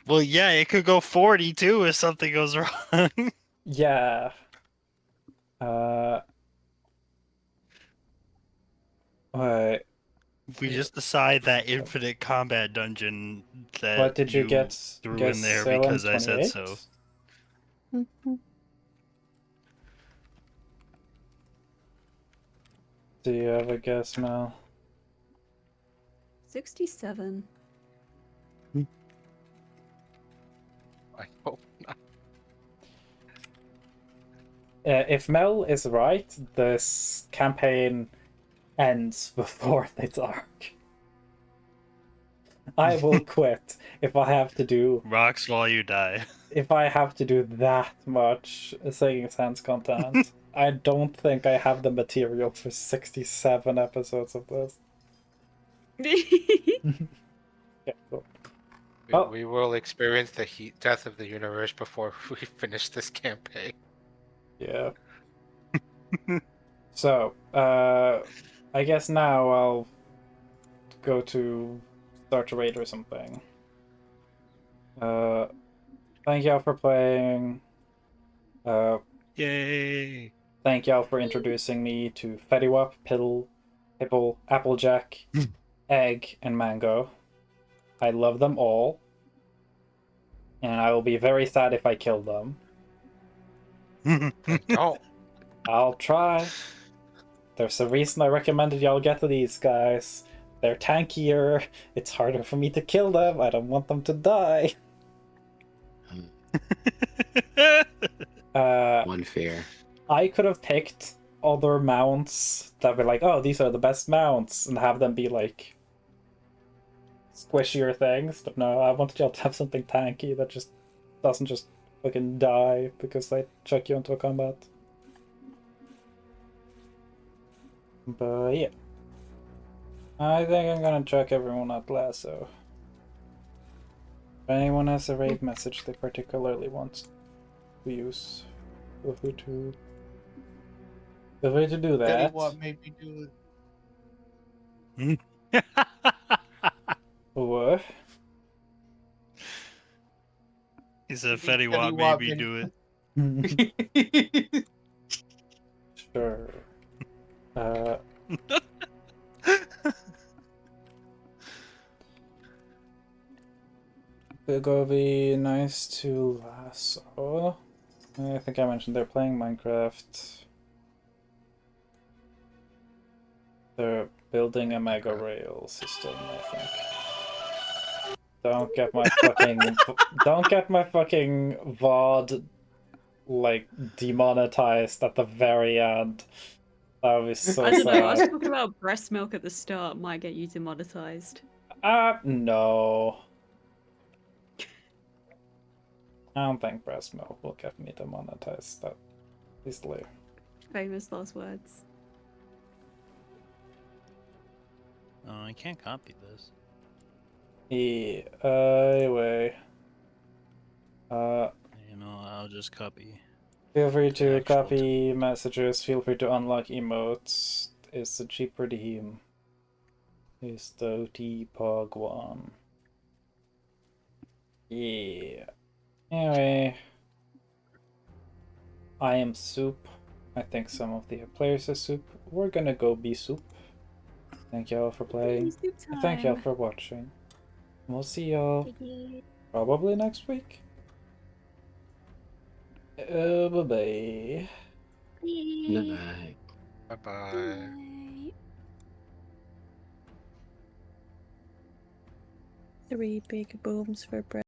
S1: Well, yeah, it could go 40 too if something goes wrong.
S10: Yeah. Wait,
S1: If we just decide that infinite combat dungeon that
S10: what did you get?
S1: threw
S10: Guess
S1: in there
S10: Salem,
S1: because I said
S10: 28?
S1: so.
S10: Do you have a guess, Mel?
S4: 67.
S8: I hope not.
S10: If Mel is right, this campaign ends before this arc. I will quit if I have to do
S1: Rocks while you die.
S10: that much Singing Sans content. I don't think I have the material for 67 episodes of this. Yeah, cool. Oh.
S8: We will experience the heat death of the universe before we finish this campaign.
S10: Yeah. So, I guess now I'll go to start a raid or something. Thank y'all for playing.
S1: Yay!
S10: Thank y'all for introducing me to Fediwap, Pibble, Applejack, Egg, and Mango. I love them all. And I will be very sad if I kill them.
S8: Oh,
S10: I'll try. There's a reason I recommended y'all get to these guys. They're tankier. It's harder for me to kill them. I don't want them to die.
S5: One fear.
S10: I could have picked other mounts that were like, oh, these are the best mounts, and have them be like squishier things. But no, I wanted y'all to have something tanky that just doesn't just fucking die because they chuck you into a combat. But yeah. I think I'm gonna chuck everyone at Lasso. If anyone has a raid message they particularly want to use, feel free to do that.
S11: Tell you what made me do it.
S10: What?
S1: He said
S11: Teddy
S1: Fetty Wap
S11: Wap
S1: made me
S11: been-
S1: do it.
S10: Sure. It's gonna be nice to Lasso. I think I mentioned they're playing Minecraft. They're building a mega rail system, I think. Don't get my fucking VOD like demonetized at the very end. That would be so
S4: I don't know. Us
S10: sad.
S4: talking about breast milk at the start might get you demonetized.
S10: No. I don't think breast milk will get me demonetized that easily.
S4: Famous last words.
S1: Oh, I can't copy this.
S10: Yeah, anyway.
S1: You know, I'll just copy.
S10: Feel free to
S1: actual
S10: copy messages, feel free to unlock emotes. It's a cheap redeem. It's the OT Pog one. Yeah. Anyway. I am Soup. I think some of the players are Soup. We're gonna go be Soup. Thank y'all for playing. And thank y'all for watching. We'll see y'all probably next week. Bye-bye.
S5: Bye-bye.
S8: bye bye.
S7: 3 big booms for bread.